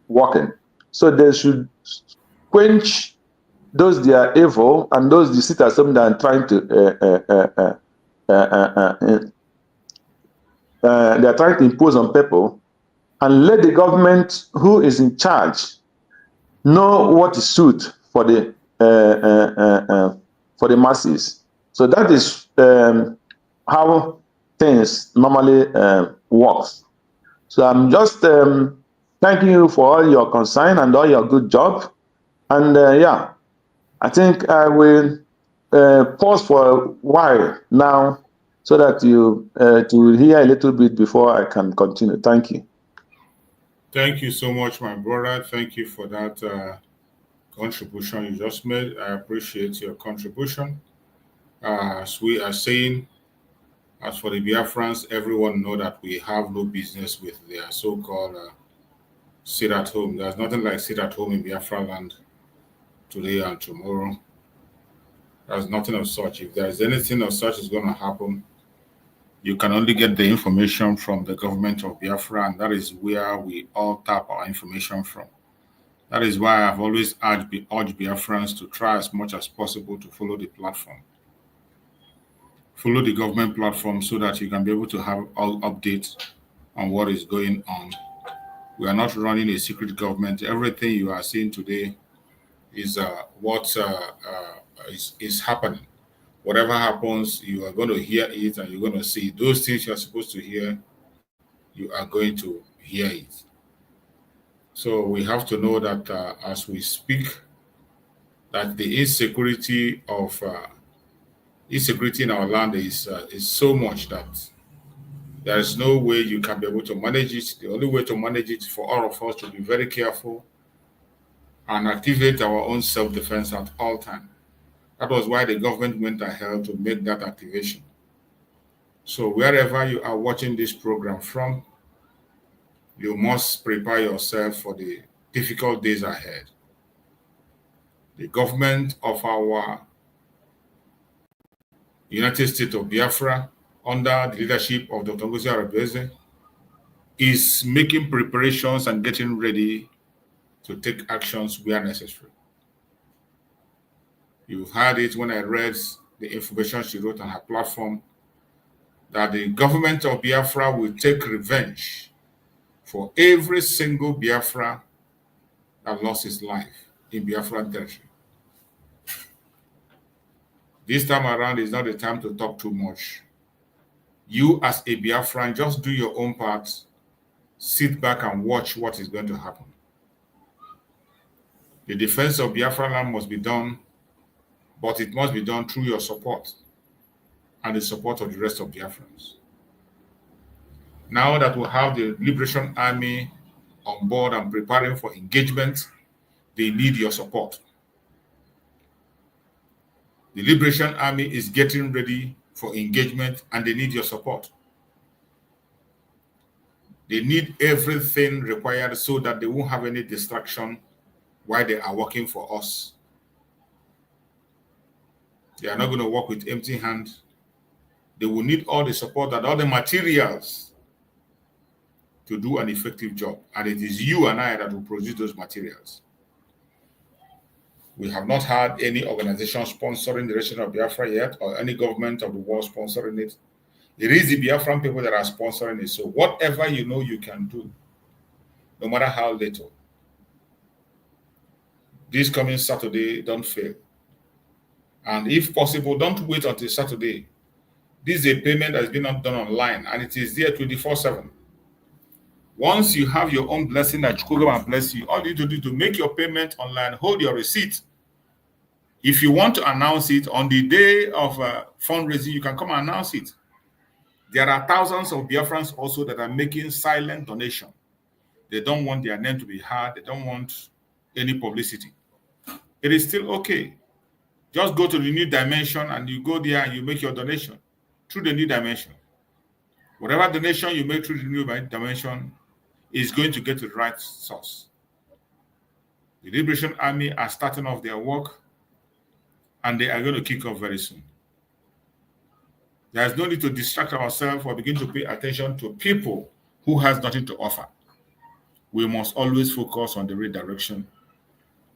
working. So they should quench those they are evil and those they sit at home that are trying to they are trying to impose on people, and let the government who is in charge know what is suit for the masses. So that is how things normally work. So I'm just thanking you for all your concern and all your good job. And yeah, I think I will pause for a while now so that you to hear a little bit before I can continue. Thank you. Thank you so much, my brother. Thank you for that contribution you just made. I appreciate your contribution. As we are saying, as for the Biafrans, everyone know that we have no business with their so-called sit at home. There's nothing like sit at home in Biafra land today and tomorrow. There's nothing of such. If there's anything of such is going to happen, you can only get the information from the government of Biafra, and that is where we all tap our information from. That is why I've always urged Biafrans to try as much as possible to follow the platform. Follow the government platform so that you can be able to have all updates on what is going on. We are not running a secret government. Everything you are seeing today is what is happening. Whatever happens, you are going to hear it and you're going to see those things you're supposed to hear. You are going to hear it. So we have to know that as we speak, that the insecurity in our land is so much that there is no way you can be able to manage it. The only way to manage it is for all of us to be very careful and activate our own self-defense at all times. That was why the government went ahead to make that activation. So wherever you are watching this program from, you must prepare yourself for the difficult days ahead. The government of our United States of Biafra, under the leadership of Dr. NgoziOrabueze, is making preparations and getting ready to take actions where necessary. You've heard it when I read the information she wrote on her platform, that the government of Biafra will take revenge for every single Biafra that lost his life in Biafran territory. This time around is not the time to talk too much. You as a Biafran, just do your own part, sit back and watch what is going to happen. The defense of Biafra land must be done, but it must be done through your support and the support of the rest of Biafrans. Now that we have the Liberation Army on board and preparing for engagement, they need your support. The Liberation Army is getting ready for engagement and they need your support. They need everything required so that they won't have any distraction while they are working for us. They are not going to work with empty hands. They will need all the support and all the materials to do an effective job. And it is you and I that will produce those materials. We have not had any organization sponsoring the Nation of Biafra yet, or any government of the world sponsoring it. It is the Biafran people that are sponsoring it. So whatever you know you can do, no matter how little, this coming Saturday, don't fail. And if possible, don't wait until Saturday. This is a payment that has been done online, and it is there 24/7. Once you have your own blessing that you go and bless you, all you need to do to make your payment online, hold your receipt. If you want to announce it on the day of fundraising, you can come and announce it. There are thousands of Biafrans also that are making silent donation. They don't want their name to be heard. They don't want any publicity. It is still okay. Just go to the New Dimension and you go there and you make your donation through the New Dimension. Whatever donation you make through the new dimension is going to get to the right source. The Liberation Army are starting off their work, and they are going to kick off very soon. There is no need to distract ourselves or begin to pay attention to people who has nothing to offer. We must always focus on the right direction,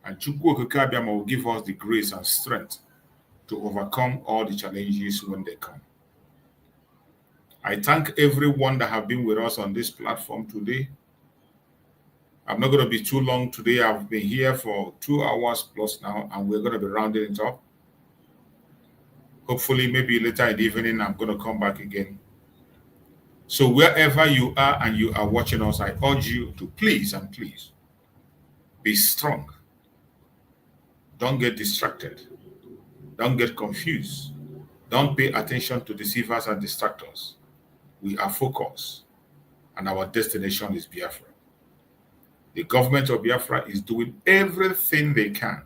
and Chukwu Okike Abiama will give us the grace and strength to overcome all the challenges when they come. I thank everyone that have been with us on this platform today. I'm not going to be too long today. I've been here for 2 hours plus now, and we're going to be rounding it up. Hopefully, maybe later in the evening, I'm going to come back again. So wherever you are and you are watching us, I urge you to please and please be strong. Don't get distracted. Don't get confused. Don't pay attention to deceivers and distractors. We are focused, and our destination is Biafra. The government of Biafra is doing everything they can.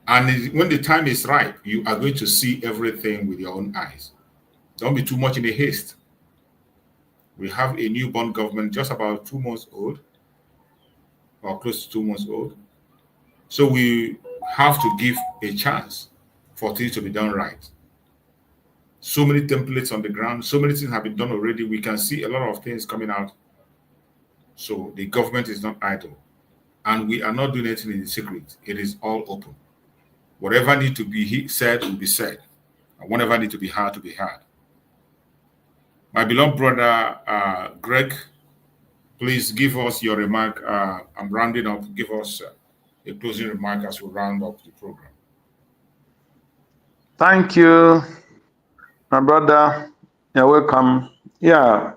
And when the time is right, you are going to see everything with your own eyes. Don't be too much in a haste. We have a newborn government just about 2 months old, or close to 2 months old. So we have to give a chance for things to be done right. So many templates on the ground, so many things have been done already. We can see a lot of things coming out. So the government is not idle. And we are not doing anything in secret. It is all open. Whatever needs to be said will be said. And whatever needs to be heard, My beloved brother, Greg, please give us your remark. I'm rounding up. Give us a closing remark as we round up the program. Thank you, my brother. You're welcome. Yeah,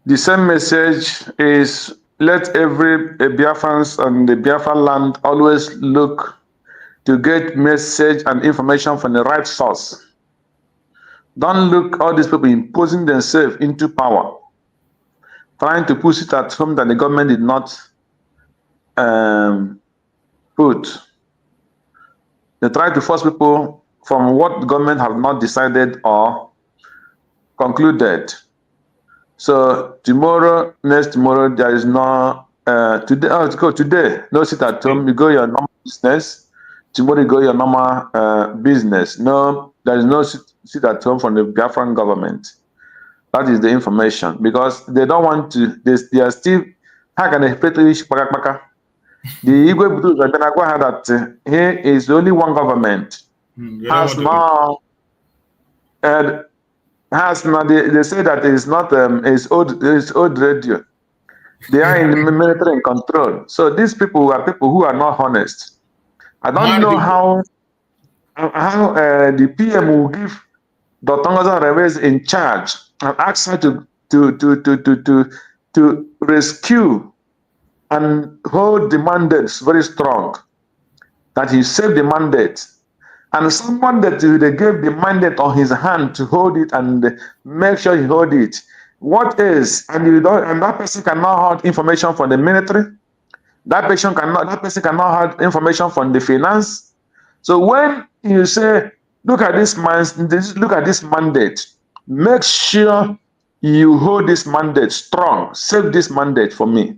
the same message is let every Biafrans and the Biafra land always look to get message and information from the right source. Don't look all these people imposing themselves into power, trying to push it at home that the government did not put. They try to force people from what the government have not decided or concluded. So tomorrow, next tomorrow, there is no today. Oh, let's go today. No sit at home. You go your normal business. Tomorrow you go your normal business. No, there is no sit at home from the Biafran government. That is the information, because they don't want to. They are still. How can they pay to each paka? The Igwe Budu that here is only one government. Has now. They say that it's not it's old radio. They are in the military control. So these people are people who are not honest. I don't know how the PM will give Dr. Ngozi in charge and ask her to rescue and hold the mandates very strong. That he saved the mandate. And someone that they gave the mandate on his hand to hold it and make sure he hold it. What is, and that person cannot hold information from the military. That person cannot have information from the finance. So when you say, look at this mandate, make sure you hold this mandate strong. Save this mandate for me.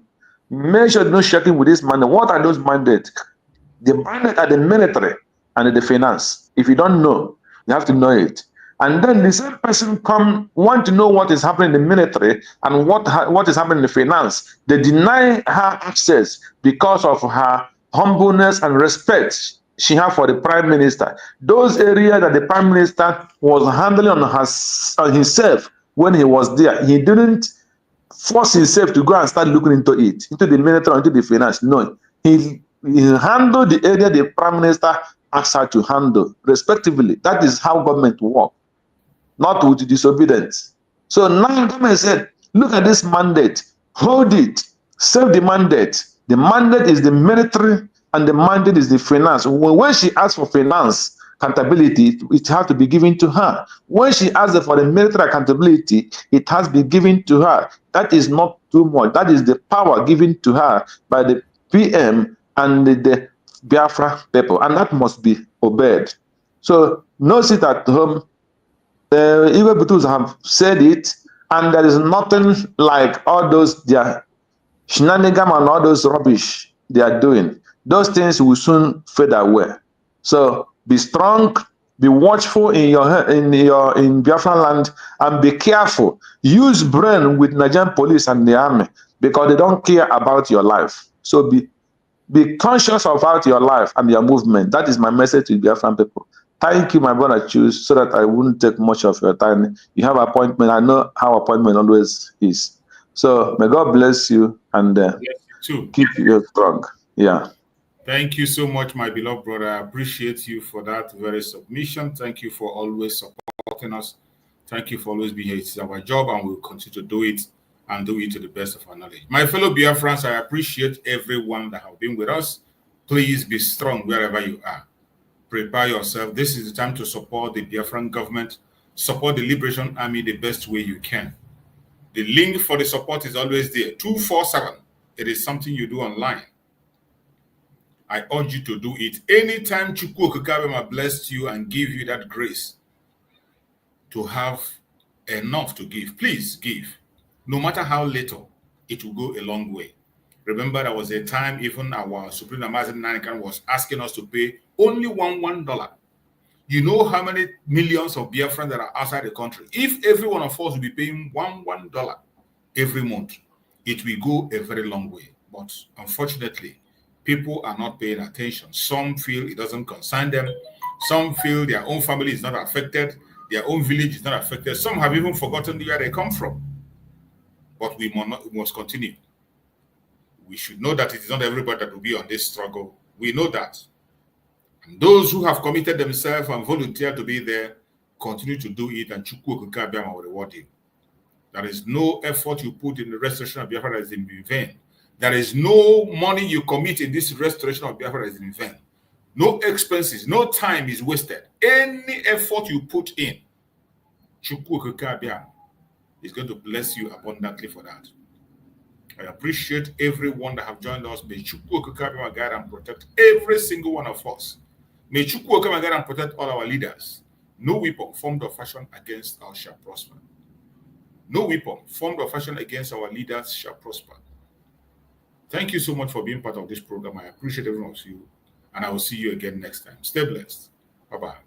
Make sure no shaking with this mandate. What are those mandates? The mandate are the military and the finance. If you don't know, you have to know it. And then the same person want to know what is happening in the military and what is happening in the finance. They deny her access because of her humbleness and respect she has for the prime minister. Those areas that the prime minister was handling on himself when he was there, he didn't force himself to go and start looking into it, into the military, into the finance. No, he handled the area the prime minister asked her to handle, respectively. That is how government works. Not with disobedience. So now government said, look at this mandate, hold it, save the mandate. The mandate is the military and the mandate is the finance. When she asks for finance accountability, it has to be given to her. When she asks for the military accountability, it has been given to her. That is not too much. That is the power given to her by the PM and the Biafra people, and that must be obeyed. So no sit at home Igwe Butus have said it, and there is nothing like all those their shenanigans and all those rubbish they are doing. Those things will soon fade away. So be strong, be watchful in Biafra land, and be careful. Use brain with Nigerian police and the army because they don't care about your life. So be conscious about your life and your movement. That is my message to Biafran people. Thank you, my brother Choose, so that I wouldn't take much of your time. You have appointment. I know how appointment always is. So may God bless you and keep you strong. Yeah. Thank you so much, my beloved brother. I appreciate you for that very submission. Thank you for always supporting us. Thank you for always being here. It's our job, and we'll continue to do it and do it to the best of our knowledge. My fellow Biafrans, I appreciate everyone that have been with us. Please be strong wherever you are. Prepare yourself. This is the time to support the Biafran government, support the Liberation Army the best way you can. The link for the support is always there, 247. It is something you do online. I urge you to do it. Anytime Chukwu Okikabema blessed you and give you that grace to have enough to give, please give. No matter how little, it will go a long way. Remember, there was a time even our Supreme Amazon Nanikan was asking us to pay only $1. You know how many millions of Biafrans that are outside the country? If every one of us will be paying $1 every month, it will go a very long way. But unfortunately, people are not paying attention. Some feel it doesn't concern them. Some feel their own family is not affected. Their own village is not affected. Some have even forgotten where they come from. But we must continue. We should know that it is not everybody that will be on this struggle. We know that. And those who have committed themselves and volunteered to be there, continue to do it, and Chukwu Okikabema will reward you. There is no effort you put in the restoration of Biafra that is in vain. There is no money you commit in this restoration of Biafra that is in vain. No expenses, no time is wasted. Any effort you put in, Chukwu Okikabema is going to bless you abundantly for that. I appreciate everyone that have joined us. May Chukwu Okikabema guide and protect every single one of us. May Chukwu Okikabema guide and protect all our leaders. No weapon formed or fashioned against us shall prosper. No weapon formed or fashioned against our leaders shall prosper. Thank you so much for being part of this program. I appreciate every one of you. And I will see you again next time. Stay blessed. Bye-bye.